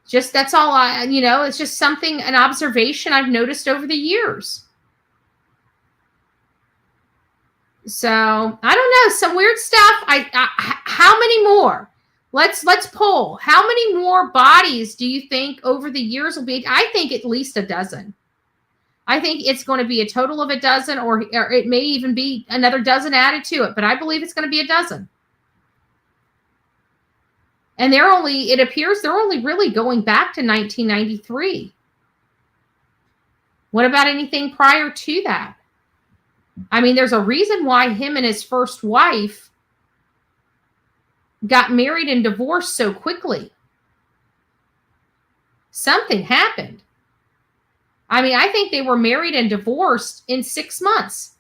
Just, that's all it's just something, an observation I've noticed over the years. So, I don't know, some weird stuff. How many more? Let's poll. How many more bodies do you think over the years will be? I think at least a dozen. I think it's going to be a total of a dozen, or it may even be another dozen added to it, but I believe it's going to be a dozen. And it appears they're only really going back to 1993. What about anything prior to that? I mean, there's a reason why him and his first wife got married and divorced so quickly. Something happened. I mean, I think they were married and divorced in 6 months.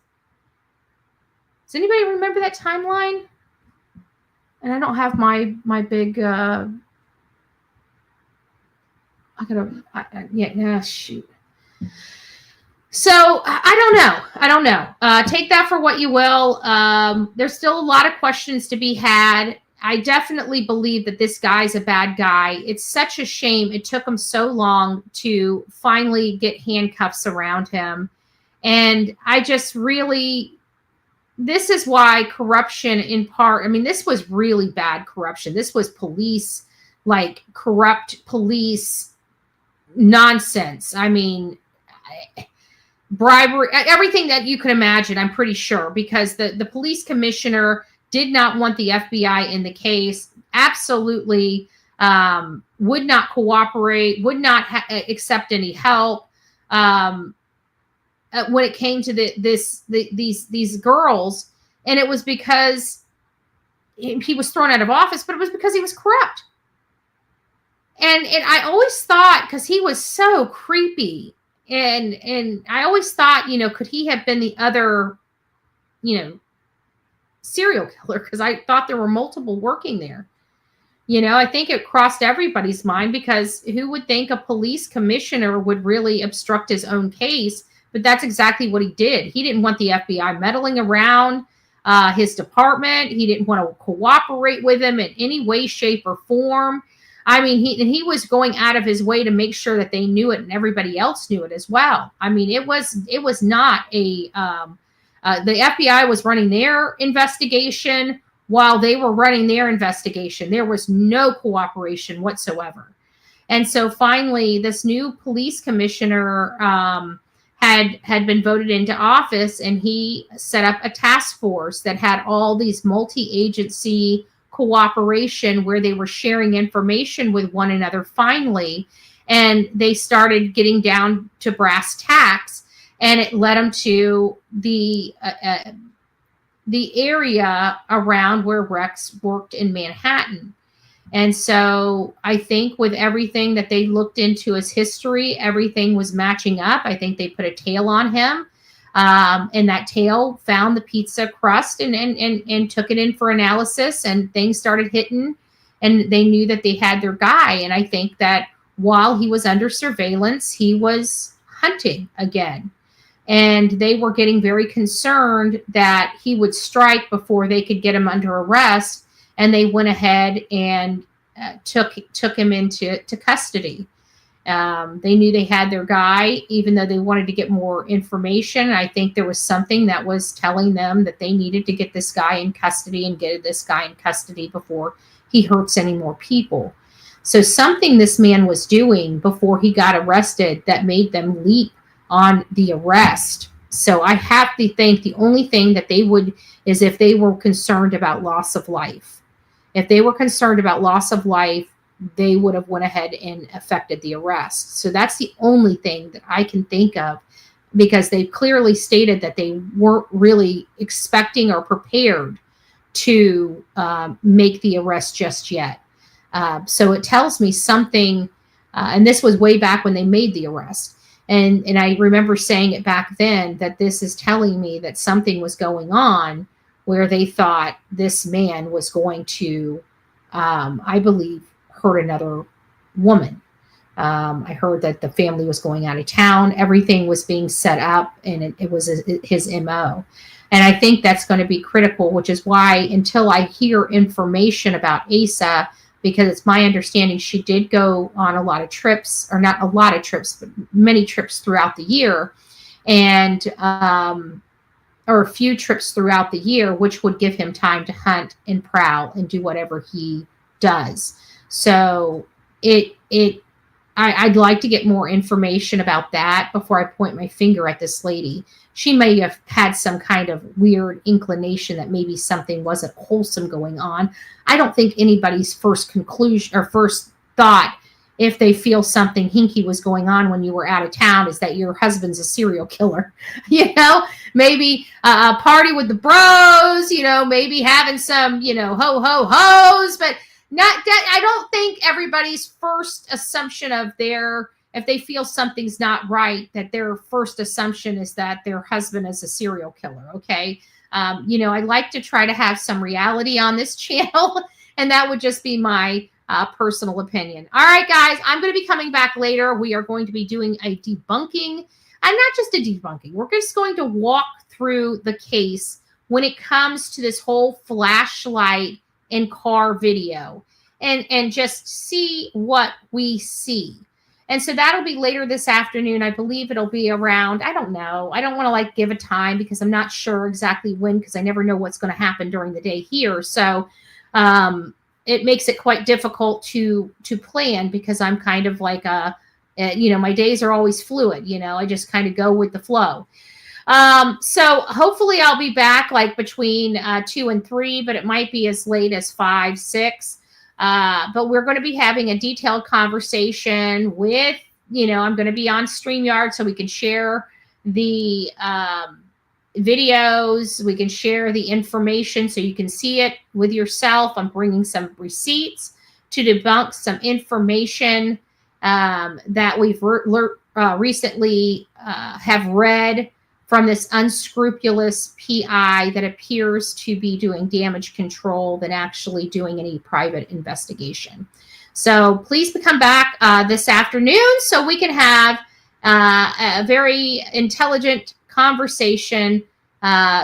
Does anybody remember that timeline? And I don't have my big, shoot. So I don't know. Take that for what you will. There's still a lot of questions to be had. I definitely believe that this guy's a bad guy. It's such a shame it took him so long to finally get handcuffs around him. And I just really, this is why corruption in part, I mean, this was really bad corruption. This was police, like corrupt police nonsense. I mean, bribery, everything that you could imagine, I'm pretty sure, because the police commissioner did not want the FBI in the case, absolutely would not cooperate, would not accept any help when it came to these girls. And it was because he was thrown out of office, but it was because he was corrupt. And I always thought, because he was so creepy, and I always thought, could he have been the other, serial killer? Because I thought there were multiple working there. I think it crossed everybody's mind, because who would think a police commissioner would really obstruct his own case? But that's exactly what he did. He didn't want the FBI meddling around his department. He didn't want to cooperate with him in any way, shape, or form. I mean, he was going out of his way to make sure that they knew it and everybody else knew it as well. I mean, it was not a the FBI was running their investigation while they were running their investigation. There was no cooperation whatsoever. And so finally, this new police commissioner had been voted into office, and he set up a task force that had all these multi-agency cooperation where they were sharing information with one another finally. And they started getting down to brass tacks. And it led them to the area around where Rex worked in Manhattan. And so I think with everything that they looked into his history, everything was matching up. I think they put a tail on him. And that tail found the pizza crust and took it in for analysis, and things started hitting, and they knew that they had their guy. And I think that while he was under surveillance, he was hunting again. And they were getting very concerned that he would strike before they could get him under arrest. And they went ahead and took him into custody. They knew they had their guy, even though they wanted to get more information. I think there was something that was telling them that they needed to get this guy in custody and get this guy in custody before he hurts any more people. So something this man was doing before he got arrested that made them leap on the arrest. So I have to think the only thing that they would is if they were concerned about loss of life. If they were concerned about loss of life, they would have went ahead and effected the arrest. So that's the only thing that I can think of, because they clearly stated that they weren't really expecting or prepared to make the arrest just yet. So it tells me something, and this was way back when they made the arrest. And I remember saying it back then, that this is telling me that something was going on where they thought this man was going to, I believe, hurt another woman. I heard that the family was going out of town. Everything was being set up, and it was his MO. And I think that's going to be critical, which is why until I hear information about Asa, because it's my understanding she did go on a lot of trips, or not a lot of trips, but many trips throughout the year, and or a few trips throughout the year, which would give him time to hunt and prowl and do whatever he does. So I'd like to get more information about that before I point my finger at this lady. She may have had some kind of weird inclination that maybe something wasn't wholesome going on. I don't think anybody's first conclusion or first thought, if they feel something hinky was going on when you were out of town, is that your husband's a serial killer. Maybe a party with the bros, maybe having some, ho-ho-hos, but not that. I don't think everybody's first assumption of if they feel something's not right, that their first assumption is that their husband is a serial killer. Okay. I like to try to have some reality on this channel, and that would just be my personal opinion. All right, guys, I'm going to be coming back later. We are going to be doing a debunking, and not just a debunking. We're just going to walk through the case when it comes to this whole flashlight and car video, and just see what we see. And so that'll be later this afternoon. I believe it'll be around, I don't know. I don't want to give a time because I'm not sure exactly when, because I never know what's going to happen during the day here. So it makes it quite difficult to plan, because I'm kind of like my days are always fluid. I just kind of go with the flow. So hopefully I'll be back between 2 and 3, but it might be as late as 5, 6. But we're going to be having a detailed conversation with, I'm going to be on StreamYard so we can share the videos. We can share the information so you can see it with yourself. I'm bringing some receipts to debunk some information that we've recently have read from this unscrupulous PI that appears to be doing damage control than actually doing any private investigation. So please come back this afternoon so we can have a very intelligent conversation,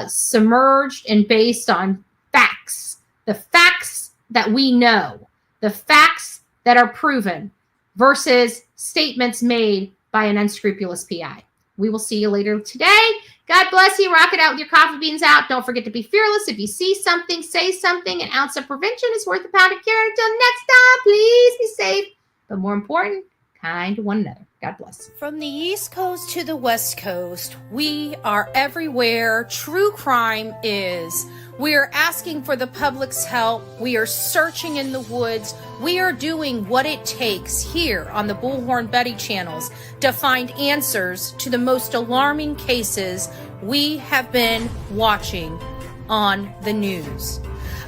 submerged and based on facts, the facts that we know, the facts that are proven versus statements made by an unscrupulous PI. We will see you later today. God bless you. Rock it out with your coffee beans out. Don't forget to be fearless. If you see something, say something. An ounce of prevention is worth a pound of cure. Until next time, please be safe. But more important, kind to one another. God bless. From the East Coast to the West Coast, we are everywhere true crime is. We are asking for the public's help. We are searching in the woods. We are doing what it takes here on the Bullhorn Betty channels to find answers to the most alarming cases we have been watching on the news.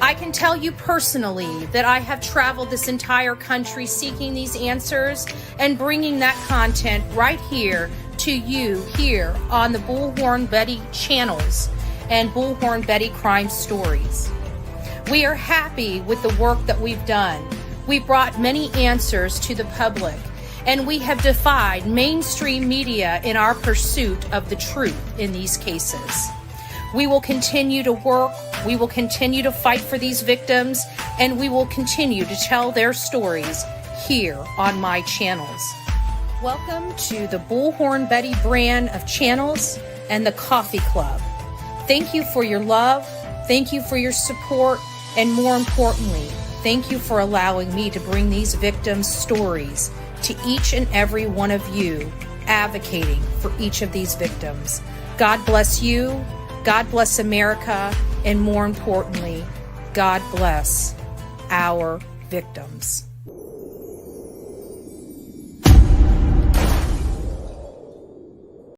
I can tell you personally that I have traveled this entire country seeking these answers and bringing that content right here to you here on the Bullhorn Betty channels and Bullhorn Betty Crime Stories. We are happy with the work that we've done. We brought many answers to the public, and we have defied mainstream media in our pursuit of the truth in these cases. We will continue to work, we will continue to fight for these victims, and we will continue to tell their stories here on my channels. Welcome to the Bullhorn Betty brand of channels and the Coffee Club. Thank you for your love, thank you for your support, and more importantly, thank you for allowing me to bring these victims' stories to each and every one of you, advocating for each of these victims. God bless you, God bless America, and more importantly, God bless our victims.